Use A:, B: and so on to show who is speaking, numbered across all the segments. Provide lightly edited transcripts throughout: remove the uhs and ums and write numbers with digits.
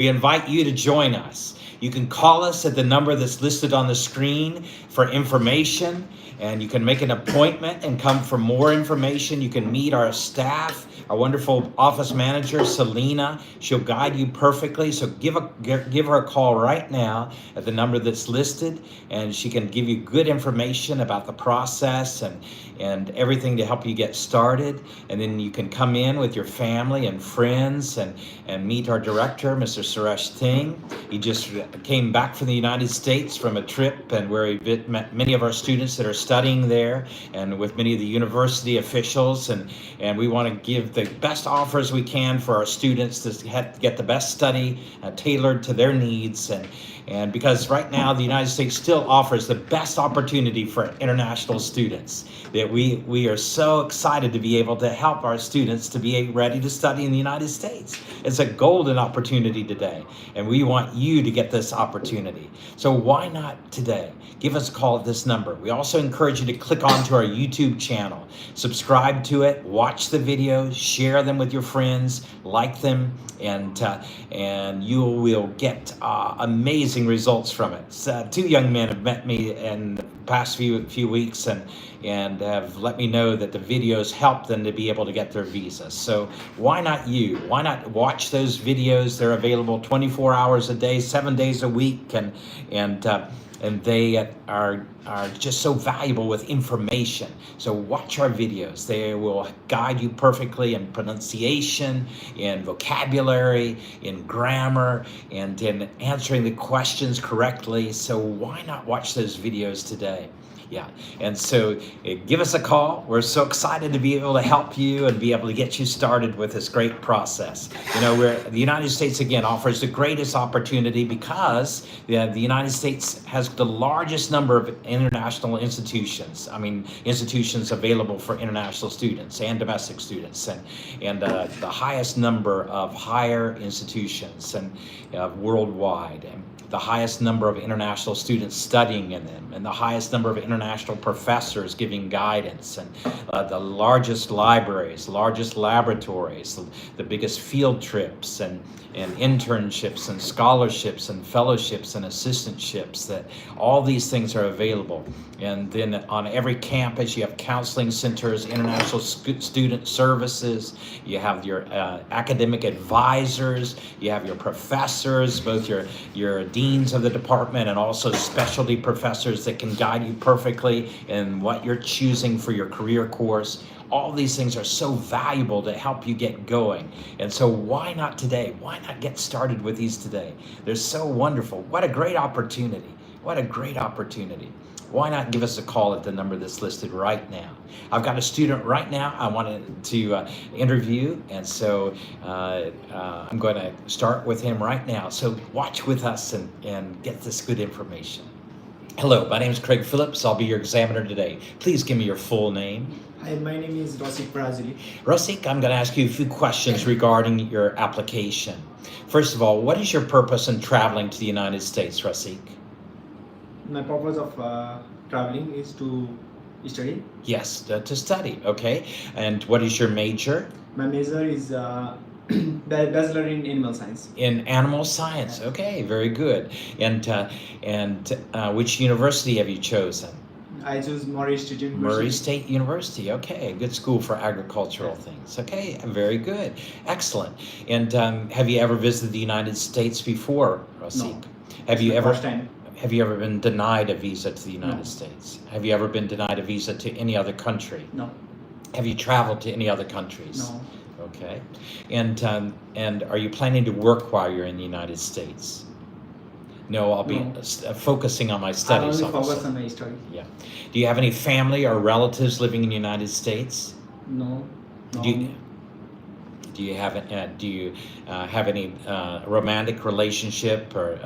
A: We invite you to join us. You can call us at the number that's listed on the screen for information, and you can make an appointment and come for more information. You can meet our staff, our wonderful office manager, Selena. She'll guide you perfectly. So give her a call right now at the number that's listed, and she can give you good information about the process and everything to help you get started. And then you can come in with your family and friends and meet our director, Mr. Suresh Singh. He just came back from the United States from a trip and where he met many of our students that are studying there and with many of the university officials. And we want to give the best offers we can for our students to get the best study tailored to their needs. And because right now the United States still offers the best opportunity for international students, that we are so excited to be able to help our students to be ready to study in the United States. It's a golden opportunity today, and we want you to get this opportunity. So why not today? Give us a call at this number. We also encourage you to click onto our YouTube channel, subscribe to it, watch the videos, share them with your friends, like them, and you will get amazing results from it. Two young men have met me in the past few weeks and have let me know that the videos help them to be able to get their visas. So why not you? Why not watch those videos? They're available 24 hours a day, 7 days a week, and they are just so valuable with information. So watch our videos. They will guide you perfectly in pronunciation, in vocabulary, in grammar, and in answering the questions correctly. So why not watch those videos today? Yeah, and so give us a call. We're so excited to be able to help you and be able to get you started with this great process. You know, the United States, again, offers the greatest opportunity because the United States has the largest number of international institutions. I mean, institutions available for international students and domestic students, and the highest number of higher institutions and worldwide. And the highest number of international students studying in them, and the highest number of international professors giving guidance, and the largest libraries, largest laboratories, the biggest field trips, and internships, and scholarships, and fellowships, and assistantships, that all these things are available. And then on every campus, you have counseling centers, international student services, you have your academic advisors, you have your professors, both your deans of the department and also specialty professors that can guide you perfectly in what you're choosing for your career course. All these things are so valuable to help you get going. And so why not today? Why not get started with these today? They're so wonderful. What a great opportunity. What a great opportunity. Why not give us a call at the number that's listed right now? I've got a student right now I wanted to interview, and so I'm going to start with him right now. So watch with us and get this good information. Hello, my name is Craig Phillips. I'll be your examiner today. Please give me your full name.
B: Hi, my name is Rosik Brazili.
A: Rosik, I'm going to ask you a few questions regarding your application. First of all, what is your purpose in traveling to the United States, Rosik?
B: My purpose of traveling is to study.
A: Yes, to study, okay. And what is your major?
B: My major is bachelor in animal science.
A: In animal science, okay, very good. And which university have you chosen?
B: I choose Murray State University.
A: Murray State University, okay, good school for agricultural things. Okay, very good, excellent. And have you ever visited the United States before, Rosik?
B: No.
A: Have you ever?
B: First time.
A: Have you ever been denied a visa to the United States? Have you ever been denied a visa to any other country?
B: No.
A: Have you traveled to any other countries?
B: No.
A: Okay. And are you planning to work while you're in the United States? No, I'll be focusing on my studies.
B: I only focus on my study.
A: Yeah. Do you have any family or relatives living in the United States?
B: No.
A: Do you have any romantic relationship or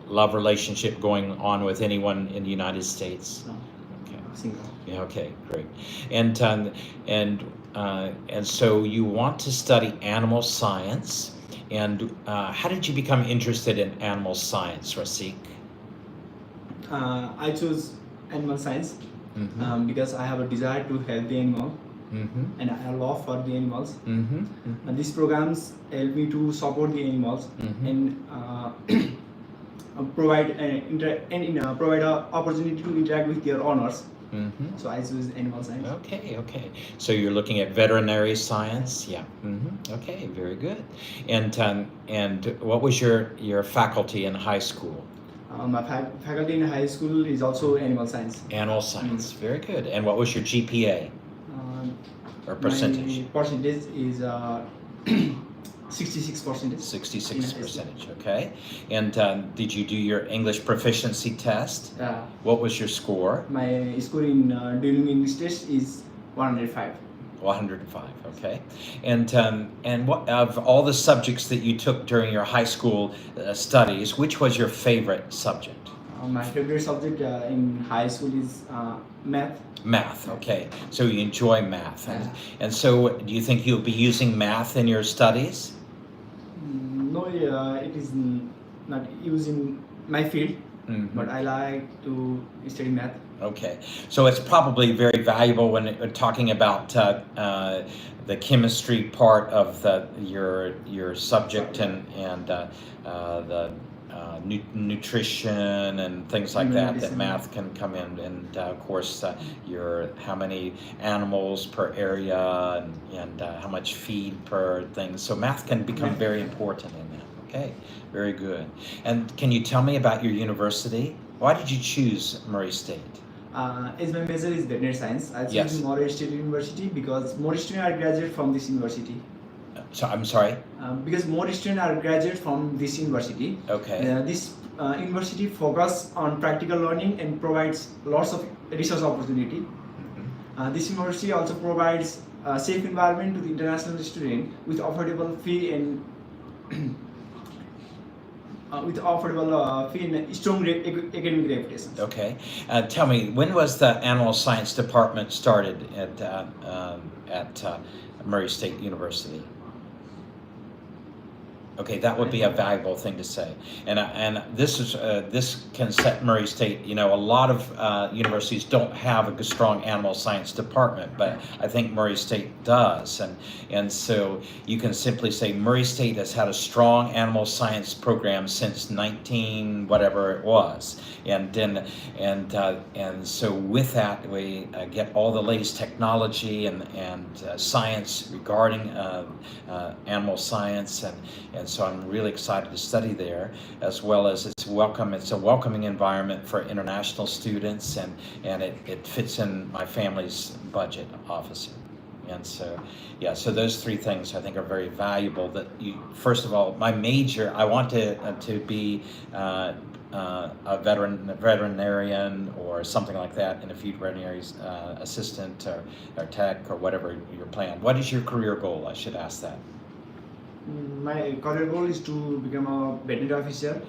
A: love relationship going on with anyone in the United States?
B: No.
A: Okay.
B: Single.
A: Yeah. Okay. Great. And so you want to study animal science. And how did you become interested in animal science, Rosik?
B: I chose animal science because I have a desire to help the animal
A: Mm-hmm.
B: and I love for the animals.
A: Mm-hmm. Mm-hmm.
B: And these programs help me to support the animals
A: Mm-hmm.
B: and provide provide a opportunity to interact with their owners.
A: Mm-hmm.
B: So I choose animal science.
A: Okay, okay. So you're looking at veterinary science, yeah. Mm-hmm. Okay, very good. And what was your faculty in high school?
B: My faculty in high school is also animal science.
A: Animal science, very good. And what was your GPA or percentage?
B: My percentage is 66%.
A: 66 percentage, okay. And did you do your English proficiency test? What was your score?
B: My score in during English test is 105.
A: 105, okay. And what of all the subjects that you took during your high school studies, which was your favorite subject?
B: My favorite subject in high school is math.
A: Math, okay. So you enjoy math. And so do you think you'll be using math in your studies?
B: No, it is not used in my field, but I like to study math.
A: Okay, so it's probably very valuable when talking about the chemistry part of your subject and the nutrition and things like that. That math can come in, and of course your how many animals per area and how much feed per thing. So math can become very important in that. Okay, very good. And can you tell me about your university? Why did you choose Murray State?
B: As my major is veterinary science, I chose Murray State University because more students are graduate from this university.
A: So I'm sorry.
B: Because more students are graduate from this university.
A: Okay.
B: This university focus on practical learning and provides lots of research opportunity. This university also provides a safe environment to the international student with affordable fee and strong academic reputation.
A: Okay. Tell me, when was the animal science department started at Murray State University? Okay, that would be a valuable thing to say, and this can set Murray State. You know, a lot of universities don't have a strong animal science department, but I think Murray State does, and so you can simply say Murray State has had a strong animal science program since 19 whatever it was, and so with that we get all the latest technology and science regarding animal science and so I'm really excited to study there, as well as it's a welcoming environment for international students, and it fits in my family's budget, officer. And so, yeah, so those three things I think are very valuable. That you, first of all, my major, I want to be a veterinarian or something like that, in a veterinary assistant or tech or whatever your plan. What is your career goal? I should ask that.
B: My career goal is to become a veterinary officer.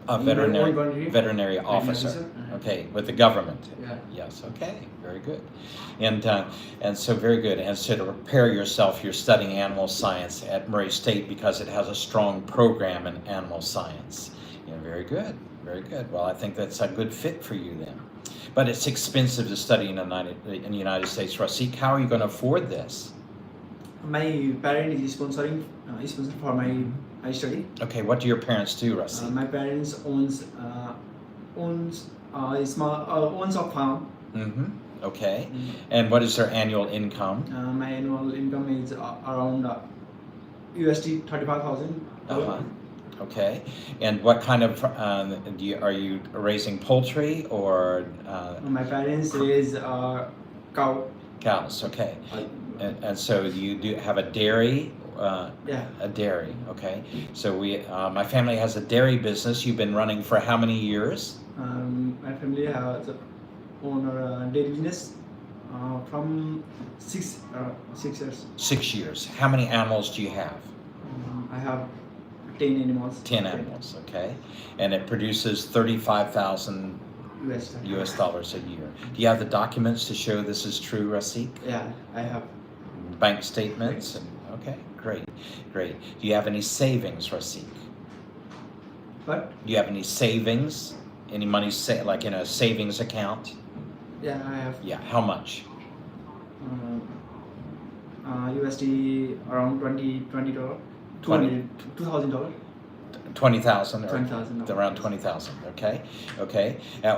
A: A veterinary officer. Okay, with the government.
B: Yeah.
A: Yes. Okay. Very good. And so very good. And so to prepare yourself, you're studying animal science at Murray State because it has a strong program in animal science. Yeah. Very good. Very good. Well, I think that's a good fit for you then. But it's expensive to study in the United States. Rasik, how are you going to afford this?
B: My parent is sponsoring for my study.
A: Okay, what do your parents do, Rasik?
B: My parents owns a farm.
A: Mm-hmm. Okay. And what is their annual income?
B: My annual income is around USD 35,000.
A: Okay. And what kind of are you raising poultry or?
B: My parents raise
A: cows. Okay. And so you do have a dairy.
B: Yeah.
A: A dairy. Okay. So my family has a dairy business. You've been running for how many years?
B: My family has own a dairy business from 6 years.
A: 6 years. How many animals do you have?
B: I have 10 animals.
A: 10 animals. Okay. And it produces 35,000 US dollars a year. Do you have the documents to show this is true, Rasik?
B: Yeah, I have.
A: Bank statements? Okay, great. Do you have any savings, Rasik?
B: What?
A: Do you have any savings? Any money, like in a savings account?
B: Yeah, I have.
A: Yeah, how much?
B: USD around $20, $2,000.
A: 20,000 or
B: $20,000.
A: around 20,000. Okay, okay.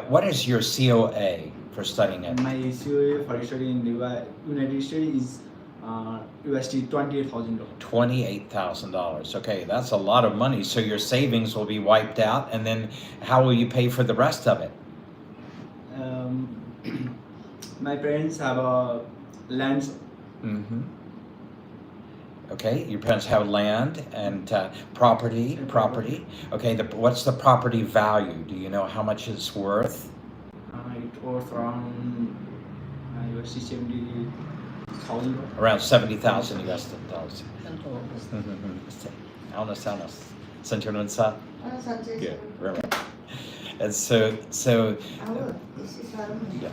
A: What is your COA for studying it?
B: My COA for studying in the United States is USD $28,000.
A: $28,000. Okay, that's a lot of money. So your savings will be wiped out, and then how will you pay for the rest of it?
B: My parents have a land.
A: Mm-hmm. Okay, your parents have land and property. Okay, what's the property value? Do you know how much it's worth?
B: It was around USD $70,000.
A: Around 70,000 US dollars. Good. Right. And so yeah.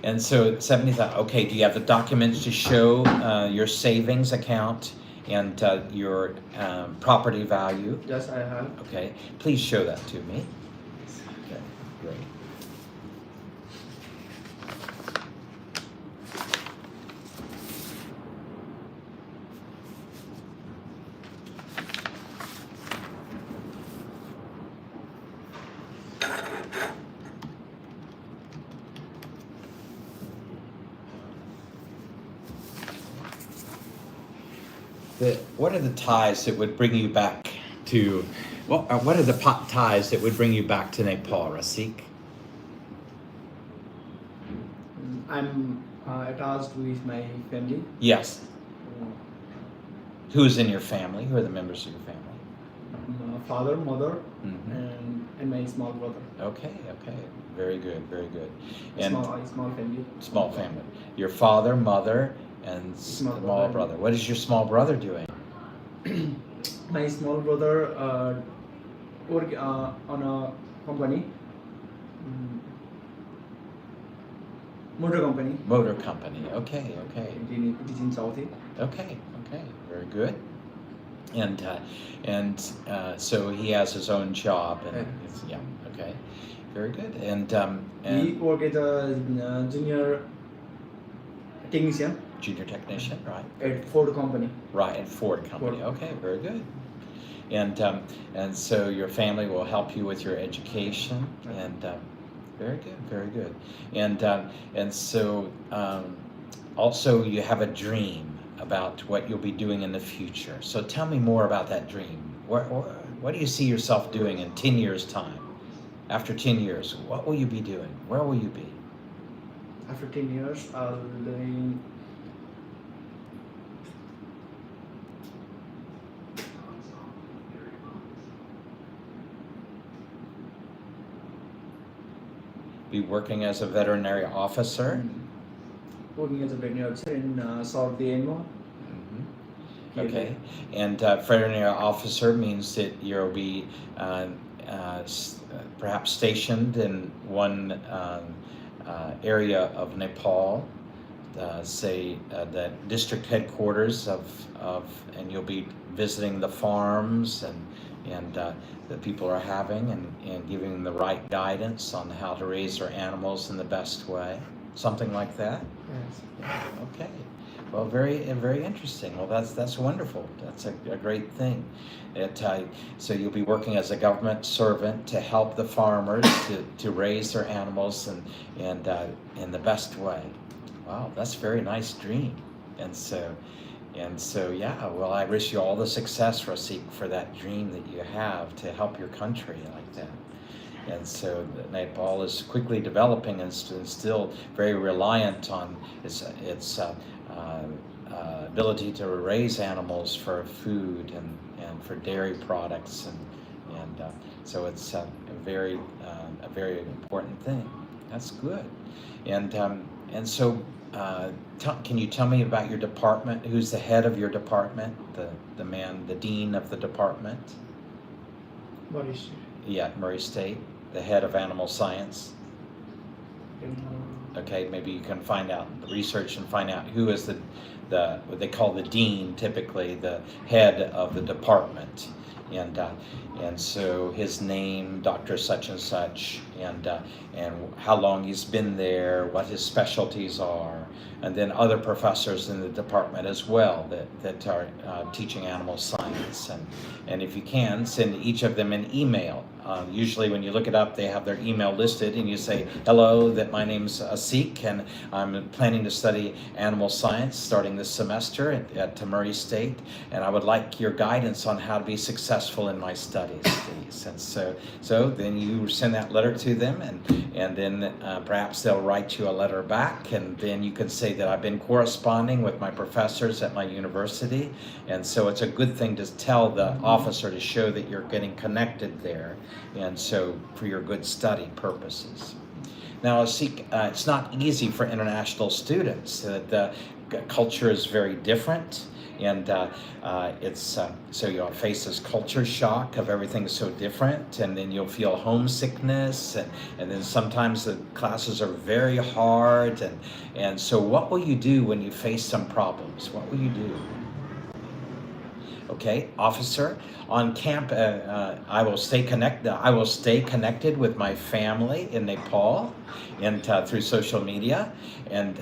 A: And so 70,000. Okay, do you have the documents to show your savings account and your property value?
B: Yes, I have.
A: Okay, please show that to me. Okay, great. What are the ties that would bring you back to? What are the ties that would bring you back to Nepal, Rasik?
B: I'm attached with my family.
A: Yes. Who's in your family? Who are the members of your family?
B: Father, mother,
A: Mm-hmm.
B: and my small brother.
A: Okay, very good.
B: And small family.
A: Small family. Your father, mother, and small brother. What is your small brother doing?
B: My small brother work on a company, motor company.
A: Motor company. Okay.
B: It is in Southie.
A: Okay, very good. And so he has his own job, and okay, very good. And
B: he work as a junior technician.
A: Junior technician, right?
B: At Ford company.
A: Right, at Ford company. Okay, very good. And so your family will help you with your education, and very good. And so also you have a dream about what you'll be doing in the future. So tell me more about that dream. What do you see yourself doing in 10 years' time? After 10 years, what will you be doing? Where will you be?
B: After 10 years, I'll be
A: working as a veterinary officer.
B: Working as a veterinary officer in South Myanmar.
A: Okay, and veterinary officer means that you'll be perhaps stationed in one area of Nepal, say the district headquarters and you'll be visiting the farms and that people are having and giving them the right guidance on how to raise their animals in the best way, something like that.
B: Yes.
A: Okay. Well, very interesting. Well, that's wonderful. That's a great thing. So you'll be working as a government servant to help the farmers to raise their animals and in the best way. Wow, that's a very nice dream. And so yeah. Well, I wish you all the success, Rasik, for that dream that you have to help your country like that. And so Nepal is quickly developing and still very reliant on its ability to raise animals for food and for dairy products and so it's a very important thing. That's good. And so can you tell me about your department? Who's the head of your department? The dean of the department?
B: Murray State.
A: Yeah, Murray State, the head of animal science. Okay, maybe you can find out, research and find out who is what they call the dean, typically the head of the department. And so his name, Dr. Such and Such, and how long he's been there, what his specialties are, and then other professors in the department as well that are teaching animal science. And if you can, send each of them an email. Usually when you look it up, they have their email listed, and you say, hello, that my name's Asik, and I'm planning to study animal science starting this semester at Murray State, and I would like your guidance on how to be successful in my studies, please. And so then you send that letter to them, and then perhaps they'll write you a letter back, and then you can say that I've been corresponding with my professors at my university, and so it's a good thing to tell the officer to show that you're getting connected there, and so for your good study purposes. Now, it's not easy for international students. The culture is very different, and so you'll face this culture shock of everything so different, and then you'll feel homesickness, and then sometimes the classes are very hard, and so what will you do when you face some problems? What will you do? Okay, officer, on camp, I will stay connected with my family in Nepal, and through social media. And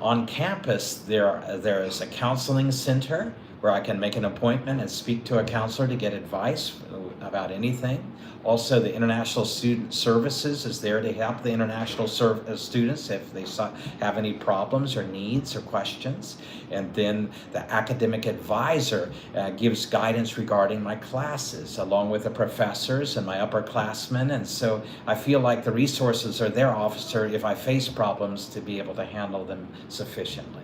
A: on campus, there is a counseling center where I can make an appointment and speak to a counselor to get advice about anything. Also, the International Student Services is there to help the international students if they have any problems or needs or questions. And then the academic advisor gives guidance regarding my classes, along with the professors and my upperclassmen. And so I feel like the resources are there, officer, if I face problems, to be able to handle them sufficiently.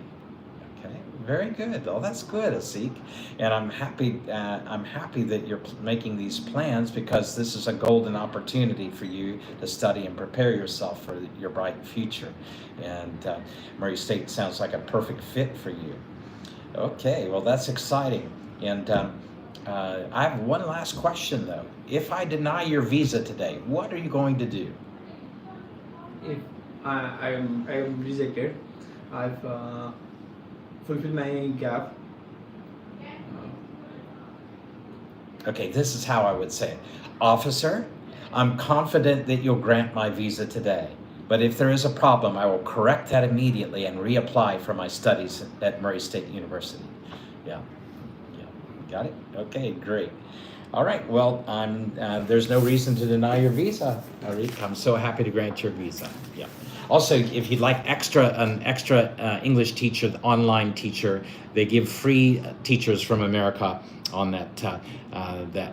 A: Very good. Oh, that's good, Asik. And I'm happy that you're making these plans, because this is a golden opportunity for you to study and prepare yourself for your bright future. And Murray State sounds like a perfect fit for you. Okay, well, that's exciting. And I have one last question, though. If I deny your visa today, what are you going to do?
B: If I am rejected, I've fulfill my gap.
A: Okay, this is how I would say it. Officer, I'm confident that you'll grant my visa today, but if there is a problem, I will correct that immediately and reapply for my studies at Murray State University. Yeah, got it? Okay, great. All right, well, there's no reason to deny your visa, Arik. I'm so happy to grant your visa. Yeah. Also, if you'd like an extra English teacher, the online teacher, they give free teachers from America on that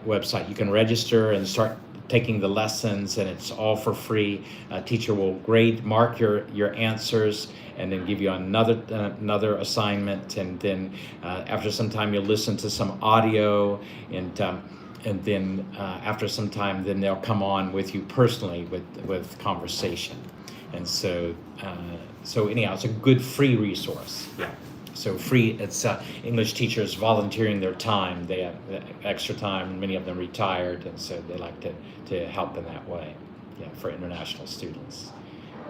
A: website. You can register and start taking the lessons, and it's all for free. A teacher will mark your answers, and then give you another assignment, and then after some time you'll listen to some audio, and then after some time, then they'll come on with you personally with conversation. And so anyhow, it's a good free resource. Yeah. So free. It's English teachers volunteering their time. They have extra time. Many of them retired, and so they like to help in that way. Yeah, for international students.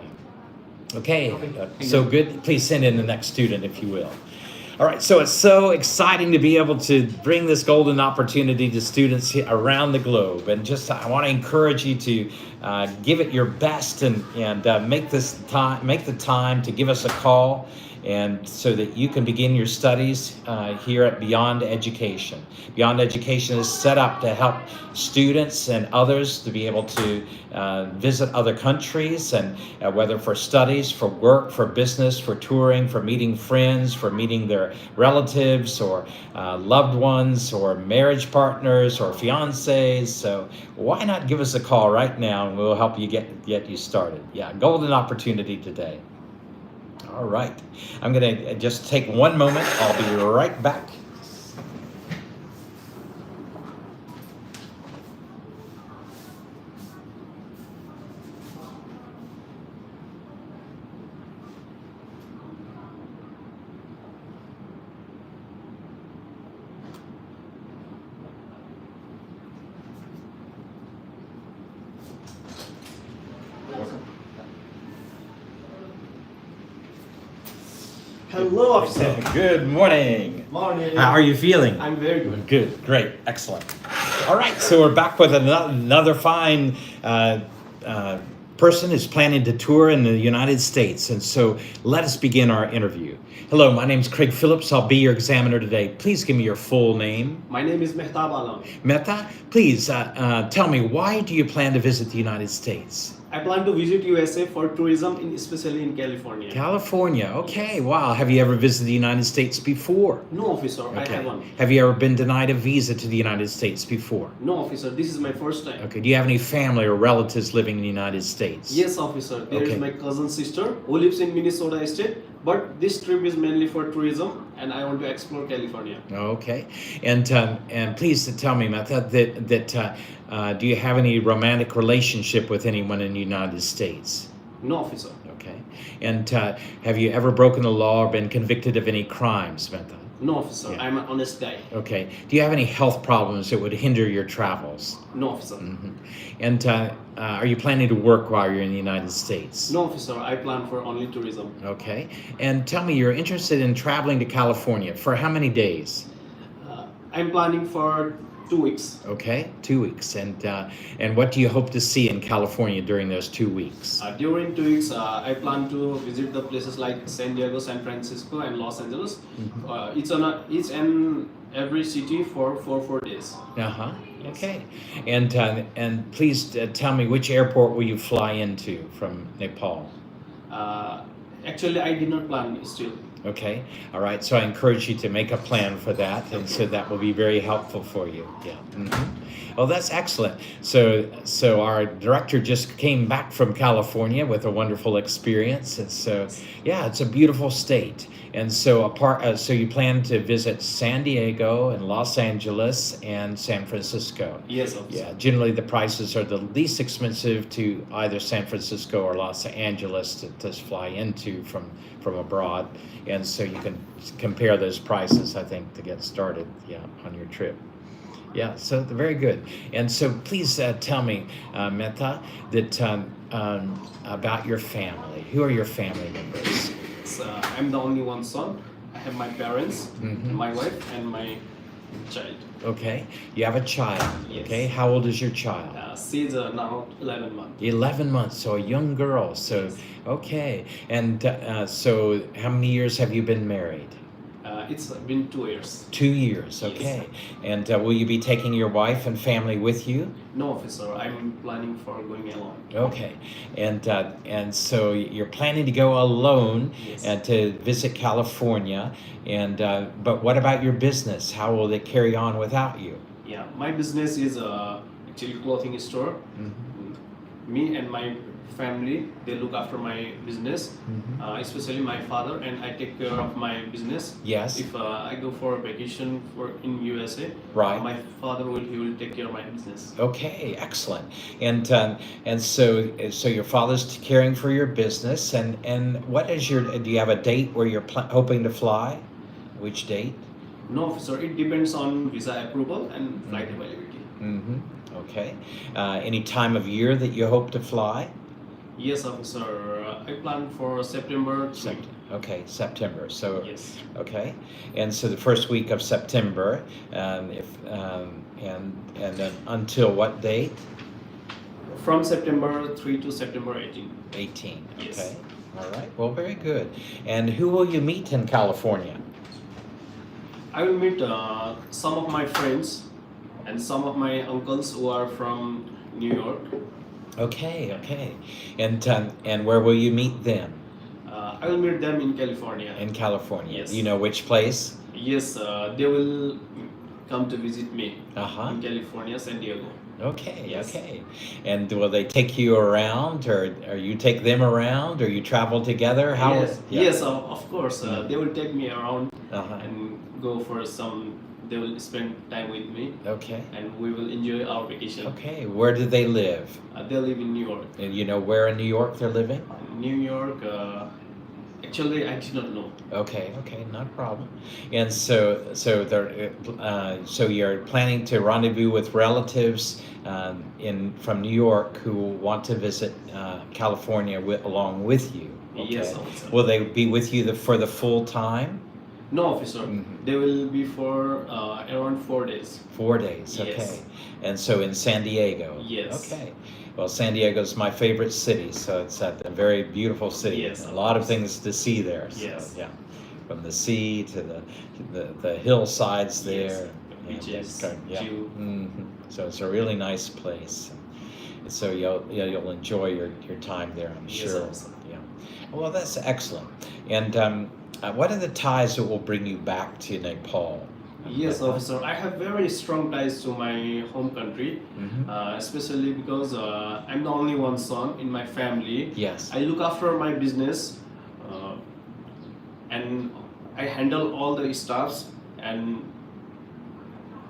A: Yeah. Okay. So good. Please send in the next student, if you will. All right, so it's so exciting to be able to bring this golden opportunity to students around the globe, and just I want to encourage you to give it your best and make the time to give us a call, and so that you can begin your studies here at Beyond Education. Beyond Education is set up to help students and others to be able to visit other countries, and whether for studies, for work, for business, for touring, for meeting friends, for meeting their relatives or loved ones or marriage partners or fiancés. So why not give us a call right now, and we'll help you get you started. Yeah, golden opportunity today. All right, I'm going to just take one moment. I'll be right back.
C: Hello, officer.
A: Good morning.
C: Morning.
A: How are you feeling?
C: I'm very good.
A: Good, great, excellent. All right, so we're back with another fine person who's planning to tour in the United States. And so let us begin our interview. Hello, my name's Craig Phillips. I'll be your examiner today. Please give me your full name.
C: My name is Mehtab Alam.
A: Mehta, please tell me, why do you plan to visit the United States?
C: I plan to visit USA for tourism, especially in California.
A: California, okay, wow. Have you ever visited the United States before?
C: No, officer, I
A: Okay.
C: haven't.
A: Have you ever been denied a visa to the United States before?
C: No, officer, this is my first time.
A: Okay, do you have any family or relatives living in the United States?
C: Yes, officer. There is
A: Okay.
C: my cousin sister who lives in Minnesota state, but this trip is mainly for tourism, and I want to explore California.
A: Okay, and please tell me, Mehta, do you have any romantic relationship with anyone in the United States?
C: No, officer.
A: Okay, and have you ever broken the law or been convicted of any crimes, Mehta?
C: No, officer.
A: Yeah.
C: I'm an honest guy.
A: Okay, do you have any health problems that would hinder your travels?
C: No, officer.
A: Mhm. And are you planning to work while you're in the United States?
C: No, officer. I plan for only tourism.
A: Okay, and tell me, you're interested in traveling to California for how many days?
C: I'm planning for 2 weeks.
A: Okay, 2 weeks. And what do you hope to see in California during those 2 weeks?
C: During 2 weeks, I plan to visit the places like San Diego, San Francisco, and Los Angeles. Each and every city for 4 days.
A: Uh-huh. Okay. And please tell me, which airport will you fly into from Nepal?
C: Actually, I did not plan still.
A: Okay. All right. So I encourage you to make a plan for that, and so that will be very helpful for you. Yeah. Oh, that's excellent. So our director just came back from California with a wonderful experience, and so yeah, it's a beautiful state. And so so you plan to visit San Diego and Los Angeles and San Francisco.
C: Yes, officer.
A: Yeah, generally the prices are the least expensive to either San Francisco or Los Angeles to fly into from abroad, and so you can compare those prices, I think, to get started, yeah, on your trip. Yeah, so very good. And so please tell me, Mehta, that about your family. Who are your family members?
C: I'm the only one son. I have my parents,
A: Mhm.
C: my wife, and my child.
A: Okay, you have a child.
C: Yes.
A: Okay, how old is your child?
C: She's now 11 months.
A: 11 months, so a young girl. So,
C: Yes.
A: okay. And so how many years have you been married?
C: It's been 2 years.
A: 2 years, okay. And will you be taking your wife and family with you?
C: No, officer. I'm planning for going alone.
A: Okay. And so you're planning to go alone
C: Yes.
A: to visit California. And but what about your business? How will it carry on without you?
C: Yeah, my business is actually clothing store. Me and my family, they look after my business, especially my father, and I take care of my business.
A: Yes.
C: If I go for a vacation in USA,
A: Right.
C: my father will take care of my business.
A: Okay, excellent. And so your father's caring for your business. And what is do you have a date where you're hoping to fly? Which date?
C: No, officer, it depends on visa approval and flight availability.
A: Mm-hmm. Okay. Any time of year that you hope to fly?
C: Yes, officer, I plan for September.
A: Okay, September. So
C: Yes.
A: okay, and so the first week of September, and then until what date?
C: From September 3 to September 18.
A: 18.
C: Yes.
A: Okay. All right. Well, very good. And who will you meet in California?
C: I will meet some of my friends and some of my uncles who are from New York.
A: Okay. Okay. And where will you meet them?
C: I will meet them in California.
A: In California.
C: Yes.
A: You know which place?
C: Yes, they will come to visit me
A: Uh-huh.
C: in California, San Diego.
A: Okay,
C: Yes.
A: okay. And will they take you around, or you take them around, or you travel together? How?
C: Yes,
A: Yeah.
C: yes, of course. They will take me around
A: Uh-huh.
C: and go for some. They will spend time with me,
A: Okay.
C: and we will enjoy our vacation.
A: Okay. Where do they live?
C: They live in New York.
A: And you know where in New York they're living?
C: New York, Actually, I did not know.
A: Okay, okay, not a problem. And so you're planning to rendezvous with relatives in from New York who want to visit California along with you. Okay.
C: Yes, officer.
A: Will they be with you for the full time?
C: No, officer.
A: Mhm.
C: They will be for around 4 days.
A: 4 days,
C: Yes.
A: okay. And so in San Diego?
C: Yes.
A: Okay. Well, San Diego's my favorite city, so it's a very beautiful city.
C: Yes,
A: A
C: of
A: lot of
C: course.
A: things to see there. So,
C: Yes.
A: yeah. From the sea to the hillsides
C: Yes,
A: there.
C: the beaches,
A: Yeah.
C: view.
A: So it's a really nice place. And so you'll enjoy your time there, I'm
C: Yes,
A: sure.
C: officer.
A: Yeah. Well, that's excellent. And what are the ties that will bring you back to Nepal?
C: Yes, officer. I have very strong ties to my home country,
A: Mhm.
C: especially because I'm the only one son in my family.
A: Yes.
C: I look after my business, and I handle all the stuffs, and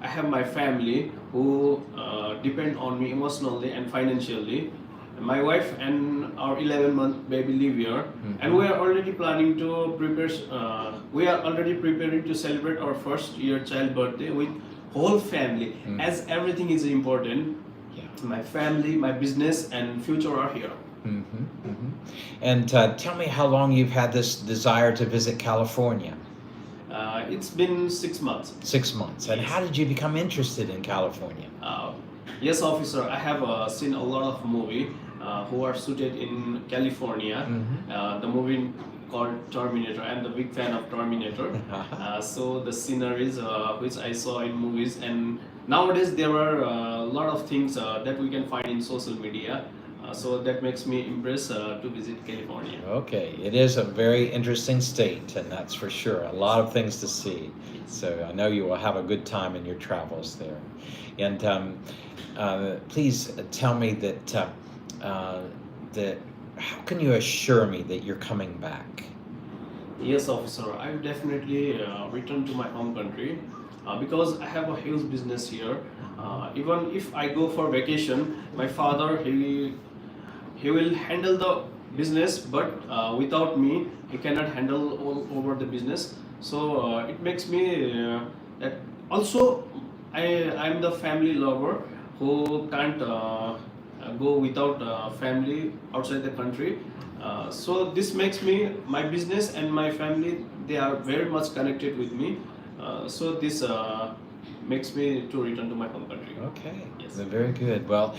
C: I have my family who depend on me emotionally and financially. My wife and our 11-month baby live here, and we are already planning to prepare. We are already preparing to celebrate our first year child birthday with whole family, as everything is important.
A: Yeah.
C: My family, my business, and future are here.
A: And tell me how long you've had this desire to visit California.
C: It's been 6 months.
A: 6 months. And
C: Yes.
A: how did you become interested in California?
C: Yes, officer. I have seen a lot of movie who are shooted in California. The movie called Terminator. I'm the big fan of Terminator. So the sceneries which I saw in movies, and nowadays there are a lot of things that we can find in social media. So that makes me impressed to visit California.
A: Okay, it is a very interesting state, and that's for sure. A lot of things to see. So I know you will have a good time in your travels there. And please tell me that how can you assure me that you're coming back?
C: Yes, officer. I will definitely return to my home country because I have a huge business here. Even if I go for vacation, my father he will handle the business, but without me, he cannot handle all over the business. So it makes me that also I'm the family lover who can't go without family outside the country. So this makes me my business and my family, they are very much connected with me. So this makes me to return to my home country.
A: Okay,
C: Yes.
A: very good. Well,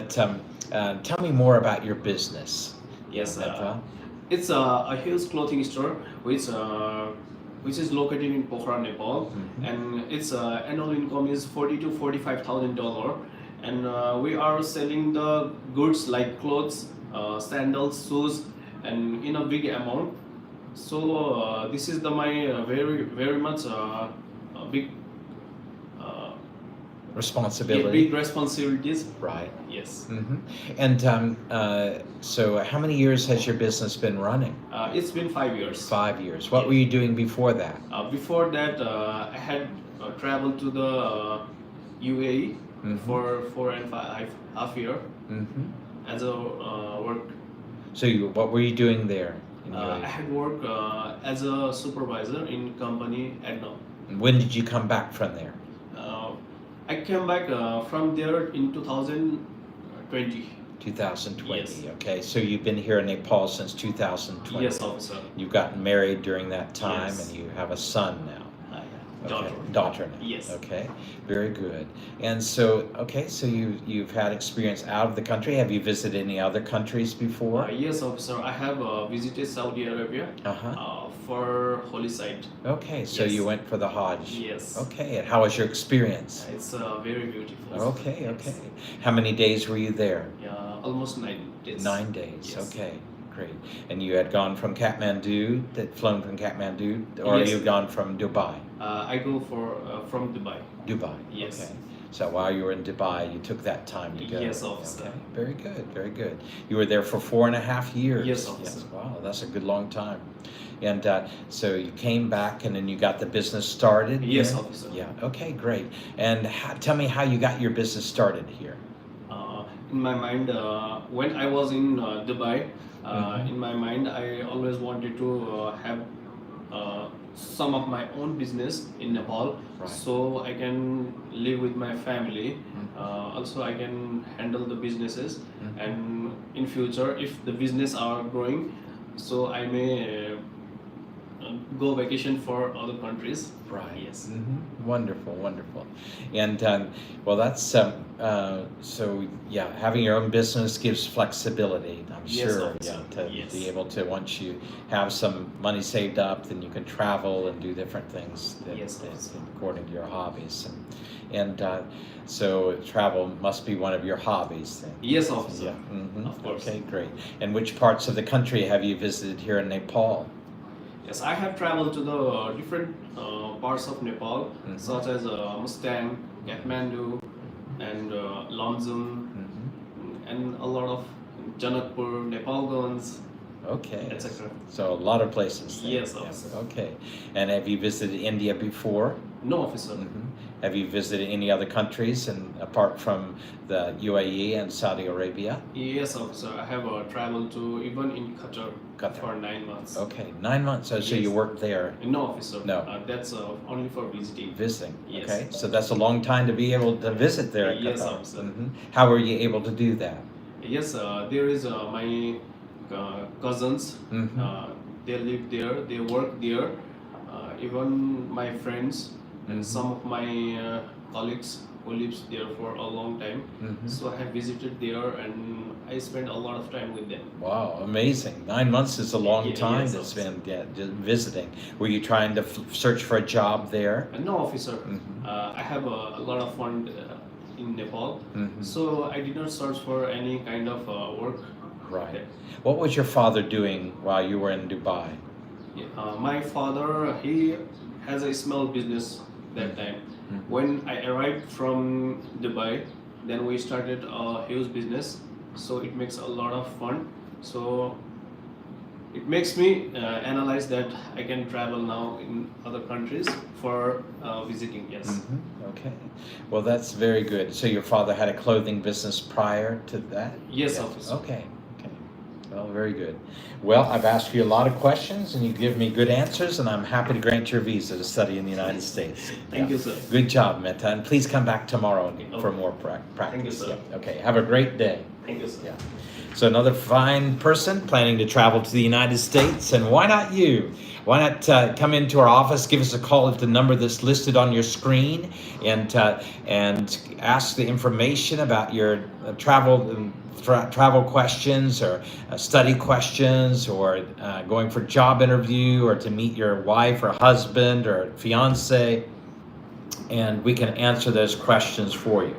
A: tell me more about your business.
C: Yes,
A: Nepal.
C: it's a huge clothing store which is located in Pokhara, Nepal, and its annual income is $40,000 to $45,000, and we are selling the goods like clothes, sandals, shoes, and in a big amount. So this is my very much big
A: Responsibility.
C: big responsibilities.
A: Right.
C: Yes.
A: And so how many years has your business been running?
C: It's been 5 years.
A: 5 years. What were you doing before that?
C: Before that, I had traveled to the UAE for 4.5 years as a work.
A: So what were you doing there? In
C: I
A: UAE?
C: had worked as a supervisor in company Adno.
A: And when did you come back from there?
C: I came back from there in 2020.
A: 2020.
C: Yes.
A: Okay, so you've been here in Nepal since 2020.
C: Yes, officer.
A: You've gotten married during that time,
C: Yes.
A: and you have a son now.
C: Daughter.
A: Okay. Daughter now.
C: Yes.
A: Okay, very good. And so, so you've had experience out of the country. Have you visited any other countries before?
C: Yes, officer. I have visited Saudi Arabia for holy site.
A: Okay, so
C: Yes.
A: you went for the Hajj.
C: Yes.
A: Okay, and how was your experience?
C: It's very beautiful.
A: Okay,
C: Yes.
A: okay. How many days were you there?
C: Almost 9 days.
A: 9 days.
C: Yes.
A: Okay, great. And you had gone from Kathmandu, flown from Kathmandu, or
C: Yes.
A: you've gone from Dubai?
C: I go from Dubai.
A: Dubai.
C: Yes.
A: Okay. So while you were in Dubai, you took that time to go.
C: Yes, officer.
A: Okay. Very good. Very good. You were there for 4.5 years.
C: Yes, officer.
A: Wow, that's a good long time. And so you came back, and then you got the business started.
C: Yes,
A: here?
C: officer.
A: Yeah. Okay. Great. And tell me how you got your business started here.
C: in my mind when I was in Dubai.
A: Mhm.
C: In my mind, I always wanted to have some of my own business in Nepal,
A: Right.
C: so I can live with my family.
A: Mhm.
C: Also, I can handle the businesses,
A: Mhm.
C: and in future, if the business are growing, so I may go vacation for other countries.
A: Right.
C: Yes.
A: Wonderful, wonderful. And well, that's so yeah. Having your own business gives flexibility. I'm
C: Yes,
A: sure.
C: officer.
A: Yeah, to
C: Yes.
A: be able to once you have some money saved up, then you can travel and do different things
C: Yes, officer.
A: according to your hobbies. And so travel must be one of your hobbies then.
C: Yes, officer.
A: Yeah.
C: Of course.
A: Okay, great. And which parts of the country have you visited here in Nepal?
C: Yes, I have traveled to the different parts of Nepal,
A: Mhm.
C: such as Mustang, Kathmandu, and Lomzum, and a lot of Janakpur, Nepalganj,
A: Okay.
C: etc.
A: So a lot of places. Then.
C: Yes,
A: Yeah.
C: officer.
A: Okay. And have you visited India before?
C: No, officer.
A: Have you visited any other countries and apart from the UAE and Saudi Arabia?
C: Yes, officer. I have traveled to even in Qatar,
A: Qatar.
C: for 9 months.
A: Okay, 9 months. So you
C: Yes.
A: worked there
C: No, officer.
A: No.
C: That's only for visiting.
A: visiting.
C: Yes.
A: Okay. So that's a long time to be able to visit there at
C: Yes,
A: Qatar.
C: officer.
A: How were you able to do that?
C: Yes, there is my cousins.
A: Mhm.
C: They live there. They work there. Even my friends and
A: Mhm.
C: some of my colleagues who lives there for a long time.
A: Mhm.
C: So I have visited there and I spent a lot of time with them.
A: Wow, amazing. 9 months is a long
C: Ye-
A: time
C: yes,
A: to
C: officer.
A: spend just visiting. Were you trying to search for a job there?
C: No, officer.
A: Mhm.
C: I have a lot of fun in Nepal.
A: Mhm.
C: So I did not search for any kind of work.
A: Right.
C: there.
A: What was your father doing while you were in Dubai?
C: Yeah, my father, he has a small business that time. When I arrived from Dubai, then we started a huge business. So it makes a lot of fun. So it makes me analyze that I can travel now in other countries for visiting. Yes.
A: Okay. Well, that's very good. So your father had a clothing business prior to that?
C: Yes, officer.
A: Okay. Okay. Well, very good. Well, I've asked you a lot of questions and you give me good answers, and I'm happy to grant your visa to study in the United States.
C: Thank you, sir.
A: Good job, Meta. And please come back tomorrow for
C: Okay.
A: more practice.
C: Thank you, sir.
A: Yeah. Okay. Have a great day.
C: Thank you, sir.
A: Yeah. So another fine person planning to travel to the United States, and why not you? Why not come into our office, give us a call at the number that's listed on your screen, and ask the information about your travel questions or study questions, or going for job interview, or to meet your wife or husband or fiance, and we can answer those questions for you.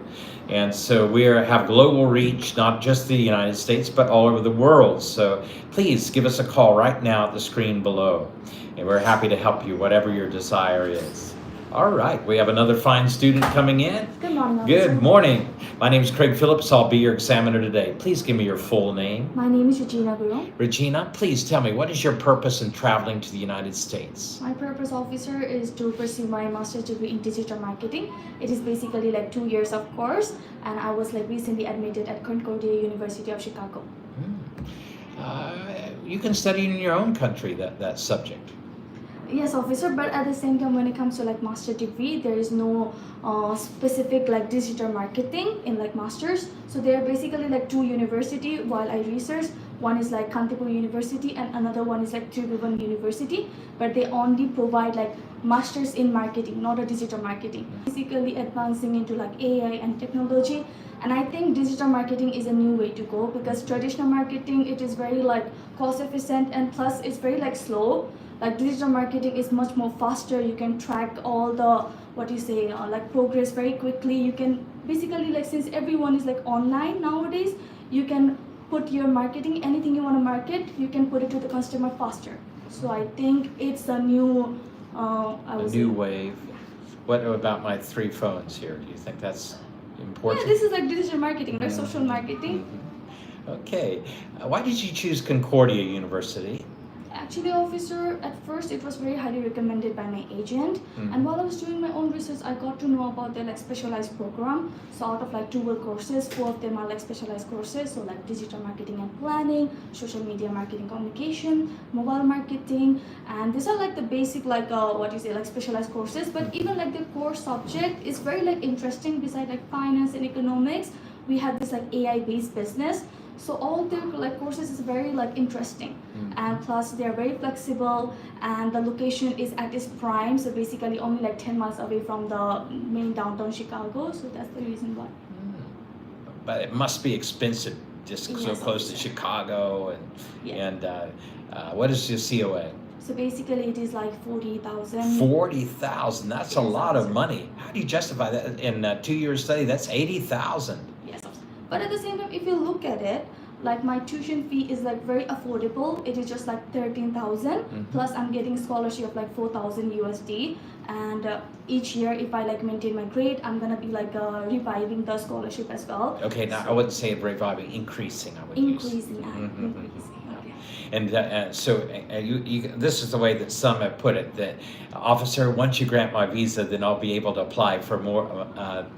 A: And so we have global reach, not just the United States, but all over the world. So please give us a call right now at the screen below. And we're happy to help you, whatever your desire is. All right, we have another fine student coming in.
D: Good morning,
A: Good
D: officer.
A: morning. My name is Craig Phillips. I'll be your examiner today. Please give me your full name.
D: My name is Regina Guru.
A: Regina, please tell me, what is your purpose in traveling to the United States?
D: My purpose, officer, is to pursue my master's degree in digital marketing. It is basically like 2 years of course, and I was like recently admitted at Concordia University of Chicago.
A: You can study in your own country that subject.
D: Yes, officer, but at the same time, when it comes to like master degree, there is no specific like digital marketing in like masters. So they are basically like two university while I research. One is like Kantipur University and another one is like Tribhuvan University, but they only provide like masters in marketing, not a digital marketing. Basically advancing into like AI and technology. And I think digital marketing is a new way to go, because traditional marketing, it is very like cost efficient, and plus it's very like slow. Like digital marketing is much more faster. You can track all the like progress very quickly. You can basically like, since everyone is like online nowadays, you can put your marketing, anything you want to market, you can put it to the customer faster. So I think it's a new
A: Wave. What about my 3 phones here? Do you think that's important?
D: Yeah, this is like digital marketing, right? Social marketing.
A: Okay. Why did you choose Concordia University?
D: Actually, officer, at first it was very highly recommended by my agent. And while I was doing my own research, I got to know about their like specialized program. So out of like 12 courses, 4 of them are like specialized courses. So like digital marketing and planning, social media marketing communication, mobile marketing, and these are like the basic like like specialized courses. But even like the core subject is very like interesting. Besides like finance and economics, we have this like AI based business. So all their like courses is very like interesting, and plus they are very flexible, and the location is at its prime, so basically only like 10 miles away from the main downtown Chicago. So that's the reason why.
A: But it must be expensive, just so
D: Yes,
A: close to
D: obviously.
A: Chicago, and
D: Yeah.
A: what is your COA?
D: So basically it is like 40,000.
A: 40,000. That's a
D: Yes,
A: lot of
D: officer.
A: money. How do you justify that in a 2-year study? That's 80,000.
D: Yes, but at the same time, if you look at it, like my tuition fee is like very affordable. It is just like 13,000 plus I'm getting scholarship of like 4,000 USD, and each year if I like maintain my grade, I'm gonna be like reviving the scholarship as well.
A: Okay, now I wouldn't say reviving, increasing. I would use.
D: Increasing,
A: Mhm.
D: increasing. Okay.
A: And so this is the way that some have put it, that officer, once you grant my visa, then I'll be able to apply for more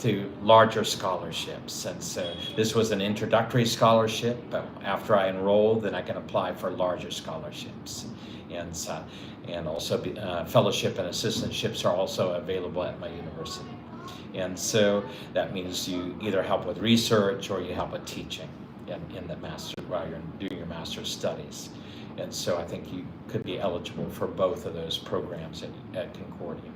A: to larger scholarships. And so this was an introductory scholarship, but after I enroll, then I can apply for larger scholarships. And also fellowship and assistantships are also available at my university. And so that means you either help with research or you help with teaching in the master while you're doing your master's studies. And so I think you could be eligible for both of those programs at Concordia.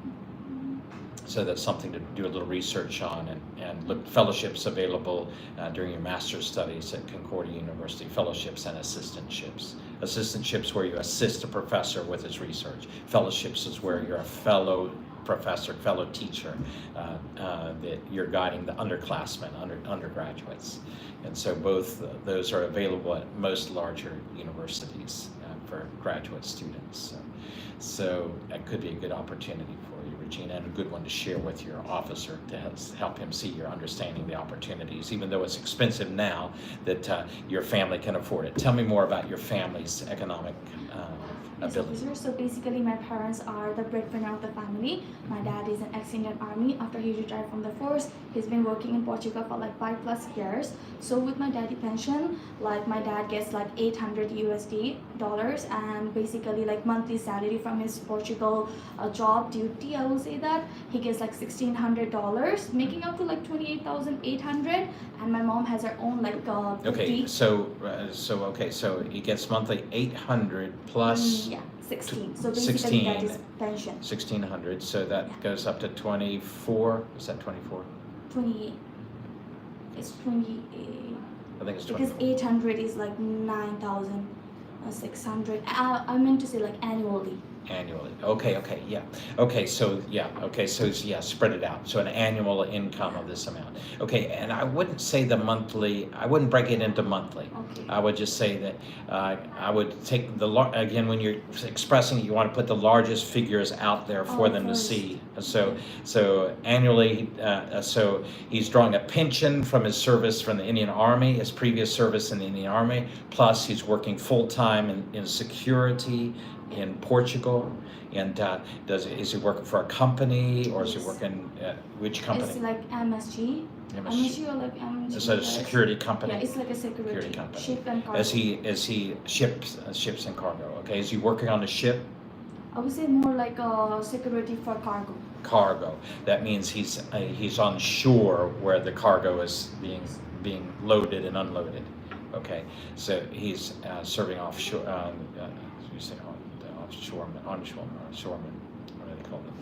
A: So that's something to do a little research on, and look fellowships available during your master's studies at Concordia University, fellowships and assistantships. Assistantships where you assist a professor with his research. Fellowships is where you're a fellow professor, fellow teacher, that you're guiding the underclassmen, undergraduates. And so both those are available at most larger universities for graduate students. So that could be a good opportunity for you, Regina, and a good one to share with your officer to help him see your understanding the opportunities, even though it's expensive now, that your family can afford it. Tell me more about your family's economic
D: Yes,
A: ability.
D: officer. So basically, my parents are the breadwinner of the family. My dad is an ex-Indian Army. After he retired from the force, he's been working in Portugal for like 5+ years. So with my daddy pension, like my dad gets like 800 USD dollars, and basically like monthly salary from his Portugal job duty, I will say that he gets like $1,600, making up to like 28,800. And my mom has her own like
A: Okay,
D: boutique.
A: so he gets monthly 800 plus
D: Yeah, 16. So basically that is
A: 16.
D: pension.
A: 1,600, so that
D: Yeah.
A: goes up to 24. Is that 24?
D: 28. It's 28.
A: I think it's
D: Because
A: 24.
D: 800 is like 9,600. I meant to say like annually.
A: Annually. Okay, yeah. Okay, so spread it out. So an annual income of this amount. Okay, and I wouldn't say I wouldn't break it into monthly.
D: Okay.
A: I would just say that I would take again, when you're expressing it, you want to put the largest figures out there for them to
D: First.
A: see. So annually, so he's drawing a pension from his service from the Indian Army, his previous service in the Indian Army, plus he's working full-time in security in Portugal. And is he working for a company, or is he
D: Yes.
A: working at which company?
D: It's like MSG. MSG or like MSG.
A: Is that a security company?
D: Yeah, it's like a security
A: company.
D: ship and cargo.
A: Is he ships and cargo? Okay, is he working on the ship?
D: I would say more like a security for cargo.
A: Cargo. That means he's on shore where the cargo is being loaded and unloaded. Okay, so he's serving offshore. You say shoreman, shoreman, what do they call them?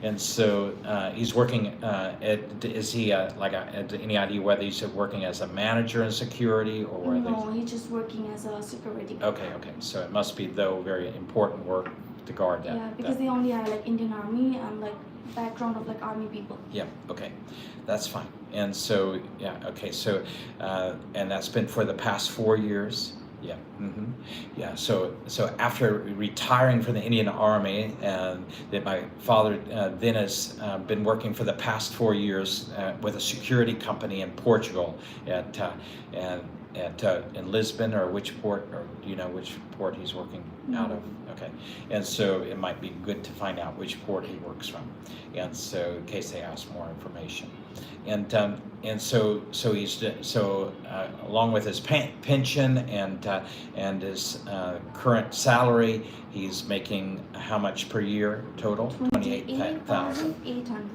A: And so he's working. Is he any idea whether he's working as a manager in security or whether?
D: No, he's just working as a security guard.
A: Okay. So it must be though very important work to guard that.
D: Yeah, because they only are like Indian Army and like background of like Army people.
A: Yeah. Okay, that's fine. And so so and that's been for the past 4 years. Yeah. Yeah. So after retiring from the Indian Army, and that my father then has been working for the past 4 years with a security company in Portugal, and in Lisbon, or which port, or do you know which port he's working out of? Okay, and so it might be good to find out which port he works from, and so in case they ask more information, and so he's along with his pension and his current salary, he's making how much per year total? 28,000.
D: 800.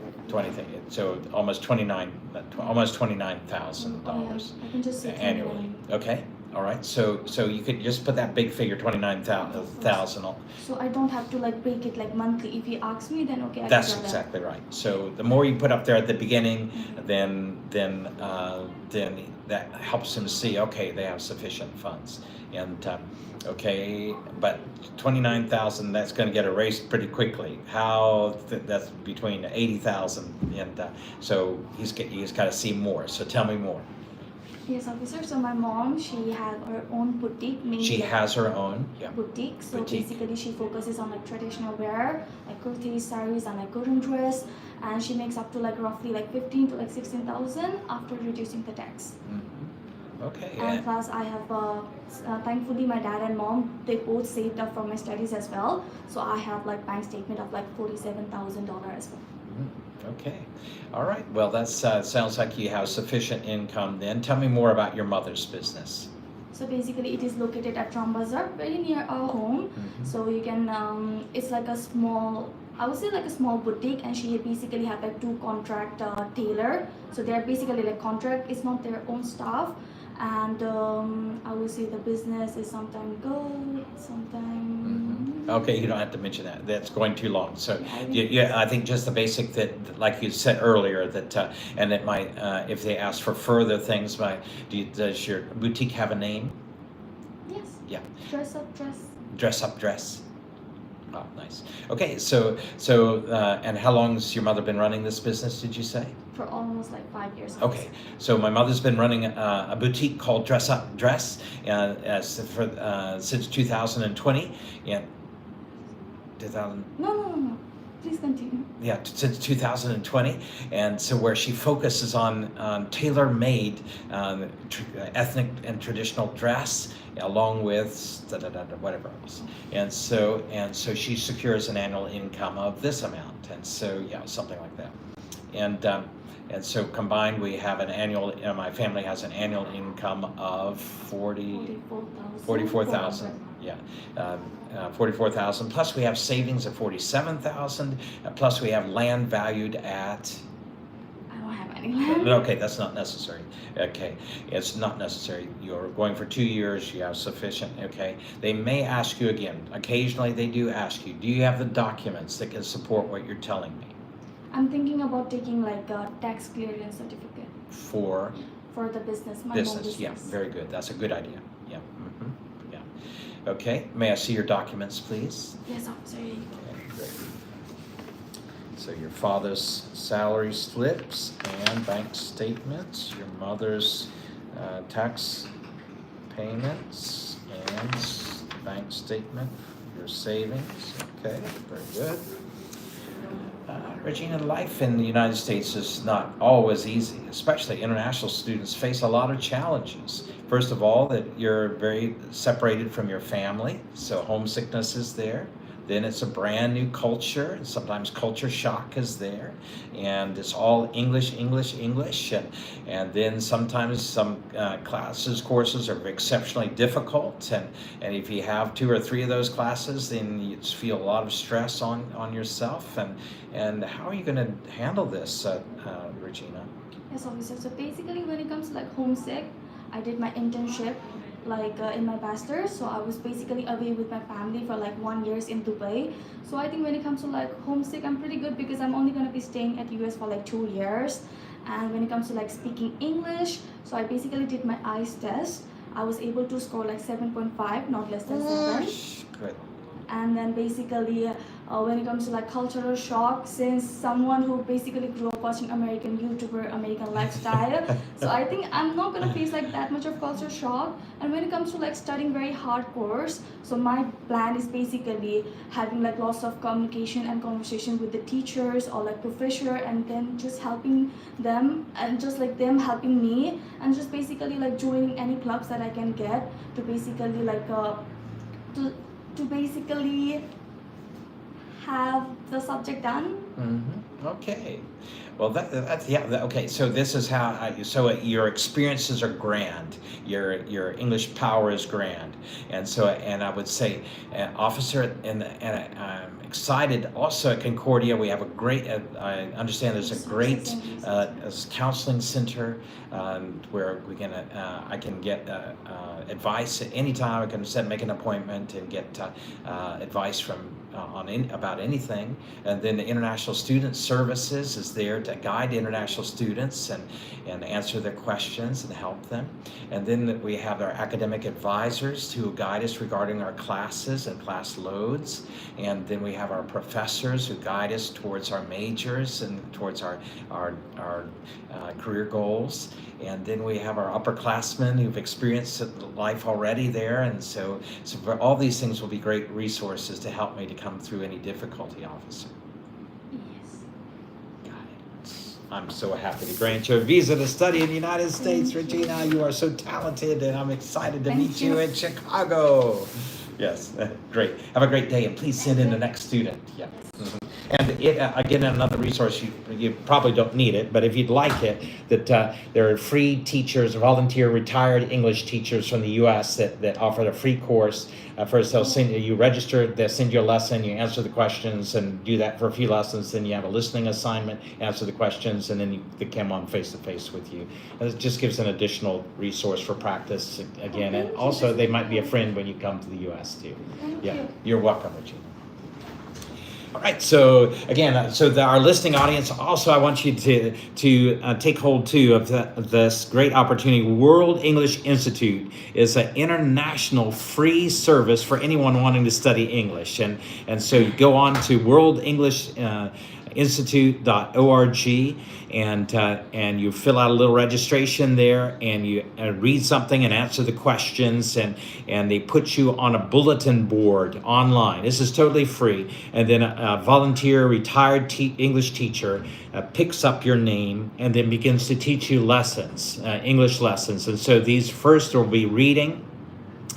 A: So almost $29,000
D: I can just say
A: annually.
D: 29.
A: Okay, all right. So you could just put that big figure, 29,000.
D: So I don't have to like break it like monthly. If he asks me, then okay.
A: That's exactly right. So the more you put up there at the beginning, then that helps him see, okay, they have sufficient funds, and okay, but 29,000, that's going to get erased pretty quickly. How that's between 80,000, and so he's got to see more. So tell me more.
D: Yes, officer. So my mom, she has her own boutique.
A: She has her own, yeah.
D: Boutique. So
A: Boutique.
D: basically, she focuses on like traditional wear, like kurtis, saris, and like cotton dress, and she makes up to like roughly like 15 to like 16,000 after reducing the tax.
A: Okay.
D: And plus, I have thankfully my dad and mom, they both saved up for my studies as well. So I have like bank statement of like $47,000 as well.
A: Okay. All right. Well, that sounds like you have sufficient income then. Tell me more about your mother's business.
D: So basically, it is located at Ram Bazaar, very near our home. So you can, it's like a small, I would say like a small boutique, and she basically have like two contract tailor. So they're basically like contract, it's not their own staff. And I would say the business is sometimes good, sometimes.
A: Okay, you don't have to mention that. That's going too long. So
D: Yeah,
A: I think just the basic that, like you said earlier, that and it might, if they ask for further things, does your boutique have a name?
D: Yes.
A: Yeah.
D: Dress up, dress.
A: Dress up, dress. Oh, nice. Okay, so and how long has your mother been running this business? Did you say?
D: For almost like 5 years.
A: Okay, so my mother's been running a boutique called Dress Up Dress since 2020. And 2000.
D: No. Please continue.
A: Yeah, since 2020, and so where she focuses on tailor-made ethnic and traditional dress, along with whatever else, and so she secures an annual income of this amount, and so yeah, something like that, and so combined we have an annual. My family has an annual income of 44,000. Yeah. 44,000, plus we have savings of 47,000, plus we have land valued at.
D: I don't have any land.
A: Okay, that's not necessary. Okay, it's not necessary. You're going for 2 years, you have sufficient. Okay, they may ask you again. Occasionally they do ask you, do you have the documents that can support what you're telling me?
D: I'm thinking about taking like a tax clearance certificate
A: For
D: the business, my
A: business,
D: own business.
A: yeah, very good. That's a good idea. Yeah. Yeah. Okay, may I see your documents, please?
D: Yes, officer.
A: Okay, great. So your father's salary slips and bank statements, your mother's tax payments and bank statement, your savings. Okay, very good. Regina, life in the United States is not always easy, especially international students face a lot of challenges. First of all, that you're very separated from your family, so homesickness is there. Then it's a brand new culture, and sometimes culture shock is there, and it's all English, and then sometimes some courses are exceptionally difficult, and if you have 2 or 3 of those classes, then you feel a lot of stress on yourself, and how are you going to handle this, Regina?
D: Yes, officer. So basically, when it comes to like homesick, I did my internship like in my master's, so I was basically away with my family for like 1 year in Dubai. So I think when it comes to like homesick, I'm pretty good because I'm only going to be staying at US for like 2 years. And when it comes to like speaking English, so I basically did my IELTS test. I was able to score like 7.5, not less than 7.
A: Good.
D: And then basically when it comes to like cultural shock, since someone who basically grew up watching American YouTuber, American lifestyle. So I think I'm not gonna face like that much of culture shock. And when it comes to like studying very hard course, so my plan is basically having like lots of communication and conversation with the teachers or like professor, and then just helping them and just like them helping me, and just basically like joining any clubs that I can get to basically like to basically have the subject done.
A: Okay. Well, that's yeah. Okay. So this is how. So your experiences are grand. Your English power is grand, and so and I would say, officer, and I'm excited. Also at Concordia, we have a great. I understand there's a great counseling center where we can. I can get advice at any time. I can make an appointment and get advice from. About anything. And then the International Student Services is there to guide international students and answer their questions and help them. And then we have our academic advisors who guide us regarding our classes and class loads. And then we have our professors who guide us towards our majors and towards our career goals. And then we have our upperclassmen who've experienced life already there. And so for all these things will be great resources to help me to come through any difficulty, officer.
D: Yes.
A: Got it. I'm so happy to grant you a visa to study in the United States, Regina. You are so talented, and I'm excited to meet you in Chicago. Yes, great. Have a great day, and please send in the next student. Yeah. And again, another resource, you probably don't need it, but if you'd like it, that there are free teachers, volunteer retired English teachers from the U.S. that offer a free course. First, they'll send you register, they'll send you a lesson, you answer the questions and do that for a few lessons. Then you have a listening assignment, answer the questions, and then they come on face-to-face with you. And it just gives an additional resource for practice again. And also, they might be a friend when you come to the U.S. too.
D: Thank
A: Yeah,
D: you.
A: you're welcome, Regina. All right, so again, our listening audience, also I want you to take hold too of this great opportunity. World English Institute is an international free service for anyone wanting to study English. And so you go on to World English institute.org and you fill out a little registration there, and you read something and answer the questions, and they put you on a bulletin board online. This is totally free, and then a volunteer retired English teacher picks up your name and then begins to teach you lessons, English lessons. And so these first will be reading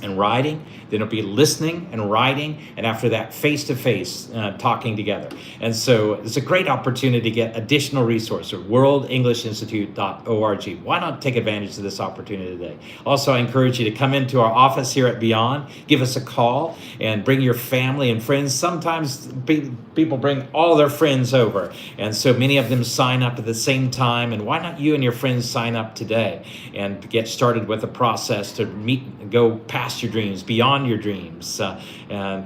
A: and writing, then it'll be listening and writing, and after that, face-to-face talking together. And so it's a great opportunity to get additional resources, worldenglishinstitute.org. Why not take advantage of this opportunity today? Also, I encourage you to come into our office here at Beyond, give us a call, and bring your family and friends. Sometimes people bring all their friends over, and so many of them sign up at the same time, and why not you and your friends sign up today and get started with the process to go past your dreams, beyond your dreams,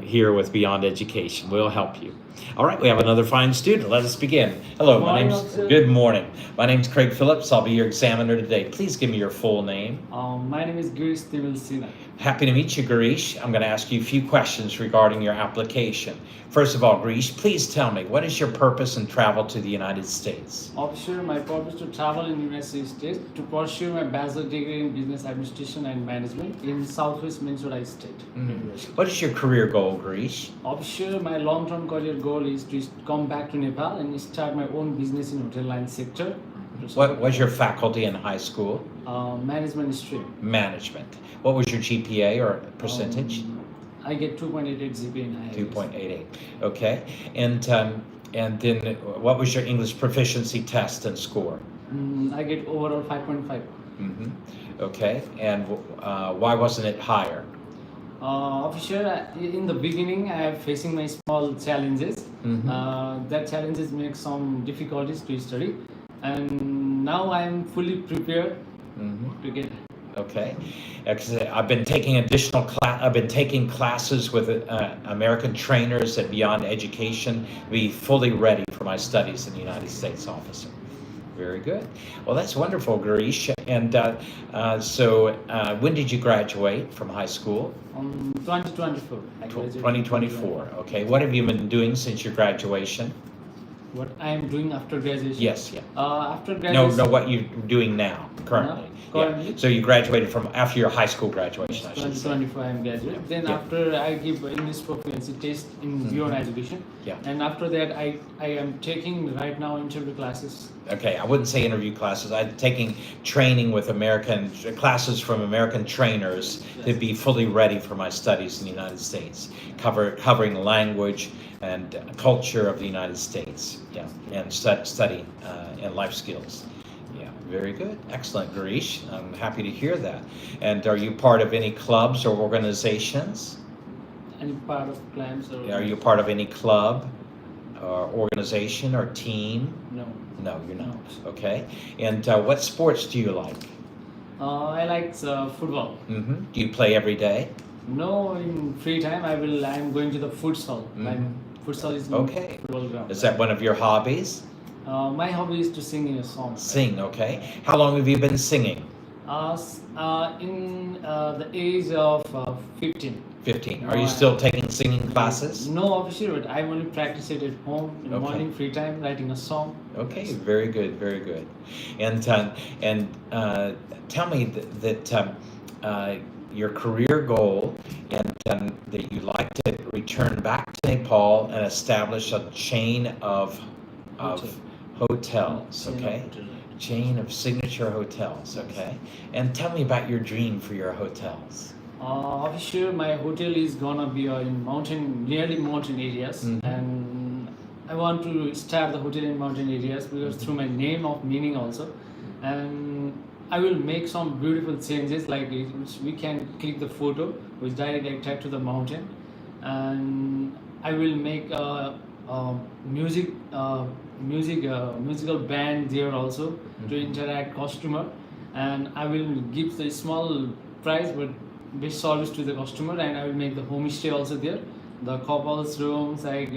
A: here with Beyond Education. We'll help you. All right, we have another fine student. Let us begin. Hello, good morning. My name's Craig Phillips. I'll be your examiner today. Please give me your full name.
E: My name is Girish Tivilsina.
A: Happy to meet you, Girish. I'm going to ask you a few questions regarding your application. First of all, Girish, please tell me, what is your purpose in travel to the United States?
E: Officer, my purpose to travel in United States to pursue my bachelor degree in business administration and management in Southwest Minnesota State University.
A: What is your career goal, Girish?
E: Officer, my long-term career goal is to come back to Nepal and start my own business in hotel line sector.
A: What was your faculty in high school?
E: Management stream.
A: Management. What was your GPA or percentage?
E: I get 2.88 GPA in IIS.
A: 2.88. Okay. And then what was your English proficiency test and score?
E: I get overall 5.5.
A: Okay. And why wasn't it higher?
E: Officer, in the beginning, I am facing my small challenges. That challenges make some difficulties to study, and now I am fully prepared to get.
A: Okay, I've been taking I've been taking classes with American trainers at Beyond Education. Be fully ready for my studies in the United States, officer. very good. Well, that's wonderful, Garish. And so, when did you graduate from high school?
E: 2024. I graduated in
A: 2024. Okay. What have you been doing since your graduation?
E: What I am doing after graduation?
A: Yes. Yeah.
E: After
A: No,
E: graduation.
A: no. What you're doing now, currently?
E: Currently?
A: Yeah. So you graduated from after your high school graduation, I should say.
E: 2024 I am graduate. Then
A: Yeah.
E: after I give English proficiency test in beyond education.
A: Yeah.
E: And after that I am taking right now interview classes.
A: Okay, I wouldn't say interview classes. I'm taking training with classes from American trainers to be fully ready for my studies in the United States, covering language and culture of the United States. Yeah, and study and life skills. Yeah, very good, excellent, Garish. I'm happy to hear that. And are you part of any clubs or organizations?
E: Any part of plans or
A: Are you part of any club or organization or team?
E: no?
A: No, you're not. Okay. And what sports do you like?
E: I like football.
A: Do you play every day?
E: No, in free time I'm going to the futsal. My futsal is
A: Okay.
E: football ground.
A: Is that one of your hobbies?
E: My hobby is to sing a song.
A: Sing, okay. How long have you been singing?
E: In the age of 15.
A: 15. Are you still taking singing classes?
E: No, obviously, but I only practice it at home in the
A: Okay.
E: morning, free time, writing a song.
A: Okay, very good, very good. And tell me that your career goal and that you'd like to return back to Nepal and establish a chain of hotels, okay? Chain of signature hotels, okay? And tell me about your dream for your hotels.
E: Obviously, my hotel is gonna be in nearly mountain areas, and I want to start the hotel in mountain areas because through my name of meaning also, and I will make some beautiful changes like we can click the photo which directly attract to the mountain, and I will make a musical band there also to interact customer, and I will give the small price but best service to the customer, and I will make the homestay also there, the couples rooms like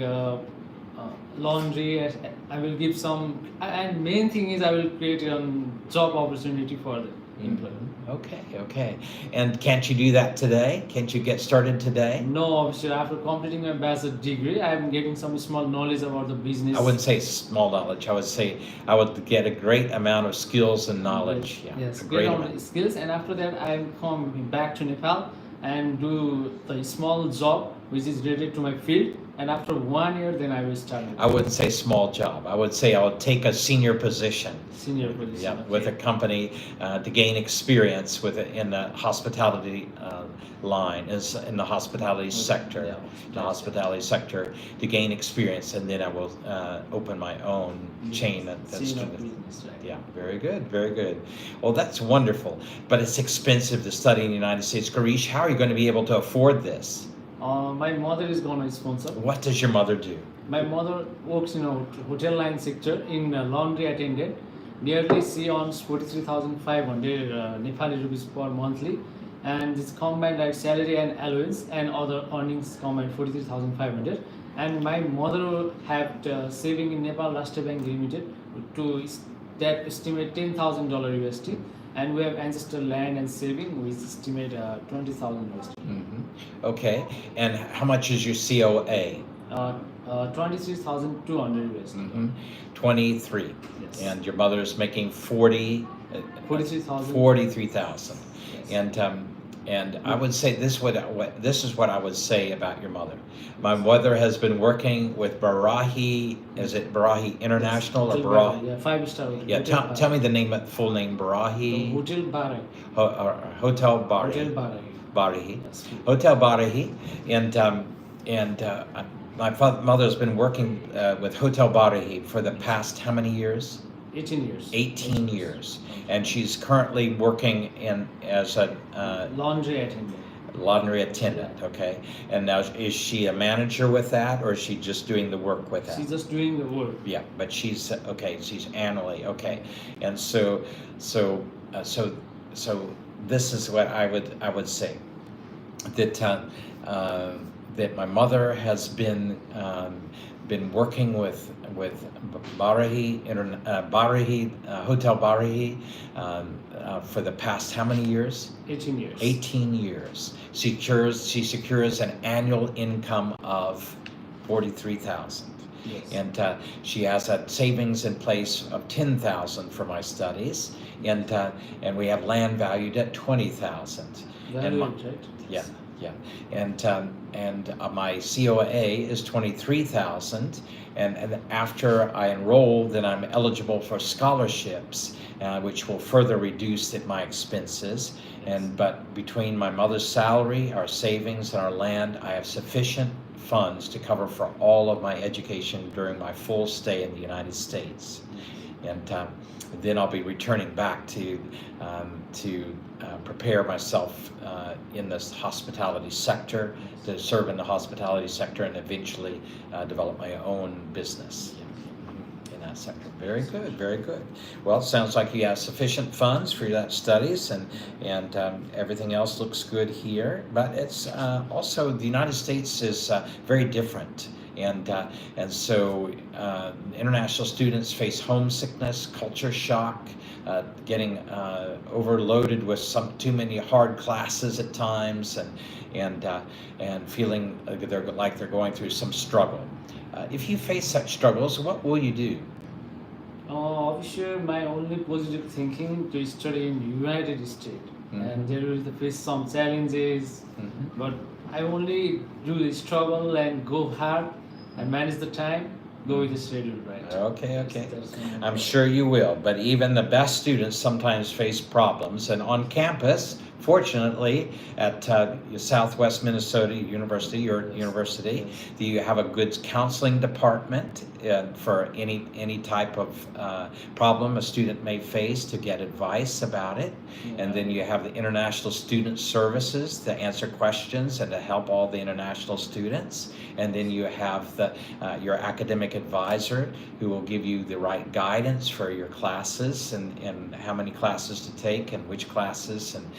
E: laundry. I will give some, and main thing is I will create a job opportunity for the employee.
A: Okay. And can't you do that today? Can't you get started today?
E: No, obviously after completing my bachelor degree, I am getting some small knowledge about the business.
A: I wouldn't say small knowledge. I would say I would get a great amount of skills and knowledge. Yeah,
E: Yes,
A: a
E: great
A: great
E: amount
A: amount.
E: of skills, and after that I am come back to Nepal and do the small job which is related to my field, and after 1 year then I will start
A: I wouldn't say small job. I would say I would take a senior position.
E: senior position.
A: Yeah,
E: okay.
A: with a company to gain experience in the hospitality line, is in the hospitality sector,
E: Yeah.
A: the hospitality sector to gain experience, and then I will open my own chain. That's
E: Chain of business, right.
A: yeah, very good, very good. Well, that's wonderful, but it's expensive to study in the United States. Garish, how are you going to be able to afford this?
E: My mother is gonna sponsor.
A: What does your mother do?
E: My mother works in a hotel line sector in laundry attendant. Nearly she earns 43,500 Nepali rupees per monthly, and it's combined like salary and allowance and other earnings combined 43,500. And my mother had saving in Nepal Rashtra Bank Limited to that estimate $10,000 USD, and we have ancestral land and saving which estimate 20,000 USD.
A: Okay, and how much is your COA?
E: 23,200 USD.
A: 23.
E: Yes.
A: And your mother is making
E: 43,000.
A: 43,000.
E: Yes.
A: And I would say this is what I would say about your mother. My mother has been working with Barahi. Is it Barahi International or Barahi?
E: Yeah, 5-star hotel.
A: Yeah,
E: Hotel
A: tell me the full name.
E: The
A: Barahi
E: Hotel Barai.
A: Hotel Barahi.
E: Hotel Barai.
A: Barahi.
E: Yes.
A: Hotel Barahi, and my mother's been working with Hotel Barahi for the past how many years?
E: 18 years.
A: 18 years, and she's currently working as a
E: Laundry attendant.
A: laundry attendant. Okay, and now is she a manager with that, or is she just doing the work with that?
E: She's just doing the work.
A: Yeah, but she's okay. She's annually okay, and so this is what I would say that that my mother has been been working with Barahi Hotel Barahi for the past how many years?
E: 18 years.
A: 18 years. She secures an annual income of 43,000.
E: Yes.
A: And she has a savings in place of 10,000 for my studies, and we have land valued at 20,000.
E: Valued,
A: And
E: right?
A: yeah, yeah, and my COA is 23,000, and after I enroll, then I'm eligible for scholarships, which will further reduce my expenses. But between my mother's salary, our savings, and our land, I have sufficient funds to cover for all of my education during my full stay in the United States. And then I'll be returning back to prepare myself in this hospitality sector, to serve in the hospitality sector, and eventually develop my own business in that sector. Very good, very good. Well, it sounds like you have sufficient funds for that studies, and everything else looks good here. But it's also, the United States is very different. And so international students face homesickness, culture shock, getting overloaded with too many hard classes at times, and feeling like they're going through some struggle. If you face such struggles, what will you do?
E: Obviously, my only positive thinking to study in United States, and there will face some challenges, but I only do the struggle and go hard and manage the time, go with the schedule, right?
A: Okay. I'm sure you will, but even the best students sometimes face problems. And on campus, fortunately, at Southwest Minnesota University, your university, do you have a good counseling department for any type of problem a student may face, to get advice about it? And then you have the International Student Services to answer questions and to help all the international students. And then you have your academic advisor, who will give you the right guidance for your classes, and how many classes to take and which classes, and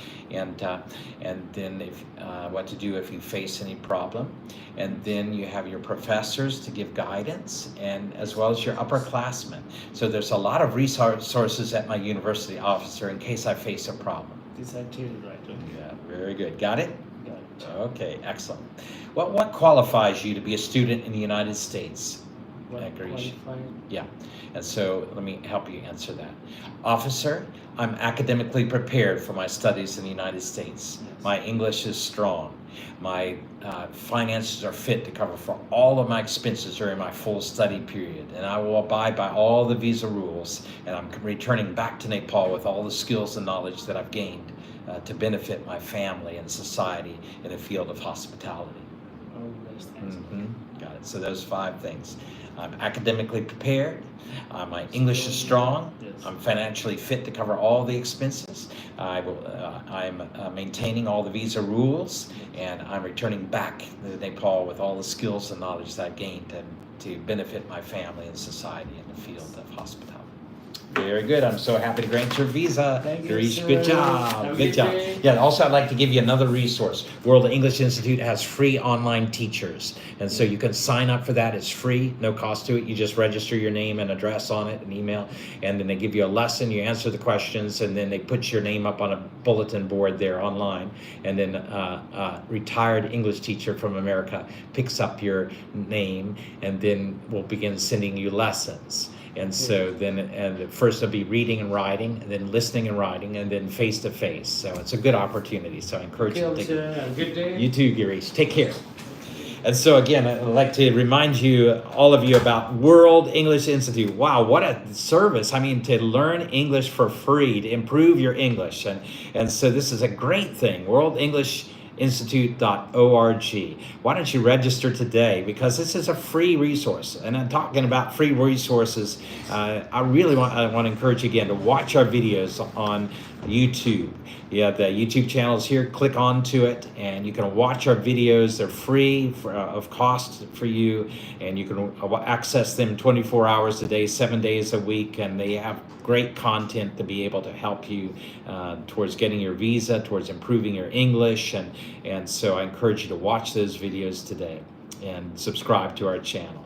A: then what to do if you face any problem. And then you have your professors to give guidance, and as well as your upperclassmen. So there's a lot of resources at my university officer in case I face a problem.
E: This I tell you, right? Okay.
A: Yeah, very good. Got it?
E: Got it.
A: Okay, excellent. What qualifies you to be a student in the United States?
E: What
A: Agrees.
E: qualified?
A: Yeah, and so let me help you answer that. Officer, I'm academically prepared for my studies in the United States.
E: Yes.
A: My English is strong. My finances are fit to cover for all of my expenses during my full study period, and I will abide by all the visa rules, and I'm returning back to Nepal with all the skills and knowledge that I've gained to benefit my family and society in the field of hospitality.
E: Oh, nice. Thanks.
A: Got it. So those 5 things. I'm academically prepared. My English is strong.
E: Yes.
A: I'm financially fit to cover all the expenses. I'm maintaining all the visa rules, and I'm returning back to Nepal with all the skills and knowledge that I've gained to benefit my family and society in the field of hospitality. Very good. I'm so happy to grant your visa.
E: Thank you,
A: Girish,
E: sir.
A: good
E: Have
A: job.
E: a
A: Good
E: good
A: job.
E: day.
A: Yeah, also I'd like to give you another resource. World English Institute has free online teachers. And so you can sign up for that. It's free, no cost to it. You just register your name and address on it, and email, and then they give you a lesson. You answer the questions, and then they put your name up on a bulletin board there online. And then a retired English teacher from America picks up your name, and then will begin sending you lessons. And so then, and first it'll be reading and writing, and then listening and writing, and then face to face. So it's a good opportunity. So I encourage
E: Okay,
A: you to take
E: officer, have a good day.
A: You too, Girish. Take care. And so again, I'd like to remind you, all of you, about World English Institute. Wow, what a service. I mean, to learn English for free, to improve your English. And so this is a great thing. World English Institute.org. Why don't you register today? Because this is a free resource. And I'm talking about free resources. I want to encourage you again to watch our videos on YouTube. You have the YouTube channels here. Click onto it, and you can watch our videos. They're free of cost for you, and you can access them 24 hours a day, 7 days a week, and they have great content to be able to help you towards getting your visa, towards improving your English, and so I encourage you to watch those videos today and subscribe to our channel.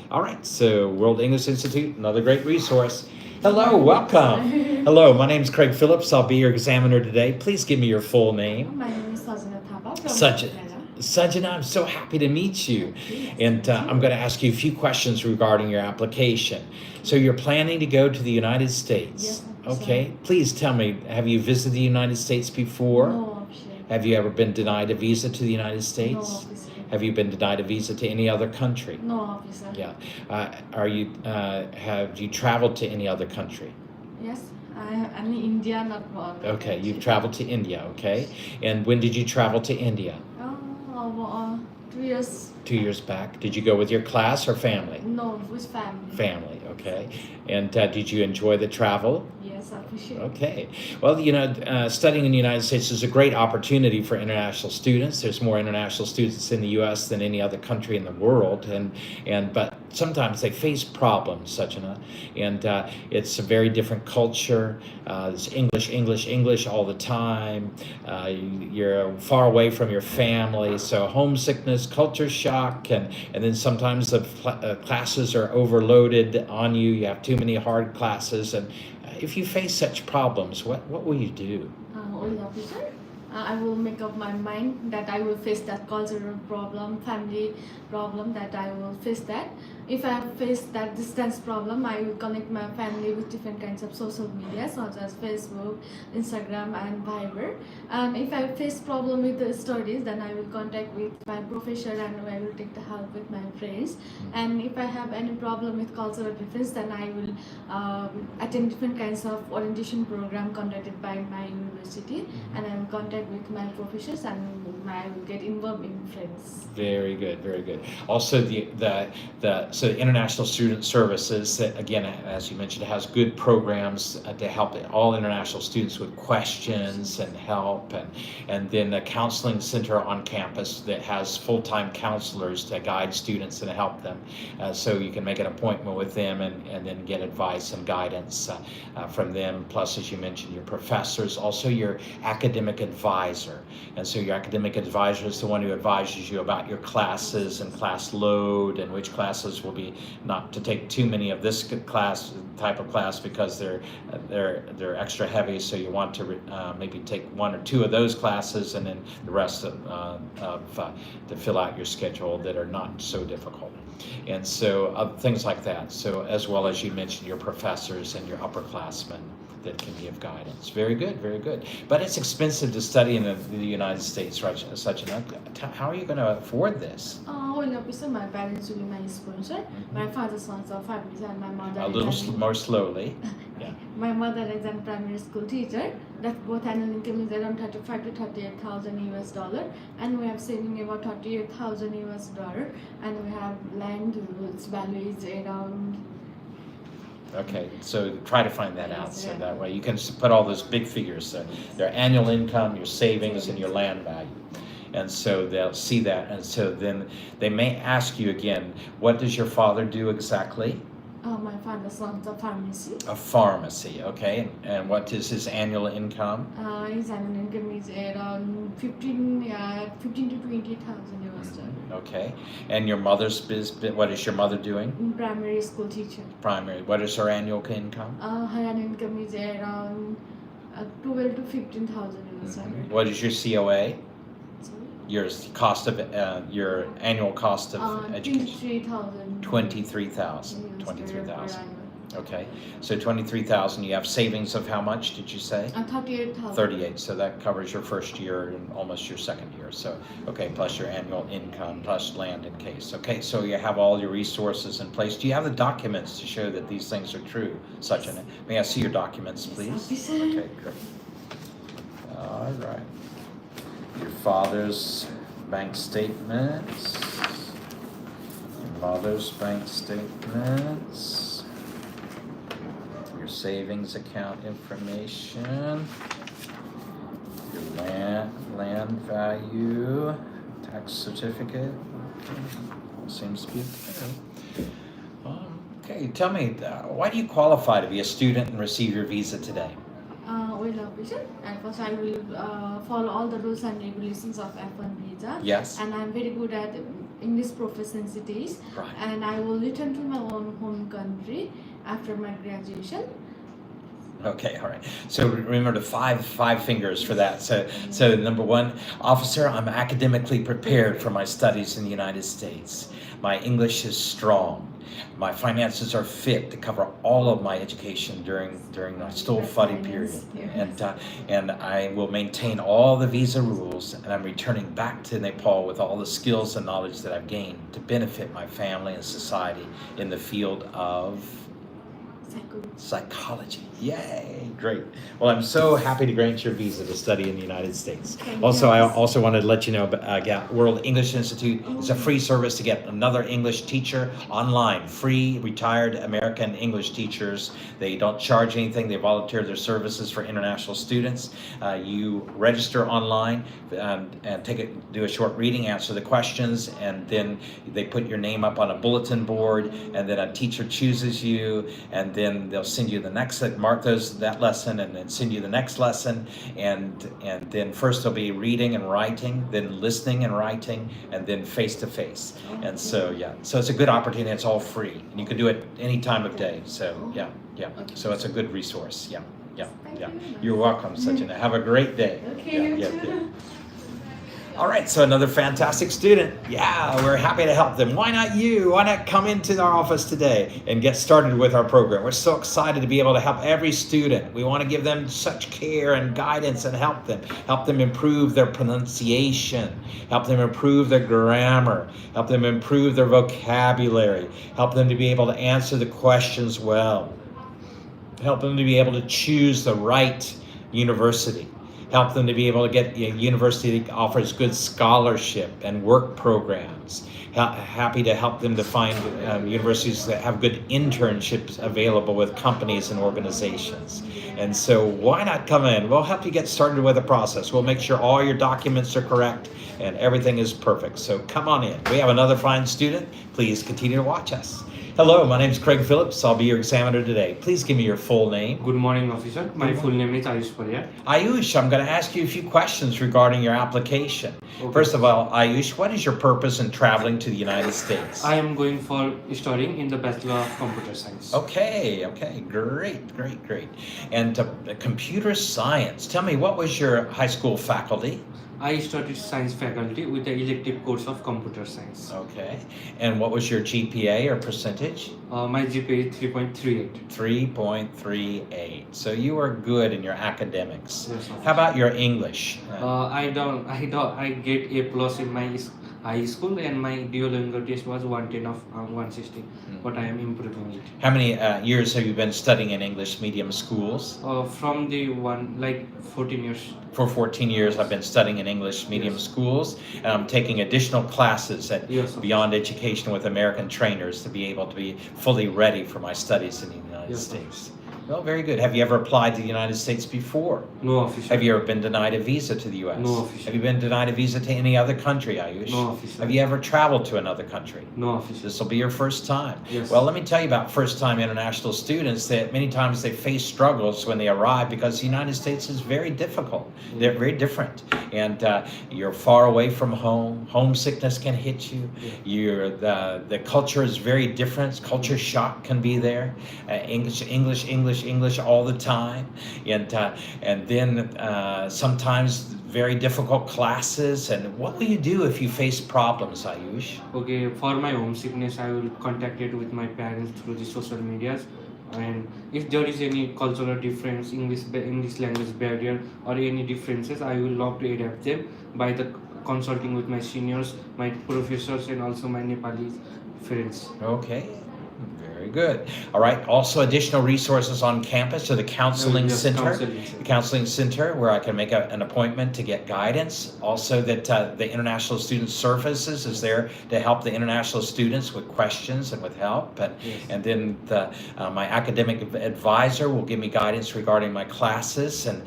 A: All right, so World English Institute, another great resource. Hello, welcome. Hello, my name is Craig Phillips. I'll be your examiner today. Please give me your full name.
D: My name is Sajana Thapa from
A: Sajana.
D: Canada.
A: Sajana, I'm so happy to meet you. And I'm going to ask you a few questions regarding your application. So you're planning to go to the United States.
D: Yes,
A: Okay, please tell me, have you visited the United States before?
D: No, officer.
A: Have you ever been denied a visa to the United
D: No,
A: States?
D: officer.
A: Have you been denied a visa to any other country?
D: No, officer.
A: Yeah. Have you traveled to any other country?
D: Yes, I'm in India, not one.
A: Okay, you've traveled to India, okay. And when did you travel to India?
D: 2 years.
A: 2 years back. Did you go with your class or family?
D: No, with family.
A: Family, okay. And did you enjoy the travel?
D: Yes, I appreciate.
A: Okay. Well, you know, studying in the United States is a great opportunity for international students. There's more international students in the U.S. than any other country in the world, but sometimes they face problems, Sajana, and it's a very different culture. It's English all the time. You're far away from your family, so homesickness, culture shock, and then sometimes the classes are overloaded on you. You have too many hard classes, and if you face such problems, what will you do?
D: Well, officer, I will make up my mind that I will face that cultural problem, family problem, that I will face that. If I face that distance problem, I will connect my family with different kinds of social media such as Facebook, Instagram and Viber. And if I face problem with the studies, then I will contact with my professor and I will take the help with my friends. And if I have any problem with cultural difference, then I will attend different kinds of orientation program conducted by my university, and I will contact with my professors and I will get involved in friends.
A: Very good, very good. Also, so International Student Services, that again, as you mentioned, has good programs to help all international students with questions and help, and then a counseling center on campus that has full-time counselors to guide students and help them, so you can make an appointment with them and then get advice and guidance from them. Plus, as you mentioned, your professors, also your academic advisor. And so your academic advisor is the one who advises you about your classes and class load and which classes will be not to take too many of this type of class because they're extra heavy. So you want to maybe take 1 or 2 of those classes and then the rest to fill out your schedule that are not so difficult. And so things like that. So as well as you mentioned, your professors and your upperclassmen that can give guidance. Very good, very good. But it's expensive to study in the United States, right? How are you going to afford this?
D: Well, officer, my parents will be my sponsor. My father sponsor families and my mother.
A: A little more slowly. Yeah.
D: My mother is a primary school teacher. That both annual income is around 35 to 38,000 US dollar, and we have saving about 38,000 US dollar, and we have land whose value is around.
A: Okay, so try to find that out,
D: Yes,
A: so
D: yeah.
A: that way you can put all those big figures, their annual income, your savings, and your land value. And so they'll see that, and so then they may ask you again, what does your father do exactly?
D: My father runs a pharmacy.
A: A pharmacy, okay. And what is his annual income?
D: His annual income is around 15 to 20,000 US dollar.
A: Okay. And your mother's business, what is your mother doing?
D: Primary school teacher.
A: Primary. What is her annual income?
D: Her annual income is around 12 to 15,000 US dollar.
A: What is your COA?
D: Sorry?
A: Your cost of your annual cost of education?
D: 23,000.
A: 23,000. 23,000. Okay. So 23,000. You have savings of how much did you say?
D: 38,000.
A: 38. So that covers your first year and almost your second year. So okay, plus your annual income, plus land in case. Okay. So you have all your resources in place. Do you have the documents to show that these things are true? Such an. May I see your documents, please?
D: Officer.
A: Okay. Great. All right. Your father's bank statements, your mother's bank statements, your savings account information, your land value, tax certificate. Okay. Seems to be okay. Okay, tell me, why do you qualify to be a student and receive your visa today?
D: Well, officer, at first I will follow all the rules and regulations of F1 visa.
A: Yes.
D: And I'm very good at
F: English proficiency days,
A: Right.
F: and I will return to my own home country after my graduation.
A: Okay, all right. So remember the five fingers for that. So number one, officer, I'm academically prepared for my studies in the United States. My English is strong. My finances are fit to cover all of my education during my still fuddy period. And I will maintain all the visa rules, and I'm returning back to Nepal with all the skills and knowledge that I've gained to benefit my family and society in the field of psychology. Yay, great. Well, I'm so happy to grant your visa to study in the United States. Also, I also wanted to let you know about World English Institute. It's a free service to get another English teacher online. Free retired American English teachers. They don't charge anything. They volunteer their services for international students. You register online and do a short reading, answer the questions, and then they put your name up on a bulletin board, and then a teacher chooses you, and then they'll send you the next, mark that lesson, and then send you the next lesson, and then first there'll be reading and writing, then listening and writing, and then face to face. And so so it's a good opportunity. It's all free, and you can do it any time of day. So so it's a good resource. You're welcome, Sachina. Have a great day.
F: Okay,
A: All right, so another fantastic student. Yeah, we're happy to help them. Why not you? Why not come into our office today and get started with our program? We're so excited to be able to help every student. We want to give them such care and guidance and help them improve their pronunciation, help them improve their grammar, help them improve their vocabulary, help them to be able to answer the questions well, help them to be able to choose the right university, help them to be able to get a university that offers good scholarship and work programs. Happy to help them to find universities that have good internships available with companies and organizations. And so why not come in? We'll help you get started with the process. We'll make sure all your documents are correct and everything is perfect. So come on in. We have another fine student. Please continue to watch us. Hello, my name is Craig Phillips. I'll be your examiner today. Please give me your full name.
G: Good morning, officer. My full name is Ayush Parya.
A: Ayush, I'm going to ask you a few questions regarding your application.
G: Okay.
A: First of all, Ayush, what is your purpose in traveling to the United States?
G: I am going for studying in the Bachelor of Computer Science.
A: Okay, great. And computer science. Tell me, what was your high school faculty?
G: I studied science faculty with the elective course of computer science.
A: Okay. And what was your GPA or percentage?
G: My GPA is 3.38.
A: 3.38. So you are good in your academics.
G: Yes, officer.
A: How about your English?
G: I get A plus in my high school, and my Duolingo test was 110 of 160. But I am improving it.
A: How many years have you been studying in English medium schools?
G: From the 14 years.
A: For 14 years, I've been studying in English medium schools, and I'm taking additional classes at Beyond Education with American trainers to be able to be fully ready for my studies in the United States. Well, very good. Have you ever applied to the United States before?
G: No, officer.
A: Have you ever been denied a visa to the U.S.?
G: No, officer.
A: Have you been denied a visa to any other country, Ayush?
G: No, officer.
A: Have you ever traveled to another country?
G: No, officer.
A: This will be your first time.
G: Yes.
A: Well, let me tell you about first-time international students that many times they face struggles when they arrive because the United States is very difficult. They're very different. And you're far away from home. Homesickness can hit you. The culture is very different. Culture shock can be there. English all the time. And then sometimes very difficult classes. And what will you do if you face problems, Ayush?
G: Okay, for my homesickness, I will contact it with my parents through the social medias. And if there is any cultural difference, English language barrier, or any differences, I will love to adapt them by consulting with my seniors, my professors, and also my Nepali friends.
A: Okay. Very good. All right. Also, additional resources on campus to the counseling center. The counseling center, where I can make an appointment to get guidance. Also, that the International Student Services is there to help the international students with questions and with help. And then my academic advisor will give me guidance regarding my classes, and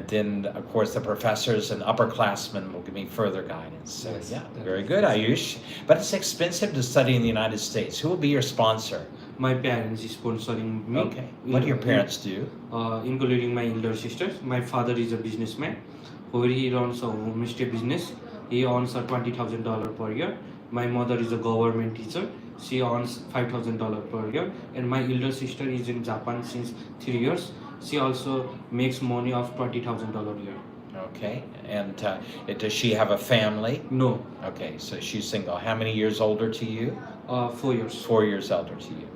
A: then of course the professors and upperclassmen will give me further guidance. So very good, Ayush. But it's expensive to study in the United States. Who will be your sponsor?
G: My parents is sponsoring me.
A: Okay. What do your parents do?
G: Including my elder sisters. My father is a businessman, where he runs a homestay business. He earns $20,000 per year, My mother is a government teacher. She earns $5,000 per year, and my elder sister is in Japan since 3 years. She also makes money of $20,000 a year.
A: Okay. And does she have a family?
G: No,
A: Okay, so she's single. How many years older to you?
G: 4 years.
A: 4 years elder to you.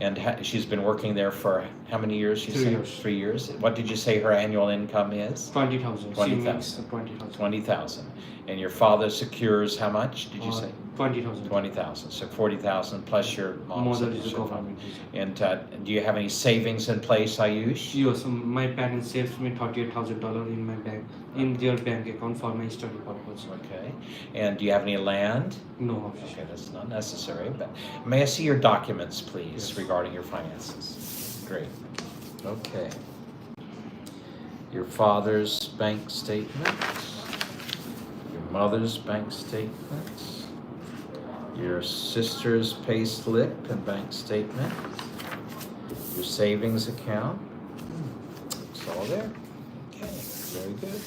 A: And she's been working there for how many years? You
G: 3
A: said?
G: years.
A: 3 years. What did you say her annual income is?
G: 20,000. She
A: 20,000.
G: makes 20,000.
A: 20,000. And your father secures how much? Did you say?
G: 20,000.
A: 20,000. So 40,000 plus your mom's
G: Mother is a
A: your father.
G: government teacher.
A: And do you have any savings in place, Ayush?
G: Yes, my parents saves me $38,000 in my bank, in their bank account for my study purpose.
A: Okay. And do you have any land?
G: No,
A: Okay,
G: official.
A: that's not necessary, but may I see your documents, please,
G: Yes.
A: regarding your finances? Great. Okay. Your father's bank statement, your mother's bank statement, your sister's pay slip and bank statement, your savings account. It's all there. Okay, very good.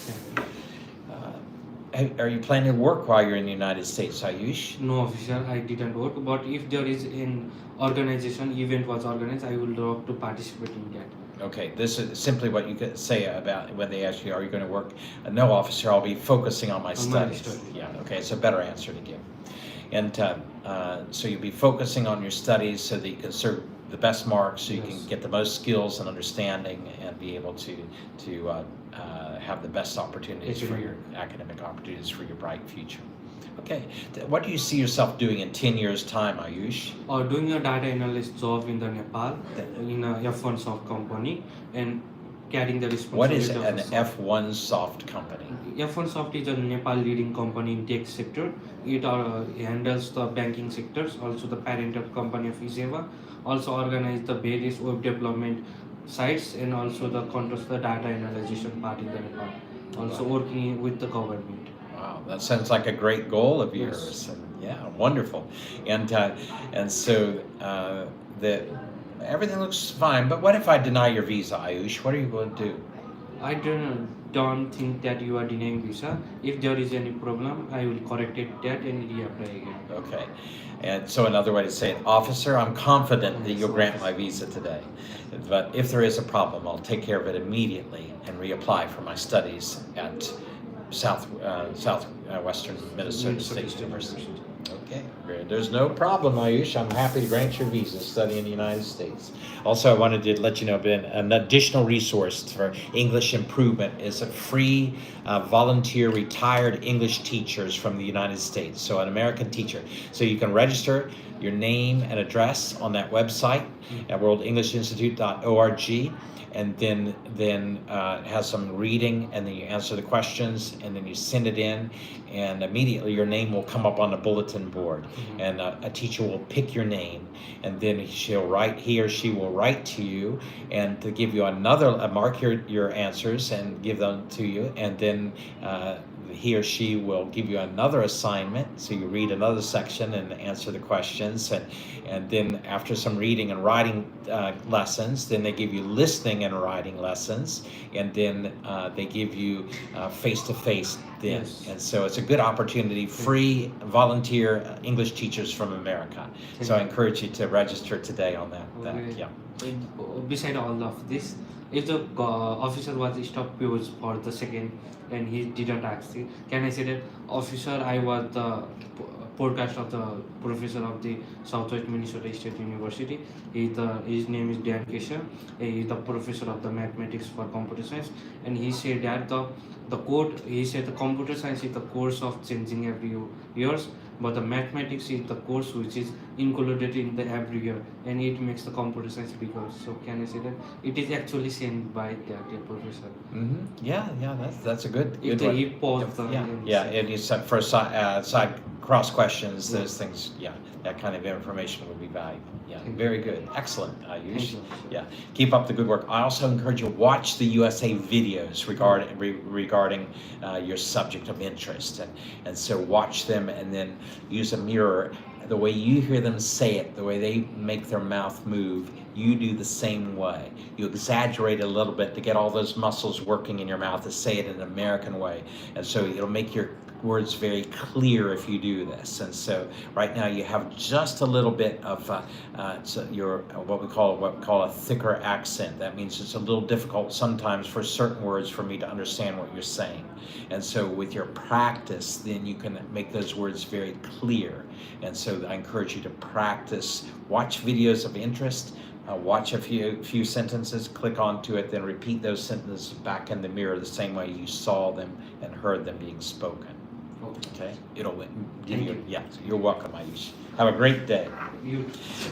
A: Are you planning to work while you're in the United States, Ayush?
G: No, official, I didn't work, but if there is an organization, event was organized, I will love to participate in that.
A: Okay, this is simply what you could say about when they ask you, are you going to work? No, officer, I'll be focusing on my studies.
G: studies.
A: Yeah, okay, it's a better answer to give. And so you'll be focusing on your studies so that you can serve the best marks, so you can
G: Yes.
A: get the most skills and understanding and be able to have the best opportunities for your academic opportunities for your bright future. Okay, what do you see yourself doing in 10 years' time, Ayush?
G: Doing a data analyst job in the Nepal, in a F1 soft company, and carrying the
A: What
G: responsibility
A: is
G: of
A: an
G: a soft-
A: F1 soft company?
G: F1 Soft is a Nepal leading company in tech sector. It handles the banking sectors, also the parental company of Iseva, also organize the various web development sites, and also controls the data analysis part in the Nepal. Also working with the government.
A: Wow, that sounds like a great goal of
G: Yes.
A: yours. And yeah, wonderful. And so everything looks fine. But what if I deny your visa, Ayush? What are you going to do?
G: I don't think that you are denying visa. If there is any problem, I will correct that and reapply again.
A: Okay. And so another way to say it, officer, I'm confident that you'll grant my visa today. But if there is a problem, I'll take care of it immediately and reapply for my studies at Southwestern Minnesota State University. Okay, great. There's no problem, Ayush. I'm happy to grant your visa to study in the United States. Also, I wanted to let you know, Ben, an additional resource for English improvement is a free volunteer retired English teachers from the United States, so an American teacher. So you can register your name and address on that website at worldenglishinstitute.org, and then it has some reading, and then you answer the questions, and then you send it in, and immediately your name will come up on the bulletin board, and a teacher will pick your name, and then he or she will write to you and to give you mark your answers and give them to you, and then he or she will give you another assignment, so you read another section and answer the questions, and then after some reading and writing lessons, then they give you listening and writing lessons, and then they give you face-to-face then.
G: Yes.
A: And so it's a good opportunity, free volunteer English teachers from America. So I encourage you to register today on that.
G: Okay.
A: Yeah.
G: Beside all of this, if the officer was stopped for the second and he didn't ask it, can I say that, officer, I was the podcast of the professor of the Southwest Minnesota State University. His name is Dan Kesha. He is the professor of the mathematics for computer science, and he said that the computer science is the course of changing every years, but the mathematics is the course which is included in the every year, and it makes the computer science bigger. So can I say that it is actually sent by that professor?
A: Mm-hmm. Yeah, that's a good
G: If
A: one.
G: he paused the
A: Yeah, it is for side cross questions, those things, yeah, that kind of information would be valuable. Yeah, very good. Excellent, Ayush.
G: Thank you.
A: Yeah, keep up the good work. I also encourage you to watch the USA videos regarding your subject of interest. And so watch them and then use a mirror. The way you hear them say it, the way they make their mouth move, you do the same way. You exaggerate a little bit to get all those muscles working in your mouth to say it in an American way. And so it'll make your words very clear if you do this. And so right now you have just a little bit of your what we call a thicker accent. That means it's a little difficult sometimes for certain words for me to understand what you're saying. And so with your practice, then you can make those words very clear. And so I encourage you to practice. Watch videos of interest. Watch a few sentences, click onto it, then repeat those sentences back in the mirror the same way you saw them and heard them being spoken. Okay, it'll give you. Yeah, you're welcome, Ayush. Have a great day.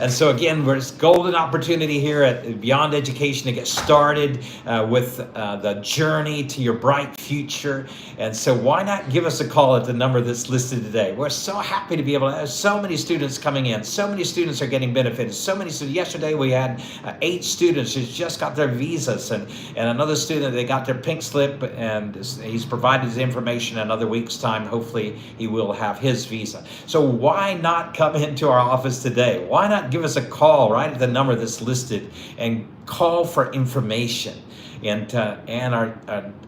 A: And so again, there's golden opportunity here at Beyond Education to get started with the journey to your bright future. And so why not give us a call at the number that's listed today? We're so happy to be able to have so many students coming in. So many students are getting benefited. So many students. Yesterday we had 8 students who just got their visas, and another student, they got their pink slip, and he's provided his information. In another week's time, hopefully he will have his visa. So why not come into our office today? Why not give us a call right at the number that's listed and call for information? And our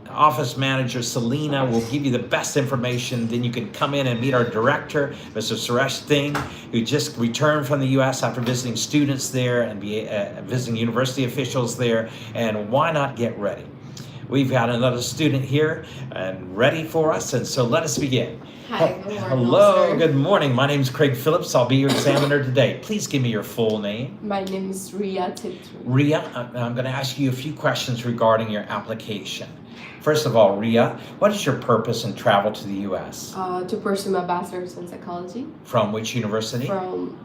A: office manager, Selena, will give you the best information. Then you can come in and meet our director, Mr. Suresh Singh, who just returned from the U.S. after visiting students there and visiting university officials there. And why not get ready? We've got another student here and ready for us, and so let us begin.
H: Hi, good morning.
A: Hello,
H: sir.
A: good morning. My name is Craig Phillips. I'll be your examiner today. Please give me your full name.
H: My name is Ria Tiptree.
A: Ria, I'm going to ask you a few questions regarding your application. First of all, Ria, what is your purpose in travel to the U.S.?
H: To pursue my bachelor's in psychology
A: From which university?
H: from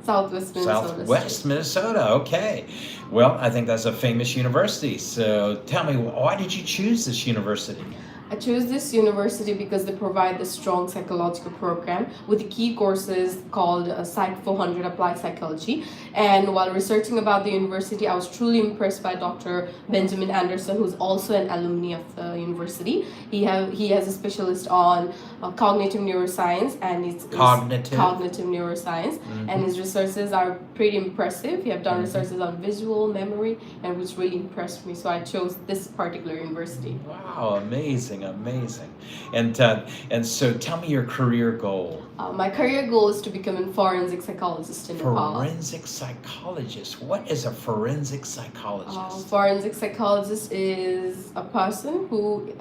H: Southwest Minnesota.
A: Southwest Minnesota, okay. Well, I think that's a famous university. So tell me, why did you choose this university?
H: I chose this university because they provide a strong psychological program with key courses called Psych 400 Applied Psychology. And while researching about the university, I was truly impressed by Dr. Benjamin Anderson, who's also an alumni of the university. He has a specialist on cognitive neuroscience, and it's cognitive neuroscience.
A: Mm-hmm.
H: And his researches are pretty impressive. He have done researches on visual memory, and which really impressed me. So I chose this particular university.
A: Wow, amazing. And so tell me your career goal.
H: My career goal is to become a forensic psychologist in Nepal.
A: Forensic psychologist. What is a forensic psychologist?
H: Forensic psychologist is a person who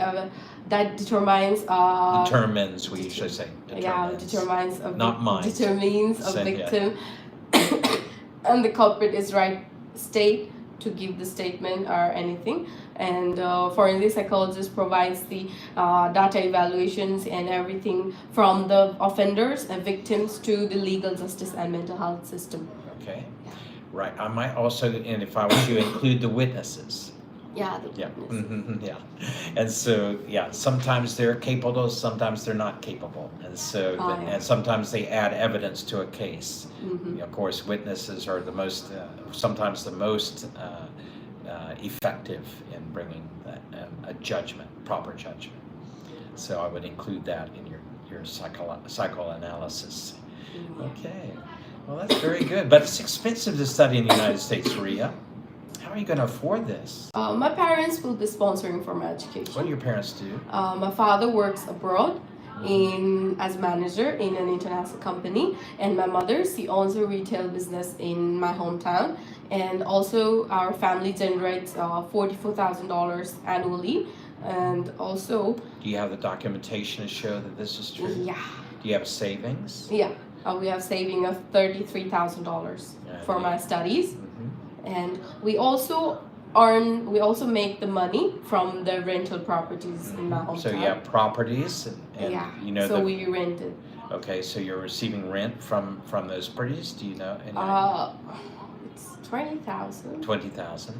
H: that determines.
A: Determines, we usually say.
H: Yeah, determines a
A: Not mine.
H: Determines a
A: Same,
H: victim, and the culprit is right state to give the statement or anything. And forensic psychologist provides the data evaluations and everything from the offenders and victims to the legal justice and mental health system.
A: Okay.
H: Yeah.
A: Right. I might also, and if I was you, include the witnesses.
H: Yeah, the
A: Yeah.
H: witness.
A: Mm-hmm. Yeah. And so, yeah, sometimes they're capable, sometimes they're not capable. And so,
H: yeah.
A: and sometimes they add evidence to a case.
H: Mhm.
A: Of course, witnesses are the most, sometimes the most effective in bringing a judgment, proper judgment. So I would include that in your psychoanalysis. Okay. Well, that's very good. But it's expensive to study in the United States, Ria. How are you going to afford this?
H: My parents will be sponsoring for my education.
A: What do your parents do?
H: My father works abroad as manager in an international company, and my mother, she owns a retail business in my hometown. And also our family generates $44,000 annually. And also,
A: Do you have the documentation to show that this is true?
H: yeah,
A: Do you have savings?
H: yeah, we have saving of $33,000 for my studies.
A: Mhm.
H: And we also make the money from the rental properties in my hometown.
A: So you have properties, and
H: yeah,
A: you know
H: so we rent it.
A: Okay, so you're receiving rent from those properties. Do you know? Any
H: It's 20,000,
A: 20,000.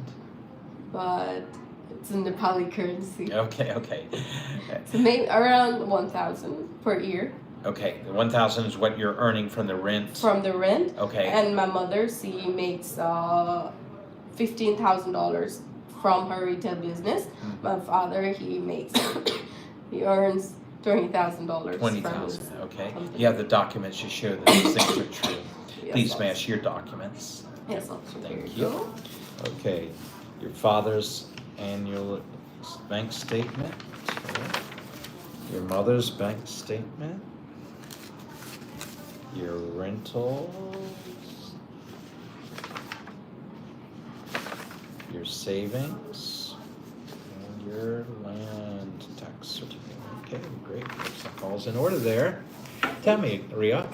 H: but it's in Nepali currency.
A: Okay.
H: So maybe around 1,000 per year
A: Okay, the 1,000 is what you're earning from the rent.
H: from the rent.
A: Okay.
H: And my mother, she makes $15,000 from her retail business. My father, he earns $20,000.
A: 20,000. Okay.
H: company.
A: You have the documents to show that these things are true.
H: Yes,
A: Please
H: yes.
A: smash your documents.
H: Yes, officer. There
A: Thank
H: you
A: you.
H: go.
A: Okay, your father's annual bank statement. Okay. Your mother's bank statement. Your rentals. Your savings. And your land tax certificate. Okay, great. Looks like all's in order there. Tell me, Ria,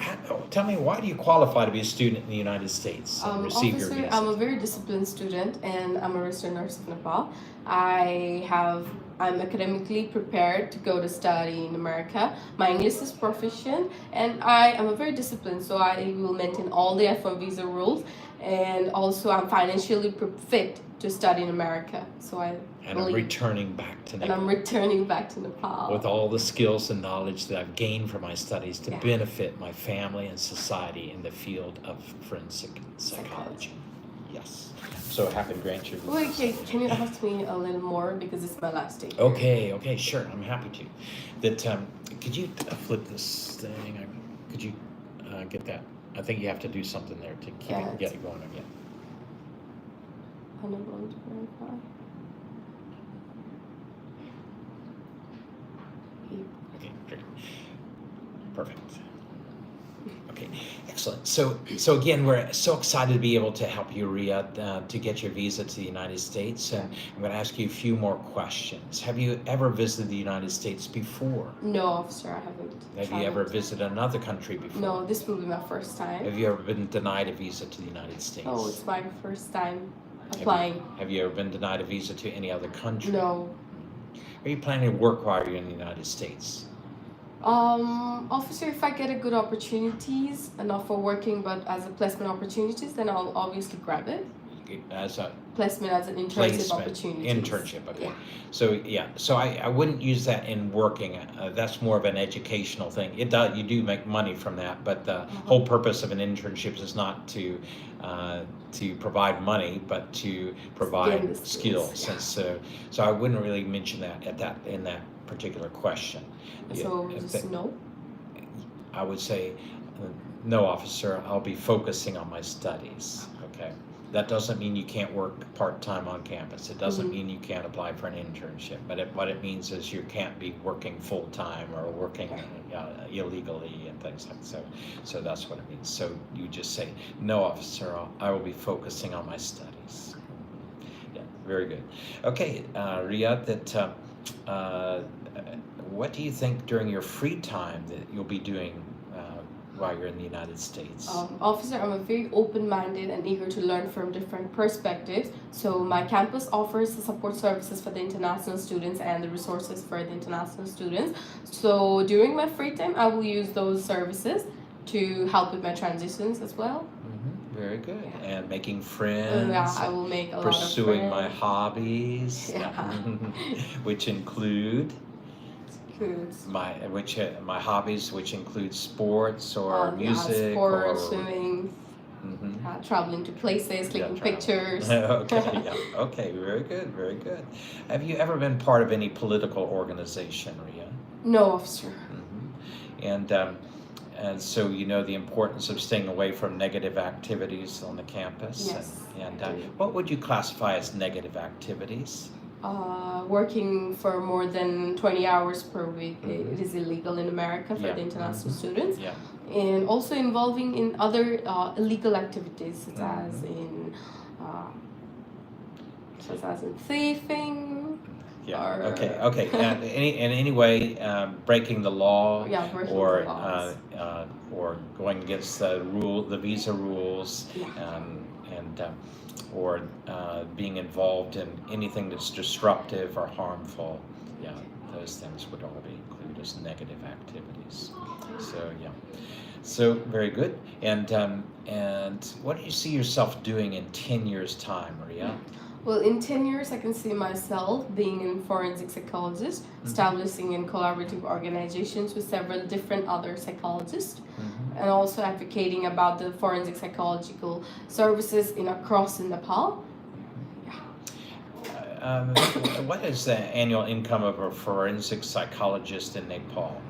A: tell me, why do you qualify to be a student in the United States and receive your
H: Officer,
A: visa?
H: I'm a very disciplined student and I'm a registered nurse of Nepal. I'm academically prepared to go to study in America. My English is proficient and I am a very disciplined, so I will maintain all the F1 visa rules, and also I'm financially fit to study in America. So I
A: And I'm returning back to
H: and
A: Nepal
H: I'm returning back to Nepal.
A: with all the skills and knowledge that I've gained from my studies to
H: Yeah.
A: benefit my family and society in the field of forensic psychology. Yes. So happy to grant your
H: Wait,
A: visa.
H: can you ask me a little more, because it's my last day?
A: Okay, sure. I'm happy to. That could you flip this thing? Could you get that? I think you have to do something there to keep
H: Yeah,
A: it, get it going again.
H: Unable to verify.
A: Okay, great. Perfect. Okay, excellent. So again, we're so excited to be able to help you, Ria, to get your visa to the United States. And I'm going to ask you a few more questions. Have you ever visited the United States before?
H: No, officer, I haven't.
A: Have you ever visited another country before?
H: No, this will be my first time.
A: Have you ever been denied a visa to the United States?
H: Oh, it's my first time applying.
A: Have you ever been denied a visa to any other country?
H: No.
A: Are you planning to work while you're in the United States?
H: Officer, if I get a good opportunities, not for working, but as a placement opportunities, then I'll obviously grab it.
A: As a
H: Placement as an internship
A: placement,
H: opportunity.
A: internship, okay.
H: Yeah.
A: So I wouldn't use that in working. That's more of an educational thing. You do make money from that, but the whole purpose of an internship is not to provide money, but to provide
H: Gain the
A: skills.
H: skills,
A: And so I wouldn't really mention that in that particular question.
H: So
A: Yeah,
H: just no.
A: I would say, no, officer, I'll be focusing on my studies, okay? That doesn't mean you can't work part-time on campus. It doesn't mean you can't apply for an internship, but what it means is you can't be working full-time or working illegally and things like that. So that's what it means. So you just say, no, officer, I will be focusing on my studies. Yeah, very good. Okay, Riyad, what do you think during your free time that you'll be doing while you're in the United States?
H: Officer, I'm a very open-minded and eager to learn from different perspectives. So my campus offers the support services for the international students and the resources for the international students. So during my free time, I will use those services to help with my transitions as well.
A: Very good.
H: Yeah.
A: And making friends.
H: Yeah, I will make a lot of friends.
A: Pursuing my hobbies,
H: Yeah.
A: which include
H: Good.
A: my hobbies, which include sports or music,
H: sports,
A: or
H: swimming,
A: Mhm.
H: traveling to places,
A: Yeah,
H: taking
A: travel.
H: pictures.
A: Okay, yeah. Okay, very good, very good. Have you ever been part of any political organization, Ria?
H: No, officer.
A: And so you know the importance of staying away from negative activities on the campus?
H: Yes,
A: And
H: I do.
A: what would you classify as negative activities?
H: Working for more than 20 hours per week, it is illegal in America for
A: Yeah.
H: the international students.
A: Yeah.
H: And also involving in other illegal activities, such as in thieving.
A: Yeah.
H: Or,
A: Okay. And in any way, breaking the law,
H: Yeah, breaking
A: or
H: the laws.
A: or going against the visa rules,
H: Yeah.
A: or being involved in anything that's disruptive or harmful. Yeah, those things would all be included as negative activities. So yeah. So very good. And what do you see yourself doing in 10 years' time, Maria?
H: Well, in 10 years, I can see myself being a forensic psychologist, establishing in collaborative organizations with several different other psychologists, and also advocating about the forensic psychological services across Nepal.
A: What is the annual income of a forensic psychologist in Nepal?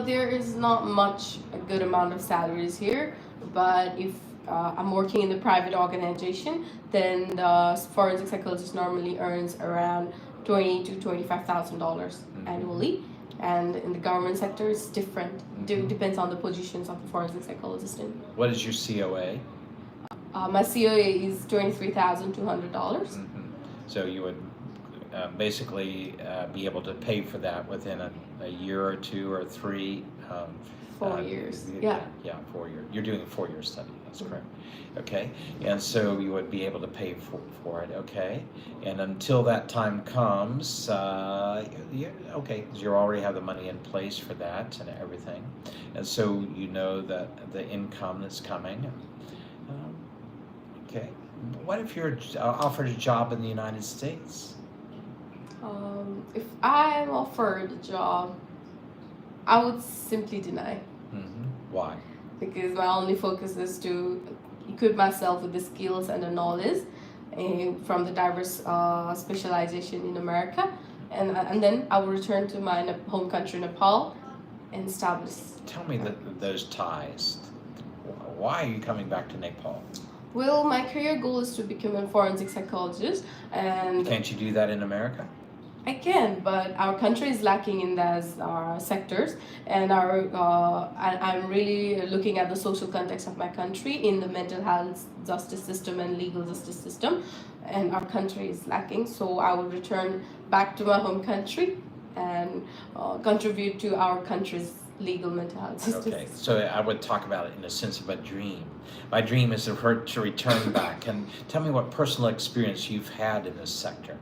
H: There is not much a good amount of salaries here, but if I'm working in the private organization, then the forensic psychologist normally earns around $20,000 to $25,000 annually. And in the government sector, it's different. Depends on the positions of the forensic psychologist.
A: What is your COA?
H: My COA is $23,200.
A: So you would basically be able to pay for that within a year or two or three.
H: 4 years.
A: Yeah, 4 years. You're doing a 4-year study. That's correct. Okay, and so you would be able to pay for it. Okay, and until that time comes, okay, because you already have the money in place for that and everything, and so you know that the income that's coming. Okay, what if you're offered a job in the United States?
H: If I'm offered a job, I would simply deny.
A: Why?
H: Because my only focus is to equip myself with the skills and the knowledge from the diverse specialization in America, and then I will return to my home country, Nepal, and establish.
A: Tell me those ties. Why are you coming back to Nepal?
H: Well, my career goal is to become a forensic psychologist, and
A: Can't you do that in America?
H: I can, but our country is lacking in those sectors, and I'm really looking at the social context of my country in the mental health justice system and legal justice system, and our country is lacking. So I will return back to my home country and contribute to our country's legal mental health justice.
A: Okay, so I would talk about it in a sense of a dream. My dream is to return back. And tell me what personal experience you've had in this sector.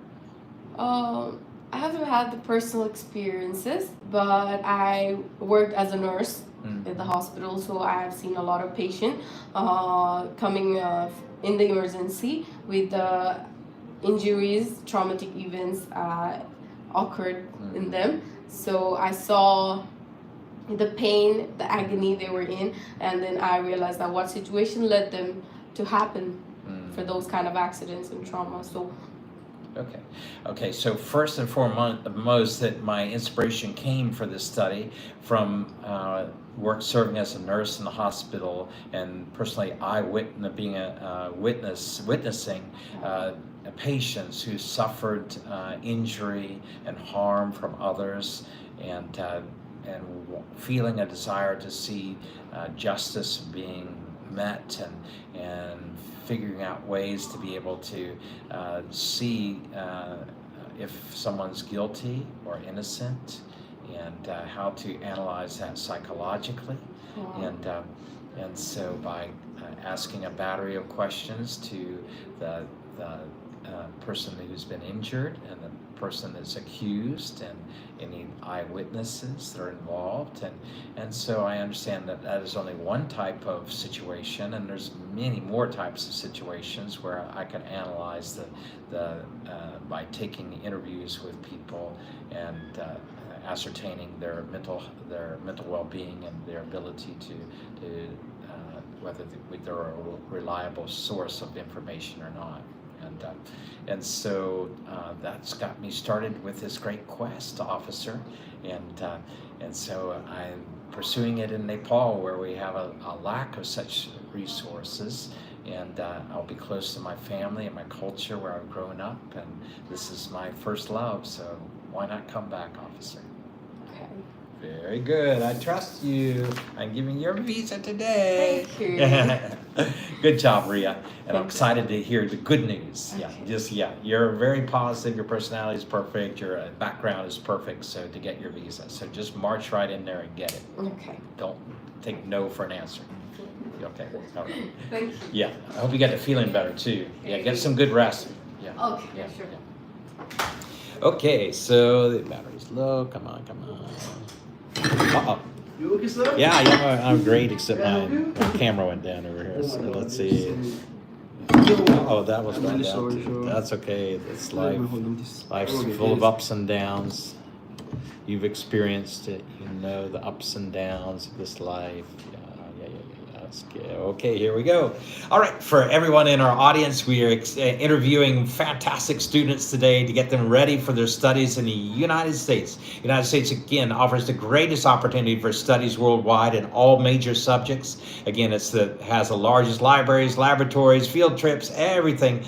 H: I haven't had the personal experiences, but I worked as a nurse at the hospital, so I have seen a lot of patients coming in the emergency with injuries, traumatic events occurred in them. So I saw the pain, the agony they were in, and then I realized that what situation led them to happen for those kind of accidents and trauma. So.
A: Okay. So first and foremost, that my inspiration came for this study from work serving as a nurse in the hospital, and personally, being a witnessing patients who suffered injury and harm from others, and feeling a desire to see justice being met, and figuring out ways to be able to see if someone's guilty or innocent, and how to analyze that psychologically. And so by asking a battery of questions to the person who's been injured and the person that's accused and any eyewitnesses that are involved, and so I understand that is only one type of situation, and there's many more types of situations where I can analyze by taking interviews with people and ascertaining their mental well-being and their ability to whether they're a reliable source of information or not. And so that's got me started with this great quest, officer, and so I'm pursuing it in Nepal, where we have a lack of such resources, and I'll be close to my family and my culture where I've grown up, and this is my first love, so why not come back, officer?
H: Okay.
A: Very good. I trust you. I'm giving you your visa today.
H: Thank you.
A: Good job, Ria. And I'm excited to hear the good news.
H: Okay.
A: You're very positive. Your personality is perfect. Your background is perfect. So to get your visa, so just march right in there and get it.
H: Okay.
A: Don't take no for an answer. Okay. All right.
H: Thank you.
A: Yeah. I hope you get the feeling better too. Yeah. Get some good rest. Yeah.
H: Okay.
A: Yeah.
H: Sure.
A: Yeah. Okay. So the battery's low. Come on. Uh-oh.
B: You okay, sir?
A: Yeah, I'm great, except my camera went down over here. So let's see. Oh, that was going down. That's okay. It's life. Life's full of ups and downs. You've experienced it. You know the ups and downs of this life. Yeah. ask. Yeah, okay, here we go. All right, for everyone in our audience, we are interviewing fantastic students today to get them ready for their studies in the United States. United States, again, offers the greatest opportunity for studies worldwide in all major subjects. Again, has the largest libraries, laboratories, field trips, everything.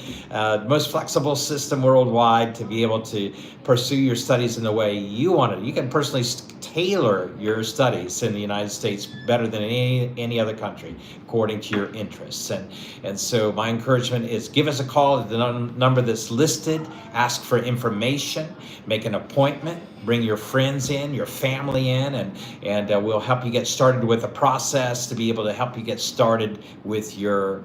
A: Most flexible system worldwide to be able to pursue your studies in the way you want it. You can personally tailor your studies in the United States better than any other country, according to your interests. And so my encouragement is give us a call at the number that's listed, ask for information, make an appointment, bring your friends in, your family in, and we'll help you get started with the process to be able to help you get started with your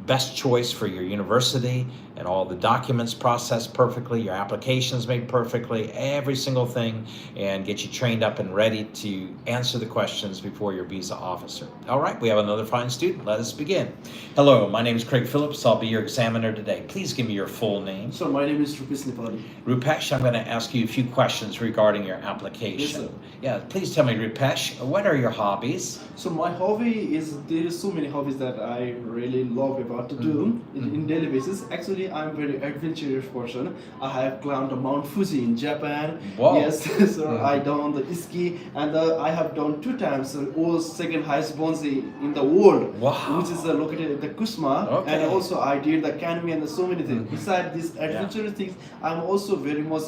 A: best choice for your university, and all the documents processed perfectly, your applications made perfectly, every single thing, and get you trained up and ready to answer the questions before your visa officer. All right, we have another fine student. Let us begin. Hello, my name is Craig Phillips. I'll be your examiner today. Please give me your full name.
I: So my name is Rupesh Nepali.
A: Rupesh, I'm going to ask you a few questions regarding your application.
I: Yes, sir.
A: Yeah, please tell me, Rupesh, what are your hobbies?
I: So my hobby is, there is so many hobbies that I really love about to do in daily basis. Actually, I'm very adventurous person. I have climbed Mount Fuji in Japan.
A: Wow.
I: Yes, so I done the ski, and I have done 2 times the world's second highest bungee in the world,
A: Wow.
I: which is located at the Kusma.
A: Okay.
I: And also I did the canoeing and so many things. Besides these adventurous things, I'm also very much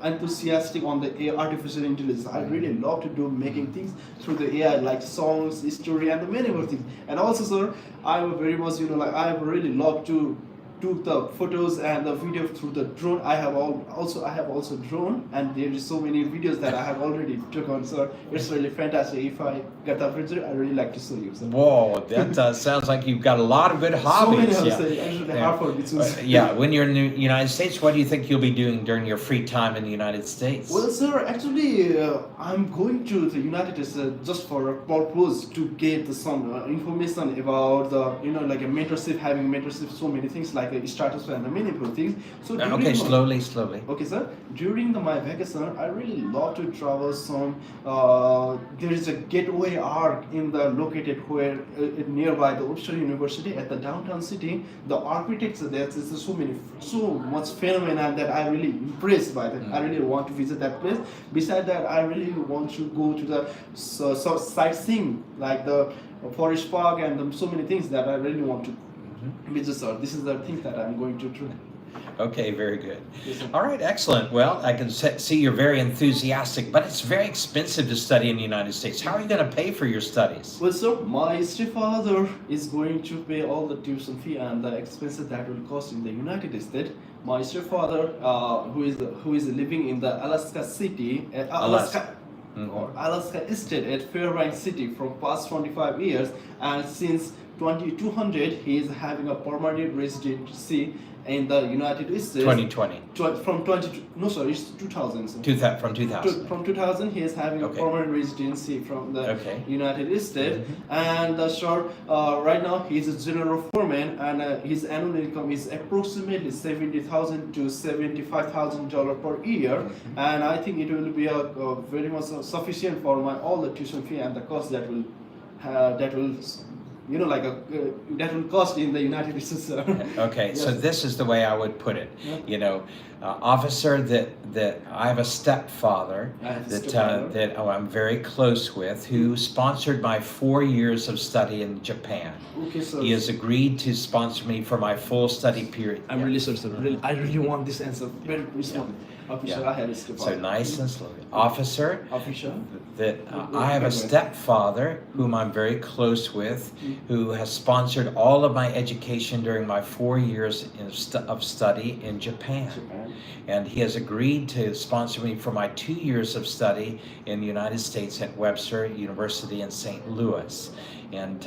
I: enthusiastic on the artificial intelligence. I really love to do making things through the AI, like songs, story, and many more things. And also, sir, I'm very much I really love to took the photos and the video through the drone. I have also drone, and there is so many videos that I have already took on. So it's really fantastic. If I get the opportunity, I really like to show you. So.
A: Whoa, that sounds like you've got a lot of good hobbies.
I: So many, actually hard for me to
A: yeah, when you're in the United States, what do you think you'll be doing during your free time in the United States?
I: Well, sir, actually, I'm going to the United States just for a purpose to get some information about the, like a mentorship, having mentorship, so many things like a status and many more things. So
A: okay, slowly.
I: Okay, sir. During my vacation, I really love to travel some. There is a gateway arc located where nearby the Upsala University at the downtown city. The architecture there is so much phenomena that I really impressed by that. I really want to visit that place. Besides that, I really want to go to the sightseeing, like the Forest Park and so many things that I really want to visit. So this is the thing that I'm going to do.
A: Okay, very good.
I: Yes,
A: All right, excellent. Well, I can see you're very enthusiastic, but it's very expensive to study in the United States. How are you going to pay for your studies?
I: Well, sir, my stepfather is going to pay all the tuition fee and the expenses that will cost in the United States. My stepfather, who is living in the Alaska city, Alaska State at Fairbanks City from past 25 years, and since 2200 he is having a permanent residency in the United States.
A: 2020.
I: From 2000. It's 2000. Sir.
A: From 2000.
I: From 2000, he is having a permanent residency from the United States. And right now he is a general foreman, and his annual income is approximately $70,000 to $75,000 per year. And I think it will be very much sufficient for all the tuition fee and the cost that will that will cost in the United States.
A: Okay,
I: Yes.
A: so this is the way I would put it. Officer, that I have a stepfather that I'm very close with, who sponsored my 4 years of study in Japan.
I: Okay, so
A: He has agreed to sponsor me for my full study period.
I: I'm really sorry, sir. I really want this answer very responded. Officer, I have a stepfather.
A: So nice and slow. Officer,
I: Officer.
A: that I have a stepfather whom I'm very close with, who has sponsored all of my education during my 4 years of study in Japan. And he has agreed to sponsor me for my 2 years of study in the United States at Webster University in St. Louis. And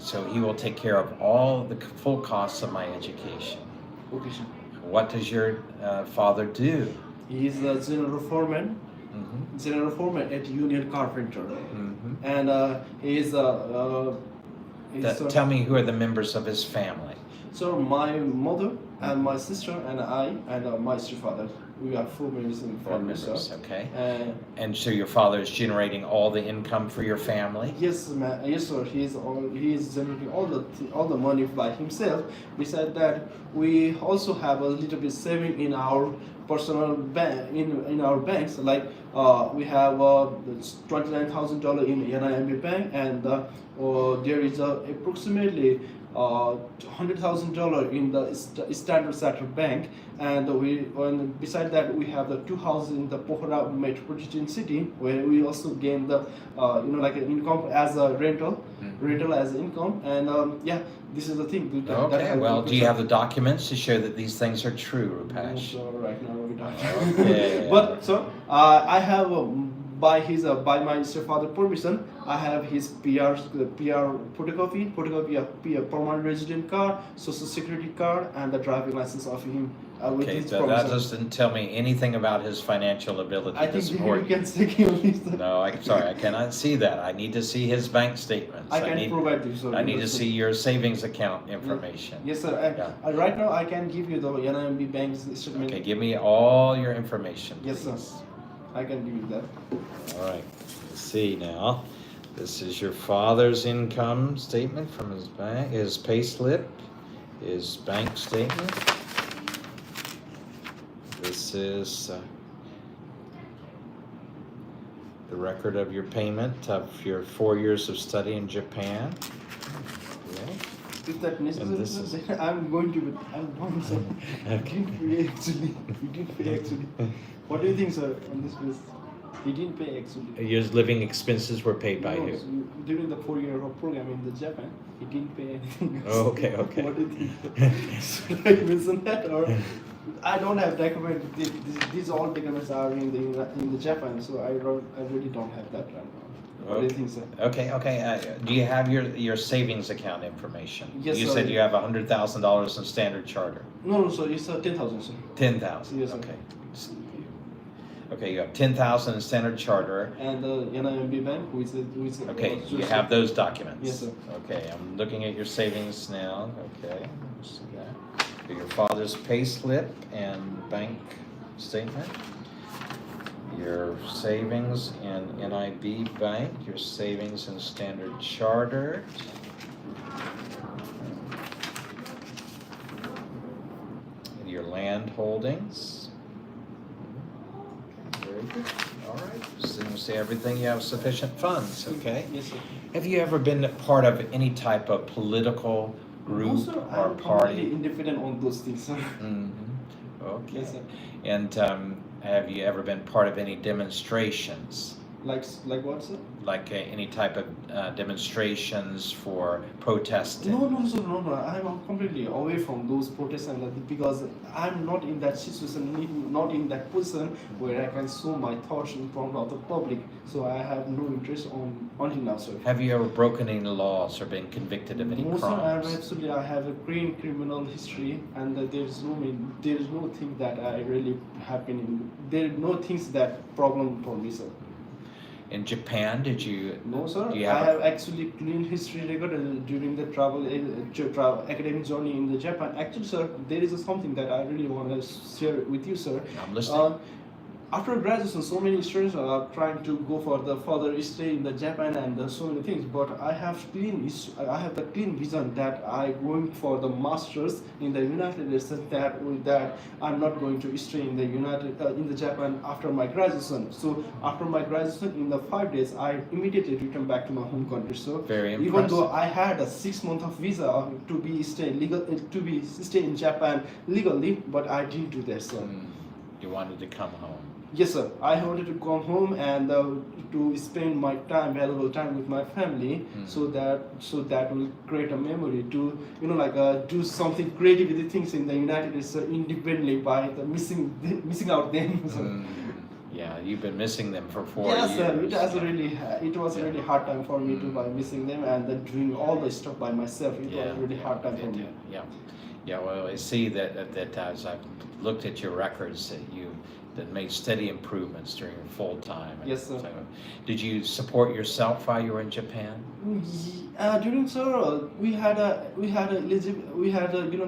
A: so he will take care of all the full costs of my education.
I: Okay, sir.
A: What does your father do?
I: He is a general foreman. General foreman at Union Carpenter. And he is
A: Tell me who are the members of his family.
I: So my mother and my sister and I and my stepfather. We are 4 members in the
A: Four
I: family, sir.
A: members, okay.
I: Uh,
A: And so your father is generating all the income for your family?
I: Yes, yes, sir. He is generating all the money by himself. Besides that, we also have a little bit saving in our personal bank in our banks. Like we have $29,000 in NIMB bank, and there is approximately $100,000 in the Standard Chartered Bank, and beside that we have the two houses in the Pokhara metropolitan city, where we also gain the like an income as a rental as income, and yeah, this is the thing.
A: Okay, well, do you have the documents to show that these things are true,
I: No,
A: Rupesh?
I: sir, right now we don't.
A: Okay.
I: But sir, I have by my stepfather permission, I have his PR photocopy of PR permanent resident card, social security card, and the driving license of him. With
A: Okay,
I: his
A: so that
I: permission.
A: doesn't tell me anything about his financial ability
I: I
A: to
I: think you
A: support you.
I: can check him.
A: No, I'm sorry, I cannot see that. I need to see his bank statements.
I: I can
A: need,
I: provide you, sir.
A: I need to see your savings account information.
I: Yes, sir.
A: Yeah.
I: Right now, I can give you the NIMB bank's statement.
A: Okay, give me all your information,
I: Yes, sir.
A: please.
I: I can give you that.
A: All right, let's see now. This is your father's income statement from his bank, his pay slip, his bank statement. This is the record of your payment of your 4 years of study in Japan. Okay.
I: If that necessary,
A: this is-
I: I'm going to. I'm going, sir.
A: Okay.
I: He didn't pay actually. He didn't pay actually. What do you think, sir, on this case? He didn't pay actually.
A: Your living expenses were paid by
I: No,
A: who?
I: so during the 4 year of program in the Japan, he didn't pay anything.
A: Oh, okay, okay.
I: What do you think? Should I mention that, or I don't have document. These all documents are in the Japan, so I really don't have that right now. What do you think, sir?
A: Okay, okay. Do you have your savings account information?
I: Yes,
A: You
I: sir.
A: said you have $100,000 in Standard Charter.
I: No, sir. It's 10,000, sir.
A: 10,000.
I: Yes, sir.
A: Okay. Okay, you have 10,000 in Standard Charter.
I: And the NIMB bank, which is
A: Okay, you have those documents.
I: Yes, sir.
A: Okay, I'm looking at your savings now. Okay, let's see that. Your father's pay slip and bank statement. Your savings in NIB Bank, your savings in Standard Chartered. And your land holdings. Very good. All right. Seems to everything you have sufficient funds, okay?
I: Yes, sir.
A: Have you ever been part of any type of political group
I: No, sir.
A: or
I: I'm
A: party?
I: completely indifferent on those things, sir.
A: Mhm. Okay.
I: Yes, sir.
A: And have you ever been part of any demonstrations?
I: Like what, sir?
A: Like any type of demonstrations for protesting?
I: No, sir, no. I'm completely away from those protests and that, because I'm not in that situation, not in that position where I can show my thoughts in front of the public. So I have no interest until now, sir.
A: Have you ever broken any laws or been convicted of any
I: No, sir,
A: crimes?
I: I have a clean criminal history, and there is no thing that I really happen. There are no things that problem for me, sir.
A: In Japan, did you?
I: No, sir.
A: Do you
I: I
A: have?
I: have actually clean history record during the travel academic journey in the Japan. Actually, sir, there is something that I really want to share with you, sir.
A: I'm listening.
I: After graduation, so many students are trying to go for the further stay in the Japan and so many things. But I have the clean vision that I going for the masters in the United States. That I'm not going to stay in the Japan after my graduation. So after my graduation, in the 5 days, I immediately returned back to my home country. So
A: Very
I: even
A: impressive.
I: though I had a 6 month of visa to stay in Japan legally, but I didn't do that, sir.
A: You wanted to come home.
I: Yes, sir. I wanted to come home and to spend my valuable time with my family, so that will create a memory to do something creative with the things in the United States independently by the missing out them.
A: Yeah, you've been missing them for 4
I: Yes,
A: years.
I: sir. It was a
A: Yeah.
I: really hard time for me to by missing them and then doing all the stuff by myself. It was a really hard time for me.
A: Yeah, well, I see that as I've looked at your records, that that made steady improvements during your full time. And
I: Yes, sir.
A: so, did you support yourself while you were in Japan?
I: During sir, we had a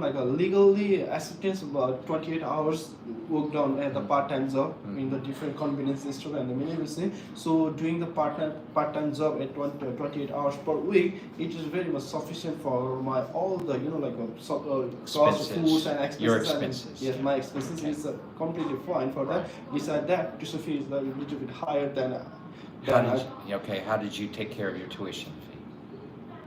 I: like a legally acceptance about 28 hours work done at the part-time job in the different convenience store and the many business. So doing the part-time job at 28 hours per week, it is very much sufficient for my all the cost, foods and expenses.
A: Your expenses.
I: Yes,
A: Yeah.
I: my expenses
A: Okay.
I: is completely fine for that. Besides that, tuition fee is a little bit higher than.
A: How did you take care of your tuition fee?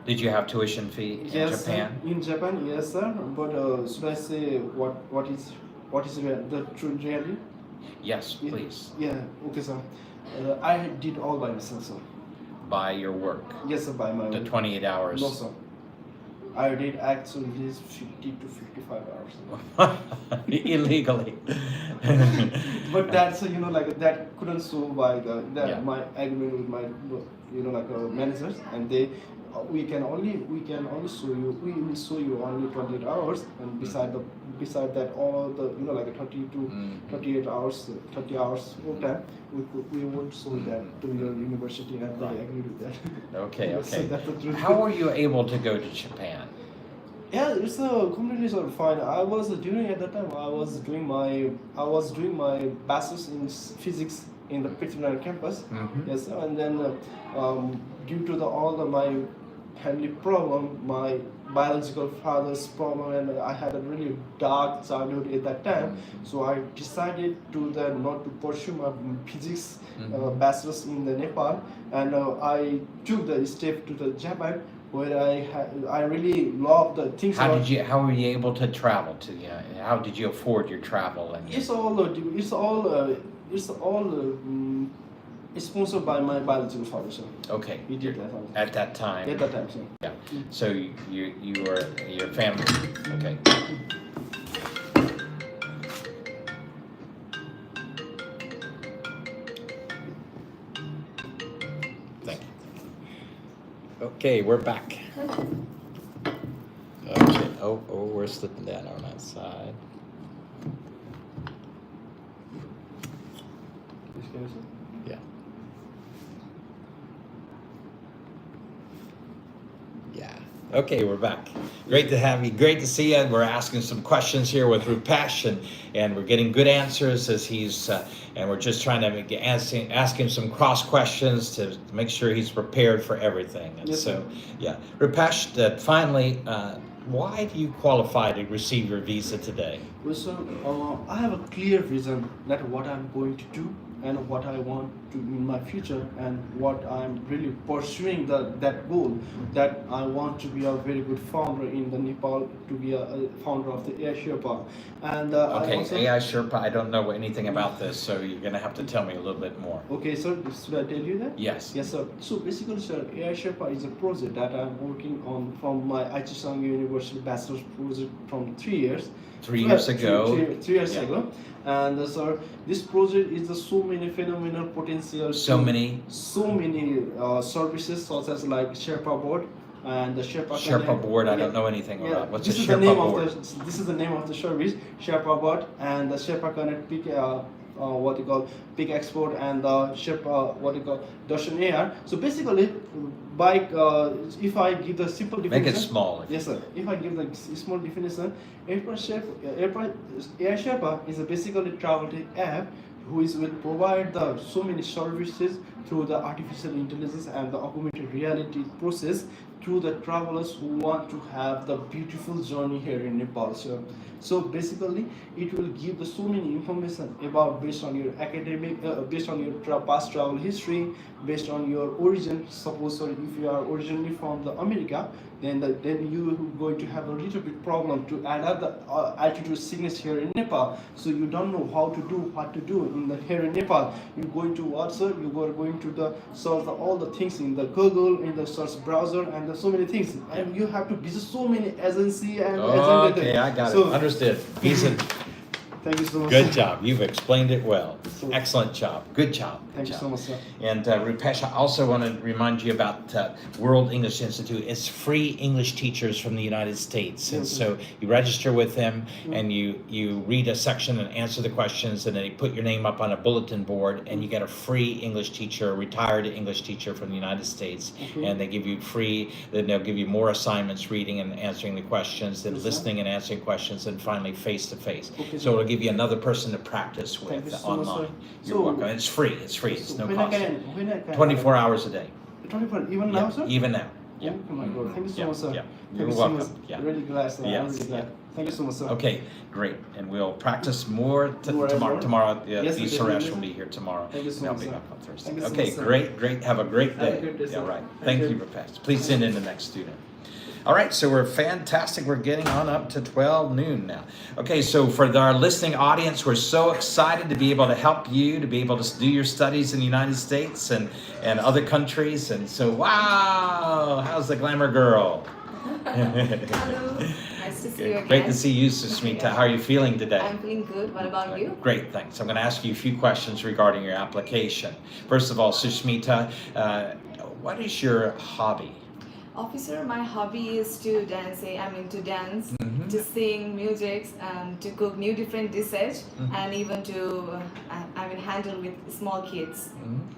A: Did you have tuition fee in
I: Yes,
A: Japan?
I: in Japan, yes, sir. But should I say what is the true reality?
A: Yes,
I: Yeah.
A: please.
I: Yeah, okay, sir. I did all by myself, sir.
A: By your work,
I: Yes, sir, by my
A: the
I: own.
A: 28 hours.
I: No, sir. I did actually this 50 to 55 hours.
A: Illegally.
I: But that's that couldn't solve by
A: Yeah.
I: my agreement with my managers, and they we can only show you, we will show you only 28 hours, and beside that all the 30 to 38 hours 30 hours full time, we won't show that to your university, and they agree with that.
A: Okay,
I: Yes, so
A: okay.
I: that's the truth.
A: How were you able to go to Japan?
I: Yeah, it's completely sort of fine. I was during at that time I was doing my bachelor's in physics in the Culinary campus. Yes, sir. And then due to my family problem, my biological father's problem, and I had a really dark childhood at that time. So I decided to not to pursue my physics bachelor's in the Nepal, and I took the step to the Japan, where I really love the things.
A: How were you able to travel to? How did you afford your travel? And
I: It's sponsored by my biological father, sir.
A: okay,
I: He did that.
A: at that time.
I: At that time, sir.
A: Yeah. So you were your family. Okay. Thank you. Okay, we're back. Okay. Oh, we're slipping down on that side. Yeah. Yeah. Okay, we're back. Great to have you. Great to see you. We're asking some questions here with Rupesh, and we're getting good answers as he's, and we're just trying to ask him some cross questions to make sure he's prepared for everything. And
I: Yes,
A: so, yeah. Rupesh, finally, why do you qualify to receive your visa today?
I: Well, sir, I have a clear vision that what I'm going to do and what I want to in my future, and what I'm really pursuing that goal, that I want to be a very good founder in the Nepal, to be a founder of the Air Sherpa. And
A: Okay,
I: I also,
A: AI Sherpa, I don't know anything about this, so you're going to have to tell me a little bit more.
I: Okay, sir, should I tell you that?
A: Yes.
I: Yes, sir. So basically, sir, AI Sherpa is a project that I'm working on from my Aichisang University bachelor's project from 3 years.
A: 3 years ago.
I: Three years
A: Yeah.
I: ago. And sir, this project is so many phenomenal potential.
A: So many
I: Services such as like Sherpa board and the Sherpa Connect.
A: board, I
I: Yeah.
A: don't know anything
I: Yeah,
A: about. What's
I: this
A: a
I: is the
A: Sherpa
I: name
A: board?
I: this is the name of the service, Sherpa board, and the Sherpa Connect Peak Export, and the Sherpa Darshan Air. So basically, if I give the simple definition.
A: Make it small.
I: Yes, sir. If I give the small definition, Air Sherpa is a basically travel tech app will provide so many services through the artificial intelligence and the augmented reality process to the travelers who want to have the beautiful journey here in Nepal. So basically, it will give so many information about based on your academic, based on your past travel history, based on your origin. Suppose if you are originally from the America, then you are going to have a little bit problem to add up the altitude sickness here in Nepal. So you don't know what to do here in Nepal. You're going to WhatsApp, you are going to search all the things in the Google, in the search browser, and so many things. And you have to visit so many agency and
A: Okay, I got
I: so,
A: it. Understood. Visa.
I: Thank you so much.
A: Good job. You've explained it well.
I: So-
A: Excellent job. Good job. Good
I: Thank you
A: job.
I: so much, sir.
A: And Rupesh, I also want to remind you about World English Institute. It's free English teachers from the United States. And
I: Yes,
A: so you register with them and you read a section and answer the questions, and then you put your name up on a bulletin board, and you get a free English teacher, a retired English teacher from the United States. And they give you free, then they'll give you more assignments, reading and answering the questions, then
I: Yes, sir.
A: listening and answering questions, and finally face to face.
I: Okay,
A: So it'll give you another person to practice
I: Thank
A: with
I: you so much,
A: online.
I: sir.
A: You're
I: So-
A: welcome. It's free. It's free. It's no
I: when
A: cost.
I: when I can
A: 24 hours a day.
I: 24, even now,
A: Yeah,
I: sir?
A: even now. Yeah.
I: Oh my God. Thank you so
A: Yeah,
I: much, sir.
A: yeah.
I: Thank
A: You're
I: you so
A: welcome.
I: much.
A: Yeah.
I: Really glad, sir. I'm
A: Yes,
I: really glad. Thank you so much, sir.
A: Okay, great. And we'll practice more
I: More and
A: tomorrow.
I: more?
A: Tomorrow,
I: Yes, sir,
A: Suresh
I: definitely,
A: will
I: sir.
A: be here tomorrow.
I: Thank you so
A: and I'll
I: much,
A: be
I: sir.
A: back on Thursday.
I: Thank you so
A: Okay,
I: much, sir.
A: great. Have a great
I: Have a
A: day.
I: good day,
A: Yeah,
I: sir.
A: right.
I: Thank
A: Thank you,
I: you.
A: Rupesh. Please send in the next student. All right, so we're fantastic. We're getting on up to 12 noon now. Okay, so for our listening audience, we're so excited to be able to help you, to be able to do your studies in the United States and other countries. And so, wow, how's the glamour girl?
J: Hello. Nice to see you again.
A: Great to see you, Susmita. How are you feeling today?
J: I'm feeling good. What about you?
A: Great, thanks. I'm going to ask you a few questions regarding your application. First of all, Susmita, what is your hobby?
J: Officer, my hobby is to dance. To dance,
A: Mhm.
J: to sing music, to cook new different dishes,
A: Mhm.
J: and even to handle with small kids.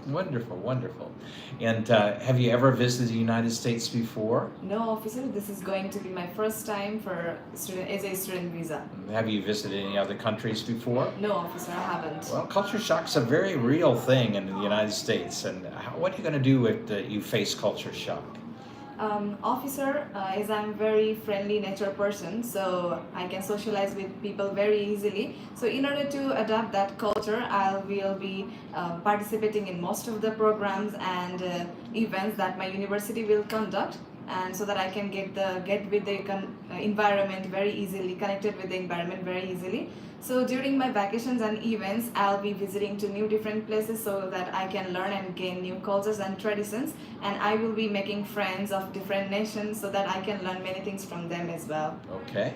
A: Wonderful, wonderful. And have you ever visited the United States before?
J: No, officer, this is going to be my first time for student as a student visa.
A: Have you visited any other countries before?
J: No, officer, I haven't.
A: Well, culture shock's a very real thing in the United States. And what are you going to do if you face culture shock?
J: Officer, as I'm very friendly nature person, so I can socialize with people very easily. So in order to adapt that culture, I will be participating in most of the programs and events that my university will conduct, and so that I can get with the environment very easily, connected with the environment very easily. So during my vacations and events, I'll be visiting to new different places so that I can learn and gain new cultures and traditions, and I will be making friends of different nations so that I can learn many things from them as well.
A: Okay.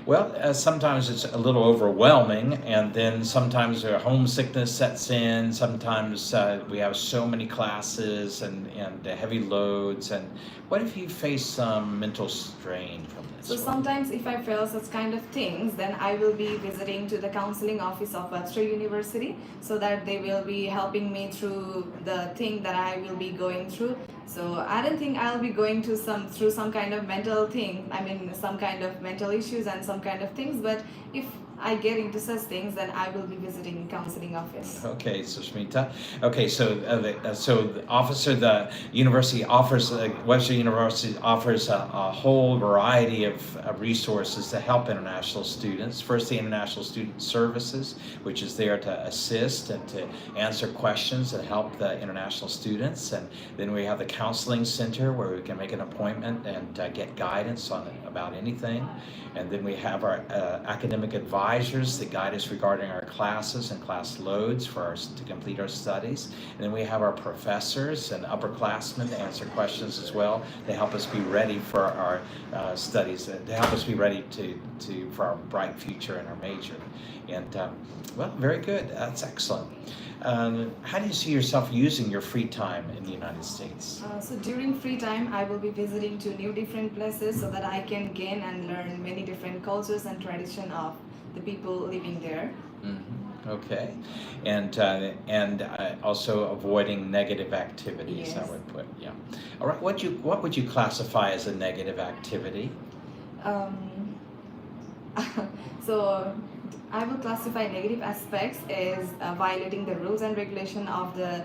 A: Well, sometimes it's a little overwhelming, and then sometimes homesickness sets in. Sometimes we have so many classes and heavy loads. And what if you face some mental strain from this?
J: So sometimes if I feel such kind of things, then I will be visiting to the counseling office of Webster University so that they will be helping me through the thing that I will be going through. So I don't think I'll be going through some kind of mental thing, some kind of mental issues and some kind of things, but if I get into such things, then I will be visiting counseling office.
A: Okay, Sushmita. Okay, so the university offers, Webster University offers a whole variety of resources to help international students. First, the International Student Services, which is there to assist and to answer questions and help the international students. And then we have the Counseling Center, where we can make an appointment and get guidance about anything. And then we have our academic advisors that guide us regarding our classes and class loads to complete our studies. And then we have our professors and upperclassmen to answer questions as well, to help us be ready for our studies, to help us be ready for our bright future in our major. And well, very good. That's excellent. How do you see yourself using your free time in the United States?
J: So during free time, I will be visiting to new different places so that I can gain and learn many different cultures and tradition of the people living there.
A: Mm-hmm. Okay, and also avoiding negative activities.
J: Yes.
A: I would put, yeah. All right. What would you classify as a negative activity?
J: So I will classify negative aspects as violating the rules and regulation of the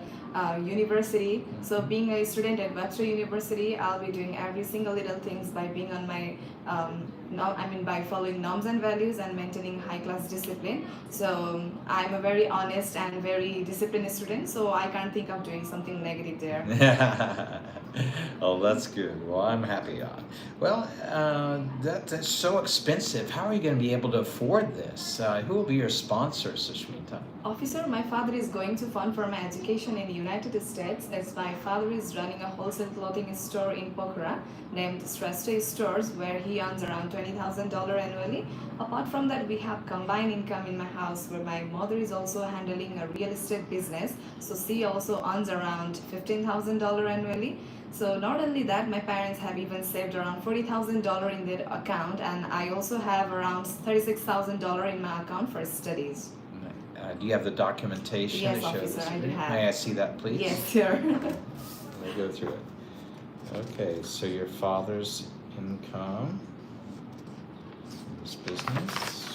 J: university. So being a student at Webster University, I'll be doing every single little things by being on my by following norms and values and maintaining high class discipline. So I'm a very honest and very disciplined student, so I can't think of doing something negative there.
A: Oh, that's good. Well, I'm happy. Well, that's so expensive. How are you going to be able to afford this? Who will be your sponsor, Sushmita?
J: Officer, my father is going to fund for my education in the United States, as my father is running a wholesale clothing store in Pokhara named Shrestha Stores, where he he earns around $20,000 annually. Apart from that, we have combined income in my house where my mother is also handling a real estate business. So she also earns around $15,000 annually. So not only that, my parents have even saved around $40,000 in their account, and I also have around $36,000 in my account for studies.
A: Do you have the documentation
J: Yes,
A: to show
J: officer,
A: this?
J: I do have.
A: May I see that, please?
J: Yes, sure.
A: Let me go through it. Okay, so your father's income, his business,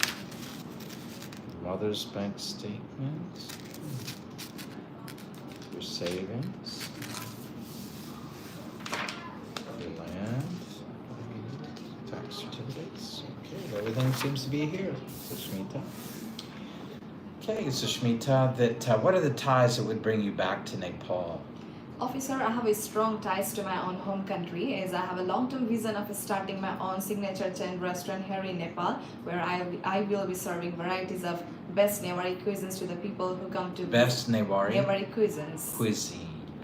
A: mother's bank statement, your savings, your land, tax certificates. Okay, everything seems to be here, Sushmita. Okay, Sushmita, what are the ties that would bring you back to Nepal?
J: Officer, I have a strong ties to my own home country as I have a long-term vision of starting my own signature chain restaurant here in Nepal, where I will be serving varieties of best Newari cuisines to the people who come to
A: Best Newari
J: cuisines.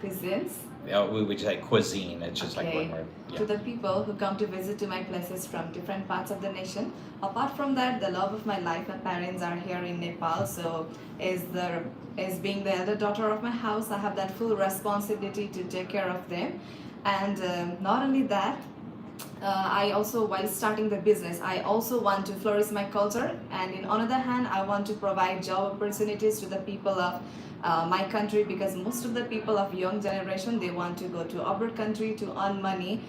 J: Cuisines.
A: Yeah, we would say cuisine. It's just like one word.
J: To the people who come to visit to my places from different parts of the nation. Apart from that, the love of my life, my parents are here in Nepal, so as being the elder daughter of my house, I have that full responsibility to take care of them. And not only that, I also, while starting the business, I also want to flourish my culture, and in another hand, I want to provide job opportunities to the people of my country, because most of the people of young generation, they want to go to other country to earn money.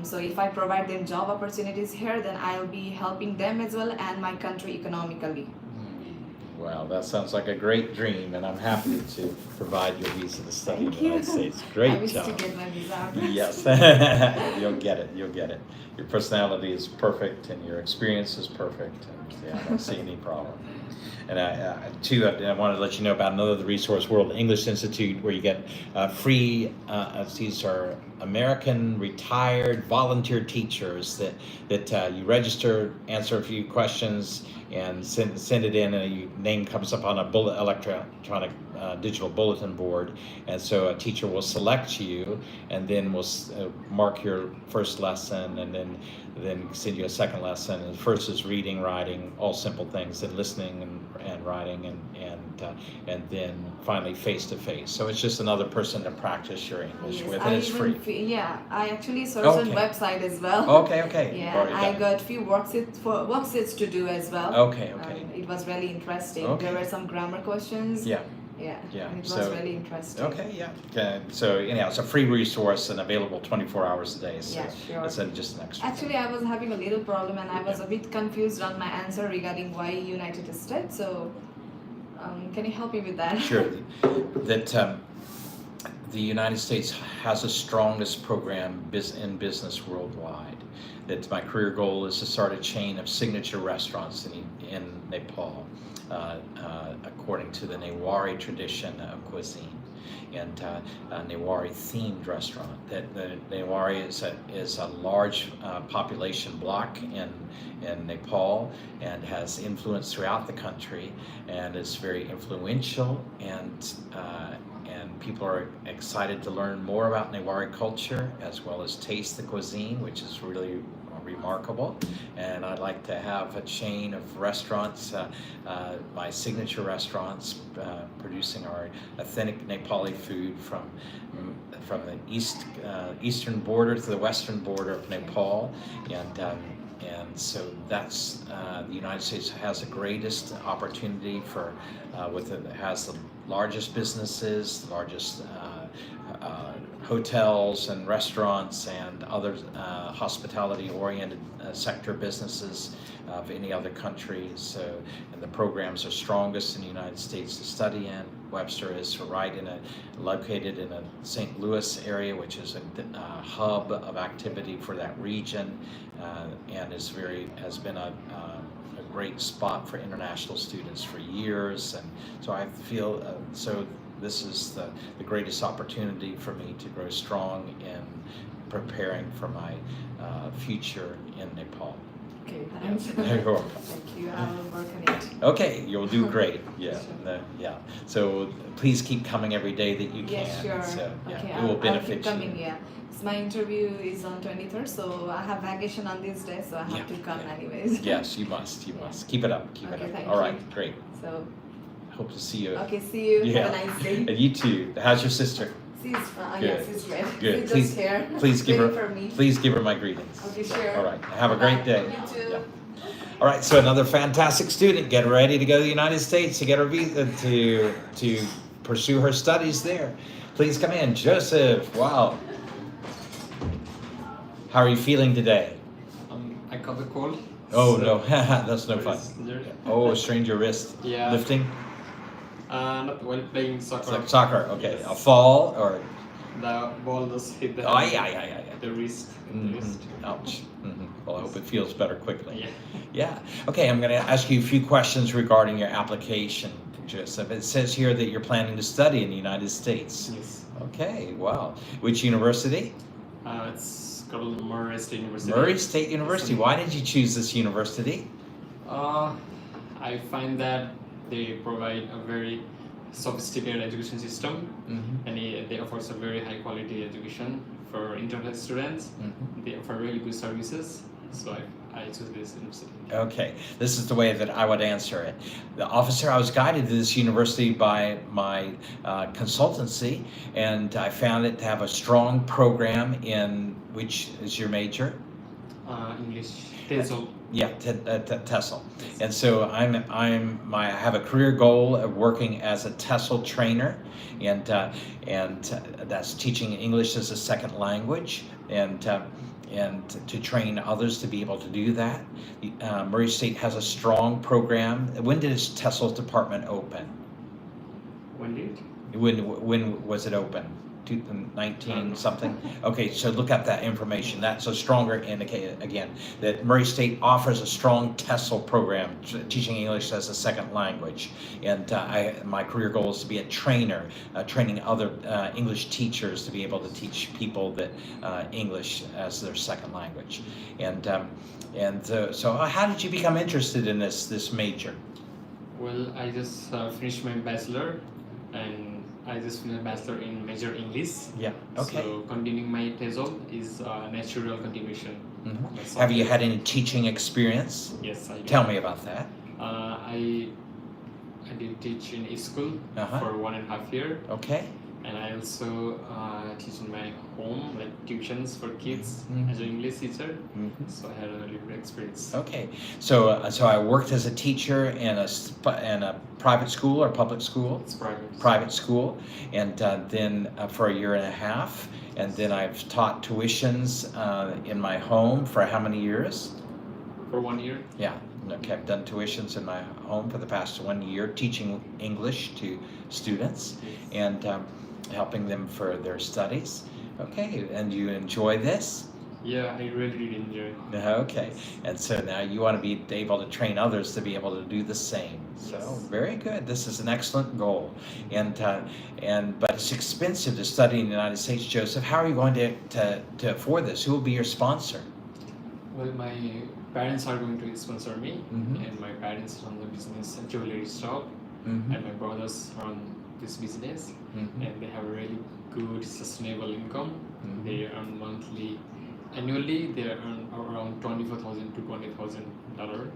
J: So if I provide them job opportunities here, then I'll be helping them as well and my country economically.
A: Wow, that sounds like a great dream, and I'm happy to provide your visa to study in the United States.
J: I
A: Great
J: wish
A: job.
J: to get my visa.
A: Yes, you'll get it. You'll get it. Your personality is perfect, and your experience is perfect, and yeah, I don't see any problem. And I want to let you know about another resource, World English Institute, where you get free, these are American retired volunteer teachers that you register, answer a few questions, and send it in, and your name comes up on a electronic digital bulletin board, and so a teacher will select you, and then will mark your first lesson, and then send you a second lesson. And first is reading, writing, all simple things, and listening and writing, and then finally face to face. So it's just another person to practice your English with, and it's free.
J: I actually searched on website as well.
A: Okay.
J: Yeah, I got few worksheets to do as well.
A: Okay.
J: It was really interesting.
A: Okay.
J: There were some grammar questions.
A: Yeah.
J: And it was really interesting.
A: Okay, so anyhow, it's a free resource and available 24 hours a day. So
J: Yeah, sure.
A: it's just an extra.
J: Actually, I was having a little problem and I was a bit confused on my answer regarding why United States. So, can you help me with that?
A: Sure. The United States has the strongest program in business worldwide. That my career goal is to start a chain of signature restaurants in Nepal, according to the Newari tradition of cuisine, and a Newari themed restaurant. That the Newari is a large population block in Nepal, and has influence throughout the country, and is very influential, and people are excited to learn more about Newari culture as well as taste the cuisine, which is really remarkable. And I'd like to have a chain of restaurants, my signature restaurants, producing our authentic Nepali food from the eastern border to the western border of Nepal, and so that's the United States has the greatest opportunity for has the largest businesses, the largest hotels and restaurants and other hospitality-oriented sector businesses of any other country. So, and the programs are strongest in the United States to study in. Webster is located in a St. Louis area, which is a hub of activity for that region, and has been a great spot for international students for years. And so I feel this is the greatest opportunity for me to grow strong in preparing for my future in Nepal.
J: Okay, thanks.
A: You're welcome.
J: Thank you. I will work on it.
A: Okay, you'll do great. Yeah,
J: Sure.
A: yeah. So please keep coming every day that you can.
J: Yeah, sure.
A: So, yeah,
J: Okay,
A: it will
J: I'll
A: benefit
J: keep coming.
A: you.
J: Yeah. So my interview is on 23rd, so I have vacation on this day, so I have
A: Yeah,
J: to come
A: yeah.
J: anyways.
A: Yes, you must. You must keep it up. Keep it
J: Okay,
A: up.
J: thank
A: All right,
J: you.
A: great.
J: So
A: Hope to see you.
J: okay, see you.
A: Yeah.
J: Have a nice day.
A: And you too. How's your sister?
J: She's
A: Good.
J: yes, she's great.
A: Good.
J: She's
A: Please-
J: just here.
A: Please give
J: waiting
A: her.
J: for me.
A: Please give her my greetings.
J: Okay, sure.
A: All right. Have a great day.
J: You too.
A: Yeah. All right. So another fantastic student. Get ready to go to the United States to get her visa to pursue her studies there. Please come in, Joseph. Wow. How are you feeling today?
K: I caught the cold.
A: Oh
K: so-
A: no, that's no fun.
K: There-
A: Oh, strained your wrist.
K: Yeah.
A: Lifting.
K: Not while playing
A: It's
K: soccer.
A: like soccer. Okay.
K: Yes.
A: A fall or.
K: The ball just hit the
A: Oh yeah.
K: the wrist.
A: Mhm.
K: The wrist.
A: Ouch. Well, I hope it feels better quickly.
K: Yeah.
A: Yeah. Okay, I'm going to ask you a few questions regarding your application, Joseph. It says here that you're planning to study in the United States.
K: Yes.
A: Okay, wow. Which university?
K: It's called Murray State University.
A: Murray State University. Why did you choose this university?
K: I find that they provide a very sophisticated education system, and they offer a very high quality education for international students. They offer really good services, so I chose this university.
A: Okay, this is the way that I would answer it. The officer, I was guided to this university by my consultancy, and I found it to have a strong program in, which is your major?
K: English, TESL.
A: Yeah, TESL. And so I have a career goal of working as a TESL trainer, and that's teaching English as a second language, and to train others to be able to do that. Murray State has a strong program. When did its TESL department open?
K: When did?
A: When was it open? 2019 something? Okay, so look up that information. That's a stronger indicator, again, that Murray State offers a strong TESL program, teaching English as a second language. And my career goal is to be a trainer, training other English teachers to be able to teach people that English as their second language. So how did you become interested in this major?
K: Well, I just finished my bachelor, and I just finished bachelor in major English.
A: Yeah. Okay.
K: So continuing my TESOL is a natural continuation. That's
A: Have you
K: all.
A: had any teaching experience?
K: Yes, I do.
A: Tell me about that.
K: I did teach in a school for 1.5 years,
A: Okay.
K: and I also teach in my home, like tuitions for kids as an English teacher. So I had a really good experience.
A: Okay. So I worked as a teacher in a private school or public school?
K: It's private.
A: Private school, and then for a year and a half, and then I've taught tuitions in my home for how many years?
K: For 1 year.
A: Yeah. Okay, I've done tuitions in my home for the past 1 year, teaching English to students and helping them for their studies. Okay, and you enjoy this?
K: Yeah, I really did enjoy.
A: Okay, and so now you want to be able to train others to be able to do the same. So very good. This is an excellent goal, but it's expensive to study in the United States, Joseph. How are you going to afford this? Who will be your sponsor?
K: Well, my parents are going to sponsor me, and my parents run the business jewelry shop, and my brothers run this business, and they have a really good sustainable income. They earn annually they earn around $24,000 to $20,000,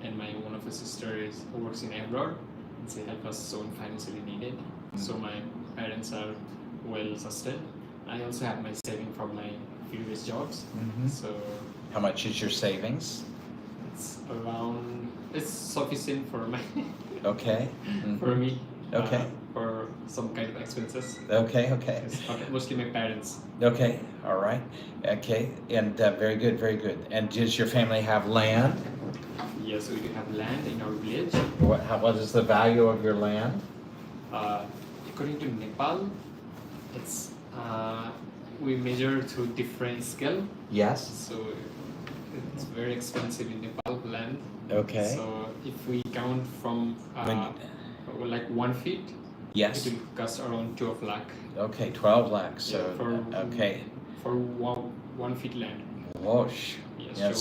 K: and my one of my sisters works in abroad, and they help us when financially needed. So my parents are well sustained. I also have my saving from my previous jobs. So
A: How much is your savings?
K: it's sufficient for my
A: Okay.
K: for me.
A: Okay.
K: For some kind of expenses.
A: Okay.
K: Yes, but mostly my parents.
A: Okay. All right. Okay. And very good. Very good. And does your family have land?
K: Yes, we do have land in our village.
A: What is the value of your land?
K: According to Nepal, it's we measure to different scale.
A: Yes.
K: So it's very expensive in Nepal land.
A: Okay.
K: So if we count from like 1 feet,
A: Yes.
K: it will cost around 12 lakh.
A: Okay. 12 lakhs. So
K: Yeah,
A: okay.
K: for one feet land.
A: Whoosh.
K: Yes,
A: Yeah,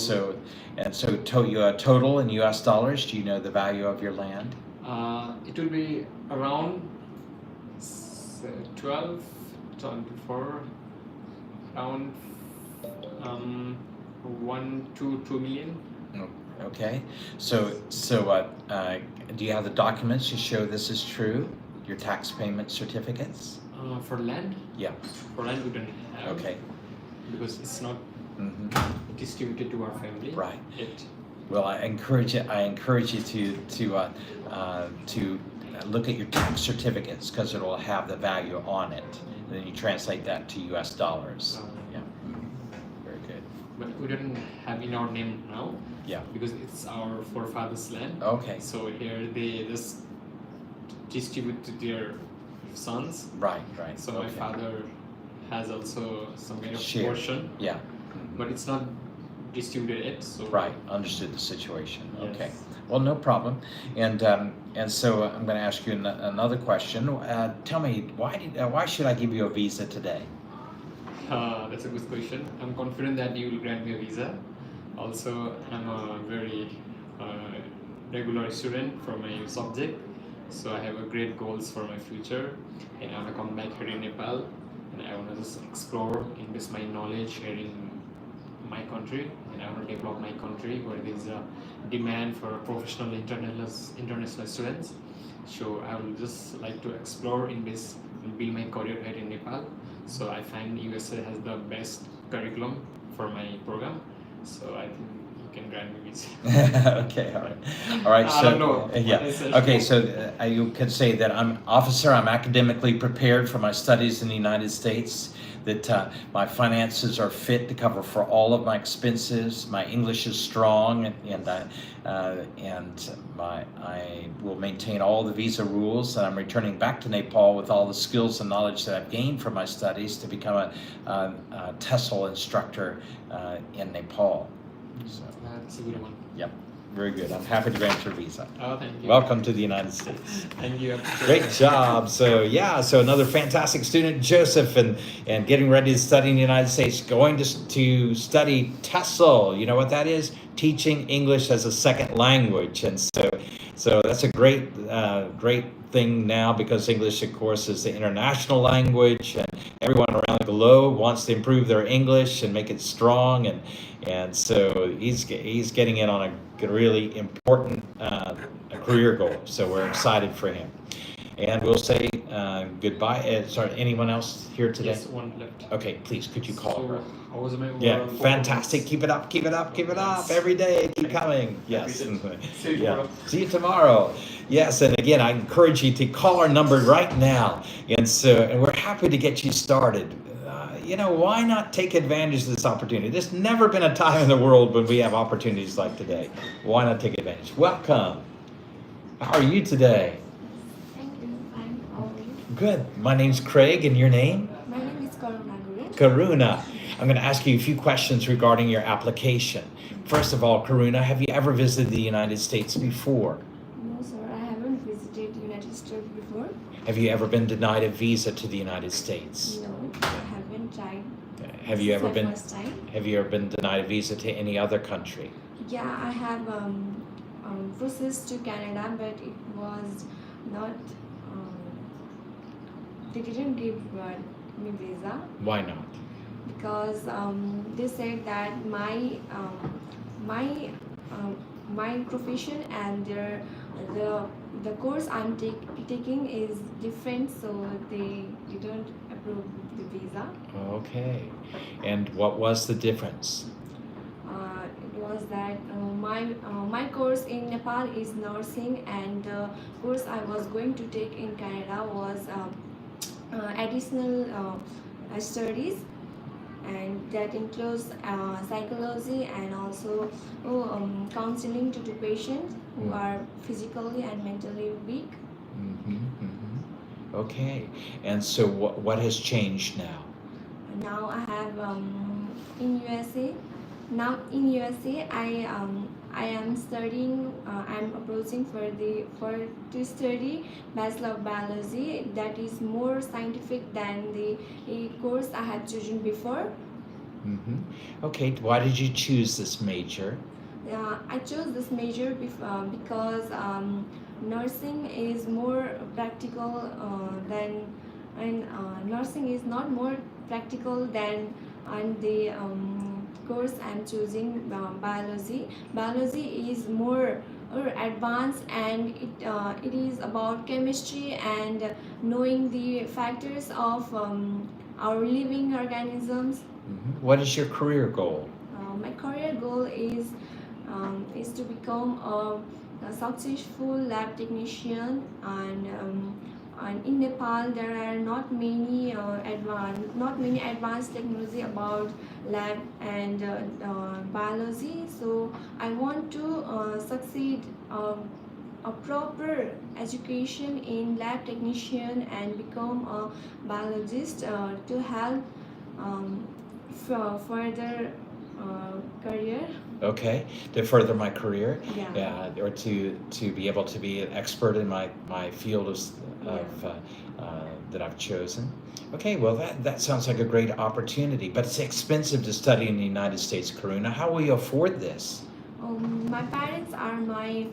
K: sure.
A: total in US dollars, do you know the value of your land?
K: It will be around 12, 24, around 1 to 2 million.
A: Okay. Do you have the documents to show this is true? Your tax payment certificates?
K: For land?
A: Yeah.
K: For land we don't have.
A: Okay.
K: Because it's not distributed to our family.
A: Right.
K: Yet.
A: Well, I encourage you to look at your tax certificates because it will have the value on it. And then you translate that to US dollars. Yeah. Very good.
K: But we don't have in our name now.
A: Yeah.
K: Because it's our forefathers' land.
A: Okay.
K: So here they just distribute to their sons.
A: Right.
K: So my father has also some kind of
A: Share.
K: portion.
A: Yeah.
K: But it's not distributed yet. So
A: Right. Understood the situation.
K: Yes.
A: Okay. Well, no problem. And so I'm going to ask you another question. Tell me, why should I give you a visa today?
K: That's a good question. I'm confident that you will grant me a visa. Also, I'm a very regular student for my subject, so I have a great goals for my future, and I want to come back here in Nepal, and I want to just explore, invest my knowledge here in my country, and I want to develop my country where there is a demand for professional international students. So I would just like to explore, invest, and build my career here in Nepal. So I find USA has the best curriculum for my program. So I think you can grant me visa.
A: Okay, all right.
K: I don't know.
A: Yeah. Okay, so you could say that I'm academically prepared for my studies in the United States. That my finances are fit to cover for all of my expenses. My English is strong, and I will maintain all the visa rules. And I'm returning back to Nepal with all the skills and knowledge that I've gained from my studies to become a TESL instructor in Nepal. So,
K: That's a good one.
A: yep, very good. I'm happy to grant your visa.
K: Oh, thank you.
A: Welcome to the United States.
K: Thank you.
A: Great job. So another fantastic student, Joseph, and getting ready to study in the United States, going to study TESL. You know what that is? Teaching English as a second language. And so that's a great thing now, because English, of course, is the international language, and everyone around the globe wants to improve their English and make it strong. And so he's getting in on a really important career goal. So we're excited for him. And we'll say goodbye. Sorry, anyone else here today?
K: Yes, one left.
A: Okay, please, could you call her?
K: How was my
A: Yeah, fantastic. Keep it up, keep it up, keep it up. Every day, keep coming. Yes.
K: See you tomorrow.
A: See you tomorrow. Yes, and again, I encourage you to call our number right now. And we're happy to get you started. Why not take advantage of this opportunity? There's never been a time in the world when we have opportunities like today. Why not take advantage? Welcome. How are you today?
L: Thank you. Fine. How are you?
A: Good. My name's Craig, and your name?
L: My name is Karuna.
A: Karuna. I'm going to ask you a few questions regarding your application. First of all, Karuna, have you ever visited the United States before?
L: No, sir. I haven't visited United States before.
A: Have you ever been denied a visa to the United States?
L: No, I haven't tried.
A: Have you ever been?
L: First time.
A: Have you ever been denied a visa to any other country?
L: Yeah, I have processed to Canada, but it was not. They didn't give me visa
A: Why not?
L: because they said that my profession and the course I'm taking is different, so they didn't approve the visa.
A: Okay. And what was the difference?
L: It was that my course in Nepal is nursing, and the course I was going to take in Canada was additional studies, and that includes psychology and also counseling to the patients who are physically and mentally weak.
A: Okay. And so what has changed now?
L: Now I have in USA. Now in USA, I am studying. I'm approaching to study Bachelor of Biology. That is more scientific than the course I had chosen before.
A: Okay, why did you choose this major?
L: I chose this major because nursing is more practical nursing is not more practical than the course I'm choosing, biology. Biology is more advanced, and it is about chemistry and knowing the factors of our living organisms.
A: What is your career goal?
L: My career goal is to become a successful lab technician, and in Nepal there are not many advanced technology about lab and biology. So I want to succeed a proper education in lab technician and become a biologist to help for further career.
A: Okay, to further my career,
L: Yeah.
A: or to be able to be an expert in my field of that I've chosen. Okay, well that sounds like a great opportunity, but it's expensive to study in the United States, Karuna. How will you afford this?
L: My parents are my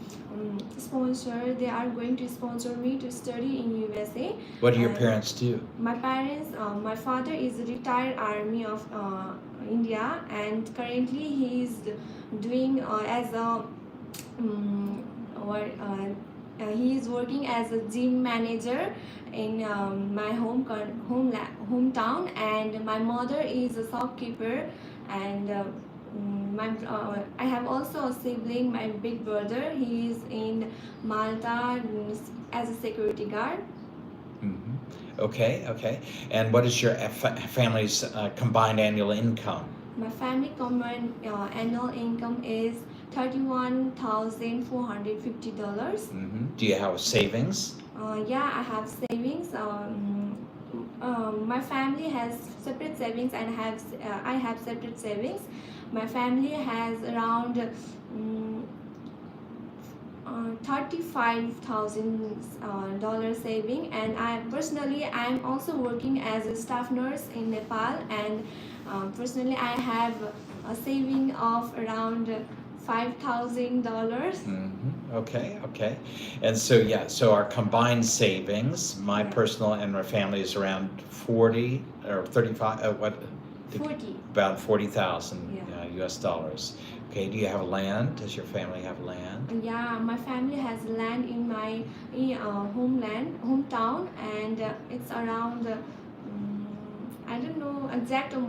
L: sponsor. They are going to sponsor me to study in USA.
A: What do your parents do?
L: My parents, my father is a retired army of India, and currently he is doing as a he is working as a gym manager in my hometown, and my mother is a shopkeeper, and I have also a sibling, my big brother. He is in Malta as a security guard.
A: Okay. And what is your family's combined annual income?
L: My family combined annual income is $31,450.
A: Do you have savings?
L: Yeah, I have savings. My family has separate savings, and I have separate savings. My family has around $35,000 saving, and I'm also working as a staff nurse in Nepal, and personally I have a saving of around $5,000.
A: Okay. And so our combined savings, my personal and my family, is around 40 or 35.
L: 40.
A: About 40,000 US dollars. Okay. Do you have land? Does your family have land?
L: Yeah, my family has land in my hometown, and it's around. I don't know exact of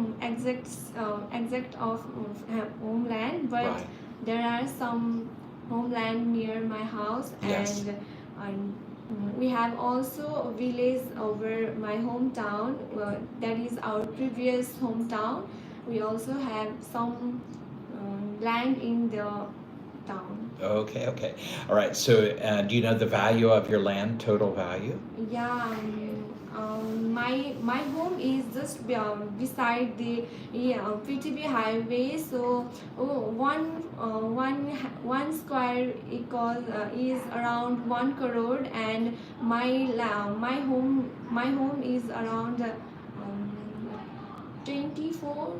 L: homeland, but
A: Right.
L: there are some homeland near my house,
A: Yes.
L: and we have also a village over my hometown. That is our previous hometown. We also have some land in the town.
A: Okay. All right. So do you know the value of your land, total value?
L: Yeah, my home is just beside the PTB highway. So one square acre is around 1 crore, and my home is around 24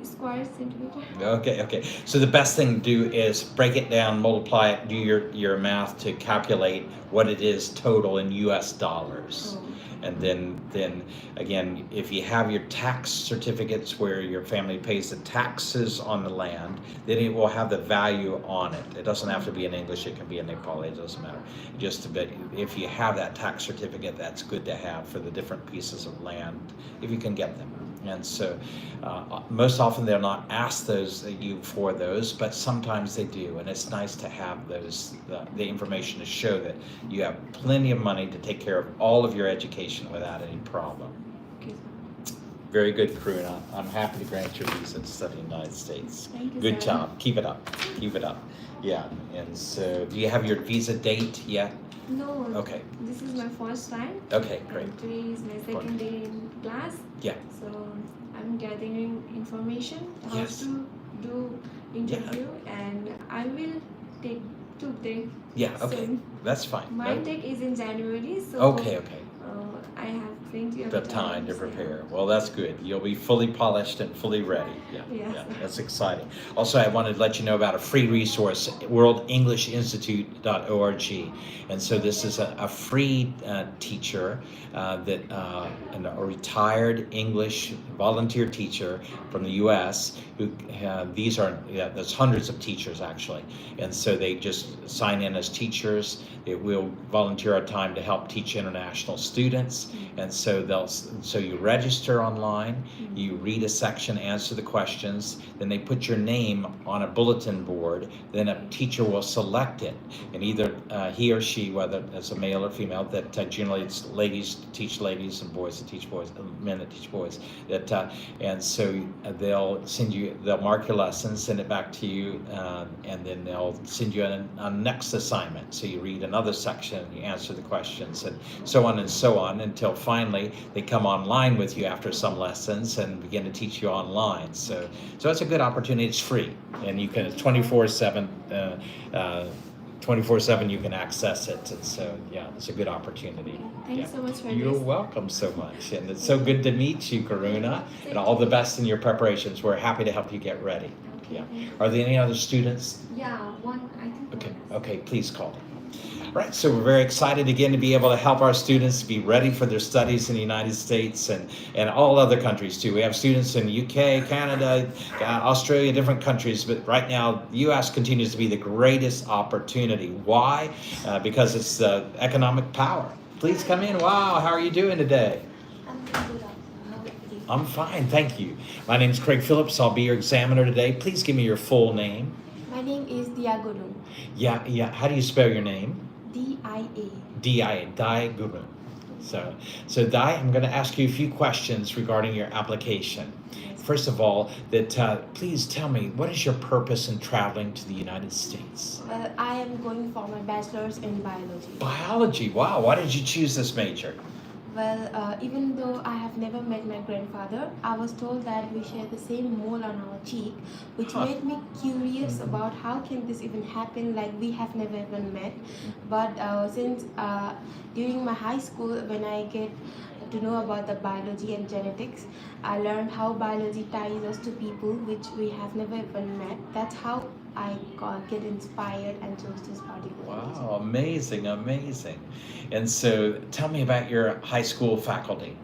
L: square centimeter.
A: Okay. So the best thing to do is break it down, multiply it, do your math to calculate what it is total in US dollars. And then again, if you have your tax certificates where your family pays the taxes on the land, then it will have the value on it. It doesn't have to be in English, it can be in Nepali, it doesn't matter. Just a bit, if you have that tax certificate, that's good to have for the different pieces of land, if you can get them. And so most often they'll not ask you for those, but sometimes they do, and it's nice to have the information to show that you have plenty of money to take care of all of your education without any problem.
L: Okay.
A: Very good, Karuna. I'm happy to grant your visa to study in the United States.
L: Thank you,
A: Good
L: sir.
A: job. Keep it up. Yeah. And so, do you have your visa date yet?
L: No.
A: Okay.
L: This is my first time.
A: Okay, great.
L: And today is my second day in class.
A: Yeah.
L: So I'm gathering information how
A: Yes.
L: to do interview, and I will take 2 days.
A: Yeah, okay.
L: soon.
A: That's fine.
L: My intake is in January, so
A: Okay.
L: I have plenty of
A: The time to
L: so-
A: prepare. Well, that's good. You'll be fully polished and fully ready. Yeah,
L: Yes.
A: yeah, that's exciting. Also, I wanted to let you know about a free resource, worldenglishinstitute.org. And so this is a free teacher a retired English volunteer teacher from the U.S. who there's hundreds of teachers actually, and so they just sign in as teachers. It will volunteer our time to help teach international students, and so you register online, you read a section, answer the questions, then they put your name on a bulletin board, then a teacher will select it, and either he or she, whether it's a male or female, that generally it's ladies teach ladies and boys that teach boys, men that teach boys, and so they'll mark your lessons, send it back to you, and then they'll send you a next assignment. So you read another section, you answer the questions, and so on until finally they come online with you after some lessons and begin to teach you online. So it's a good opportunity. It's free, and you can 24/7. 24/7 you can access it, and so yeah, it's a good opportunity.
L: Thank you so much for
A: You're
L: this.
A: welcome so much, and it's so good to meet you, Karuna, and all the best in your preparations. We're happy to help you get ready. Yeah. Are there any other students?
L: Yeah, one, I think.
A: Okay, please call them. Right, so we're very excited again to be able to help our students be ready for their studies in the United States and all other countries too. We have students in UK, Canada, Australia, different countries, but right now the US continues to be the greatest opportunity. Why? Because it's economic power. Please come in. Wow, how are you doing today? I'm fine, thank you. My name is Craig Phillips. I'll be your examiner today. Please give me your full name.
L: My name is Diaguru.
A: Yeah. How do you spell your name?
L: D-I-A.
A: D-I-A, Dai Guru. So Dai, I'm going to ask you a few questions regarding your application. First of all, please tell me, what is your purpose in traveling to the United States?
L: Well, I am going for my bachelor's in biology.
A: Biology, wow. Why did you choose this major?
L: Well, even though I have never met my grandfather, I was told that we share the same mole on our cheek, which made me curious about how can this even happen, like we have never even met. But since during my high school, when I get to know about the biology and genetics, I learned how biology ties us to people which we have never even met. That's how I get inspired and chose this particular major.
A: Wow, amazing. And so tell me about your high school faculty.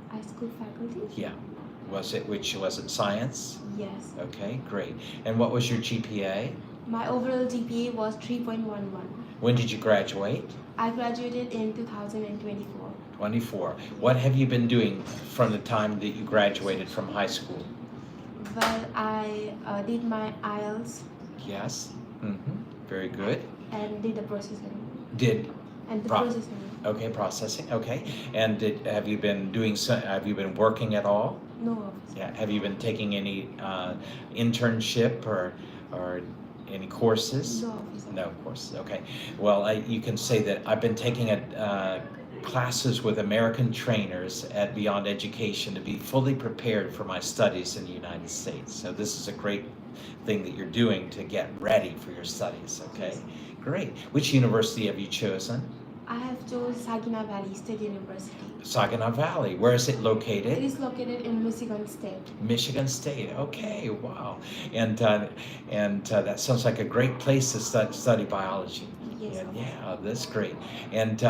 L: High school faculty?
A: Yeah. Was it science?
L: Yes.
A: Okay, great. And what was your GPA?
L: My overall GPA was 3.11.
A: When did you graduate?
L: I graduated in 2024.
A: 24. What have you been doing from the time that you graduated from high school?
L: Well, I did my IELTS.
A: Yes. Very good.
L: And did the processing.
A: Processing. Okay, processing. Okay. And have you been working at all?
L: No, officer.
A: Yeah. Have you been taking any internship or any courses?
L: No, officer.
A: No courses. Okay. Well, you can say that I've been taking classes with American trainers at Beyond Education to be fully prepared for my studies in the United States. So this is a great thing that you're doing to get ready for your studies. Okay. Great. Which university have you chosen?
L: I have chosen Saginaw Valley State University.
A: Saginaw Valley. Where is it located?
L: It is located in Michigan State.
A: Michigan State. Okay. Wow. And that sounds like a great place to study biology.
L: Yes.
A: Yeah, that's great. And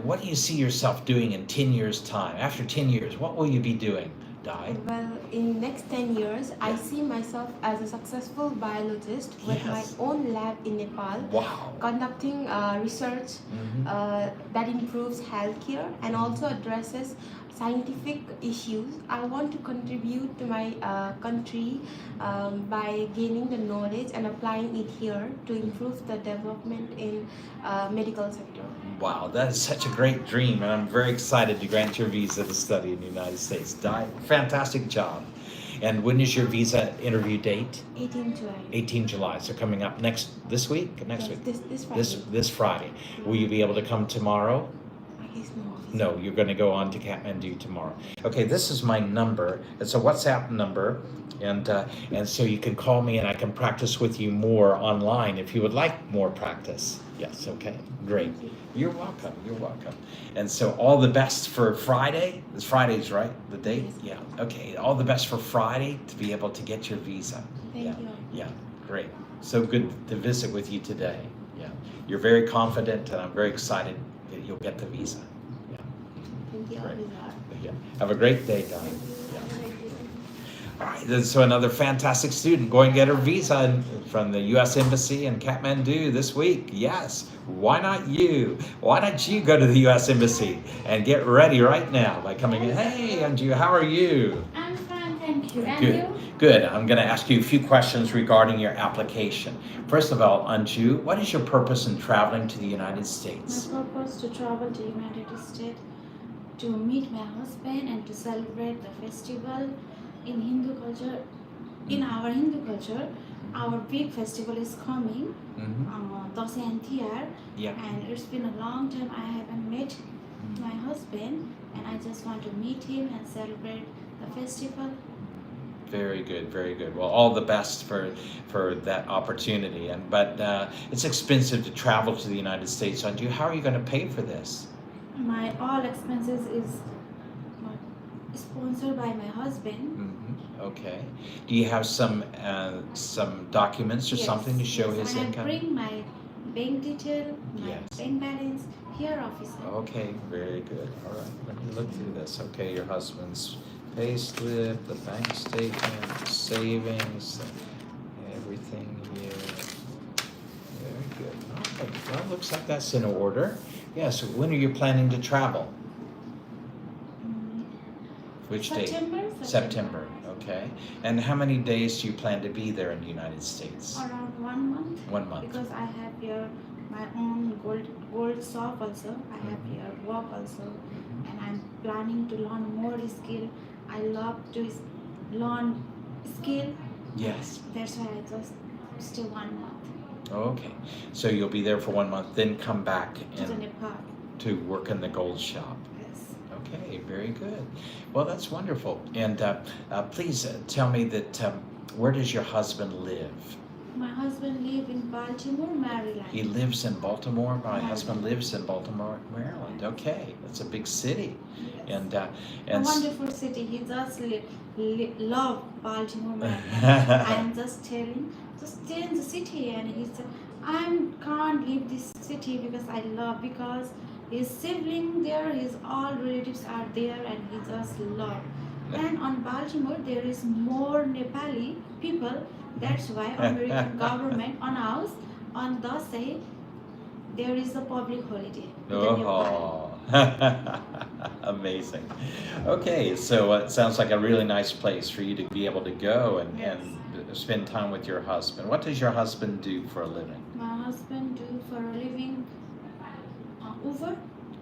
A: what do you see yourself doing in 10 years' time? After 10 years, what will you be doing, Dai?
L: Well, in next 10 years, I see myself as a successful biologist with my own lab in Nepal.
A: Wow.
L: Conducting research that improves healthcare and also addresses scientific issues. I want to contribute to my country by gaining the knowledge and applying it here to improve the development in medical sector.
A: Wow, that is such a great dream, and I'm very excited to grant your visa to study in the United States. Dai, fantastic job. And when is your visa interview date?
L: 18 July.
A: 18 July. So coming up this week? Next week?
L: This Friday.
A: This Friday. Will you be able to come tomorrow?
L: I guess no.
A: No, you're going to go on to Kathmandu tomorrow. Okay, this is my number. It's a WhatsApp number, and so you can call me and I can practice with you more online if you would like more practice. Yes, okay, great. You're welcome, you're welcome. And so all the best for Friday? It's Friday's, right, the date?
F: Yes.
A: Yeah, okay, all the best for Friday to be able to get your visa.
F: Thank
A: Yeah,
F: you.
A: yeah, great. So good to visit with you today. Yeah, you're very confident and I'm very excited that you'll get the visa. Yeah,
F: Thank you,
A: Great.
F: officer.
A: yeah. Have a great day, Don. Yeah. All right, then, so another fantastic student going to get her visa from the U.S. Embassy in Kathmandu this week. Yes, why not you? Why don't you go to the U.S. Embassy and get ready right now by coming in? Hey, Anju, how are you?
M: I'm fine, thank you. And
A: Good.
M: you?
A: Good. I'm going to ask you a few questions regarding your application. First of all, Anju, what is your purpose in traveling to the United States?
M: My purpose to travel to United States to meet my husband and to celebrate the festival in Hindu culture. In our Hindu culture, our big festival is coming, Dasai and Tiyar,
A: Yeah.
M: and it's been a long time I haven't met my husband, and I just want to meet him and celebrate the festival.
A: Very good, very good. Well, all the best for that opportunity. But it's expensive to travel to the United States. Anju, how are you going to pay for this?
M: My all expenses is sponsored by my husband.
A: Okay. Do you have some documents or
M: Yes,
A: something to show
M: yes,
A: his
M: I
A: income?
M: bring my bank detail, my
A: Yes.
M: bank balance here, officer.
A: Okay, very good. All right, let me look through this. Okay, your husband's pay slip, the bank statement, the savings, everything here. Very good. All right. Well, looks like that's in order. Yes. When are you planning to travel? Which date? September. Okay. And how many days do you plan to be there in the United States?
M: Around 1 month.
A: 1 month.
M: Because I have here my own gold shop also. I have here work also, and I'm planning to learn more skill. I love to learn skill.
A: Yes.
M: That's why I just stay 1 month
A: Okay. So you'll be there for 1 month, then come back
M: to the Nepal.
A: to work in the gold shop.
M: Yes.
A: Okay, very good. Well, that's wonderful. And please tell me that where does your husband live?
M: My husband live in Baltimore, Maryland.
A: He lives in Baltimore. My
M: Maryland.
A: husband lives in Baltimore, Maryland. Okay, that's a big city.
M: Yes.
A: And
M: A
A: and
M: wonderful city. He just love Baltimore, Maryland. I'm just telling, just stay in the city, and he said, I can't leave this city because I love, because his sibling there, his all relatives are there, and he just love. And on Baltimore there is more Nepali people. That's why American government announced on Dasai there is a public holiday. with the Nepal.
A: Oh, amazing. Okay, so it sounds like a really nice place for you to be able to go and spend time with your husband. What does your husband do for a living?
M: My husband do for a living Uber.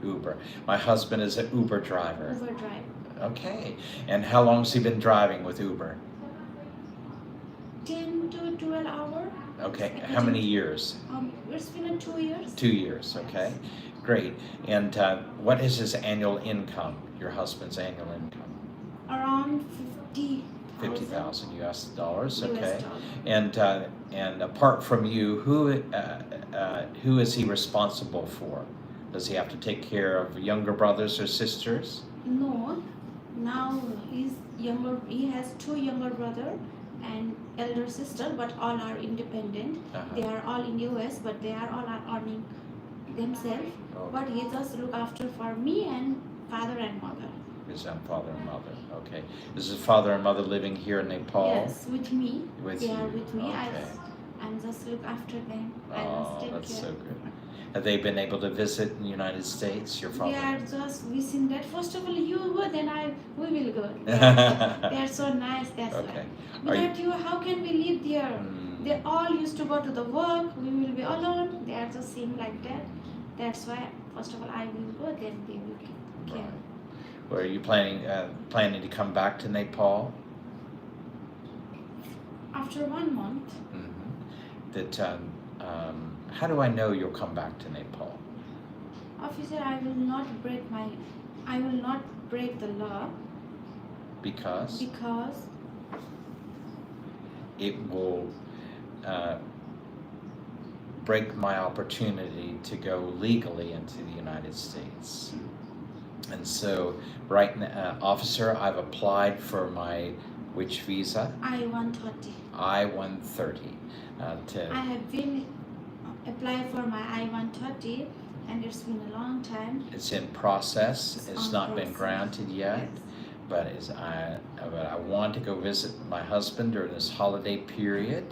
A: Uber. My husband is an Uber driver.
M: Uber driver.
A: Okay. And how long has he been driving with Uber?
M: 10 to 12 hours.
A: Okay. How many years?
M: It's been 2 years.
A: 2 years. Okay. Great. And what is his annual income? Your husband's annual income?
M: Around
A: 50,000 US dollars. Okay.
M: US dollars.
A: And apart from you, who is he responsible for? Does he have to take care of younger brothers or sisters?
M: No, now he's younger. He has 2 younger brother and elder sister, but all are independent. They are all in US, but they are all earning themselves. But he just look after for me and father and mother.
A: His father and mother. Okay. Is his father and mother living here in Nepal?
M: Yes, with me.
A: With
M: they
A: you.
M: are with me.
A: Okay.
M: I'm just look after them. I
A: Oh,
M: just take
A: that's
M: care.
A: so good. Have they been able to visit in the United States, your father?
M: They are just wishing that first of all you go, then we will go. They are so nice. That's
A: Okay.
M: why. Without you, how can we live there? They all used to go to the work. We will be alone. They are just saying like that. That's why first of all I will go, then they will care.
A: Right. Well, are you planning to come back to Nepal?
M: After 1 month.
A: That how do I know you'll come back to Nepal?
M: Officer, I will not break the law.
A: Because
M: Because
A: it will break my opportunity to go legally into the United States. And so, right now, officer, I've applied for my which visa?
M: I-130.
A: I-130.
M: I have been applied for my I-130, and it's been a long time.
A: It's in process. It's
M: on
A: not been
M: process.
A: granted yet.
M: Yes.
A: But I want to go visit my husband during this holiday period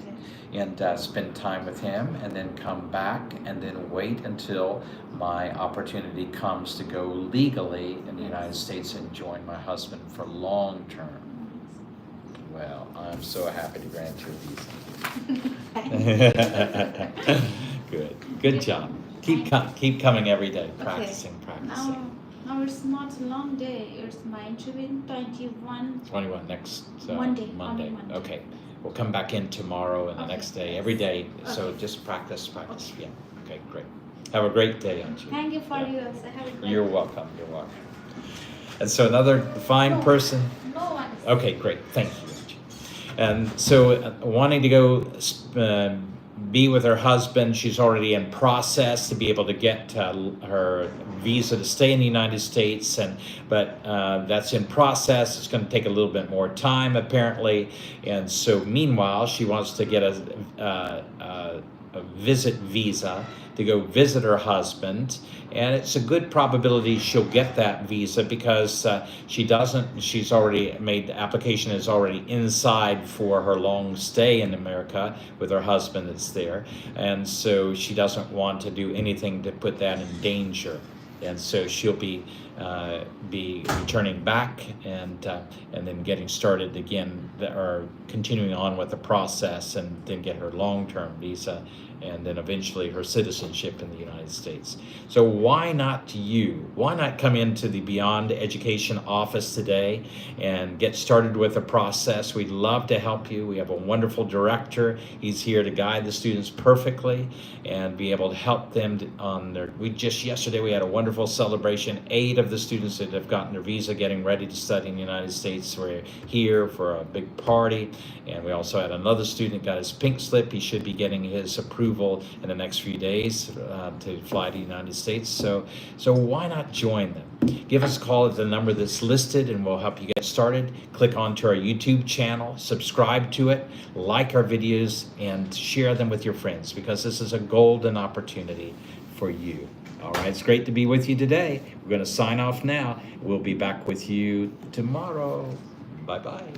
A: and spend time with him, and then come back and then wait until my opportunity comes to go legally in the United States and join my husband for long term. Well, I'm so happy to grant your visa. Good job. Keep coming every day, practicing.
M: Now it's not a long day. It's my interview in 21.
A: 21 next
M: Monday.
A: Monday.
M: On Monday.
A: Okay. We'll come back in tomorrow and the next day, every day. So
M: Okay.
A: just practice. Yeah. Okay, great. Have a great day, Anju.
M: Thank you for yours. I have a great
A: You're welcome. And so another fine person.
M: No one.
A: Okay, great. Thank you, Anju. And so wanting to go be with her husband. She's already in process to be able to get her visa to stay in the United States, but that's in process. It's going to take a little bit more time, apparently. And so meanwhile, she wants to get a visit visa to go visit her husband, and it's a good probability she'll get that visa because she's already made the application, is already inside for her long stay in America with her husband that's there, and so she doesn't want to do anything to put that in danger. And so she'll be returning back and then getting started again, or continuing on with the process, and then get her long-term visa, and then eventually her citizenship in the United States. So why not you? Why not come into the Beyond Education office today and get started with the process? We'd love to help you. We have a wonderful director. He's here to guide the students perfectly and be able to help them on their, yesterday we had a wonderful celebration. 8 of the students that have gotten their visa getting ready to study in the United States were here for a big party. And we also had another student got his pink slip. He should be getting his approval in the next few days to fly to the United States. So why not join them? Give us a call at the number that's listed and we'll help you get started. Click onto our YouTube channel, subscribe to it, like our videos, and share them with your friends, because this is a golden opportunity for you. All right, it's great to be with you today. We're going to sign off now. We'll be back with you tomorrow. Bye-bye.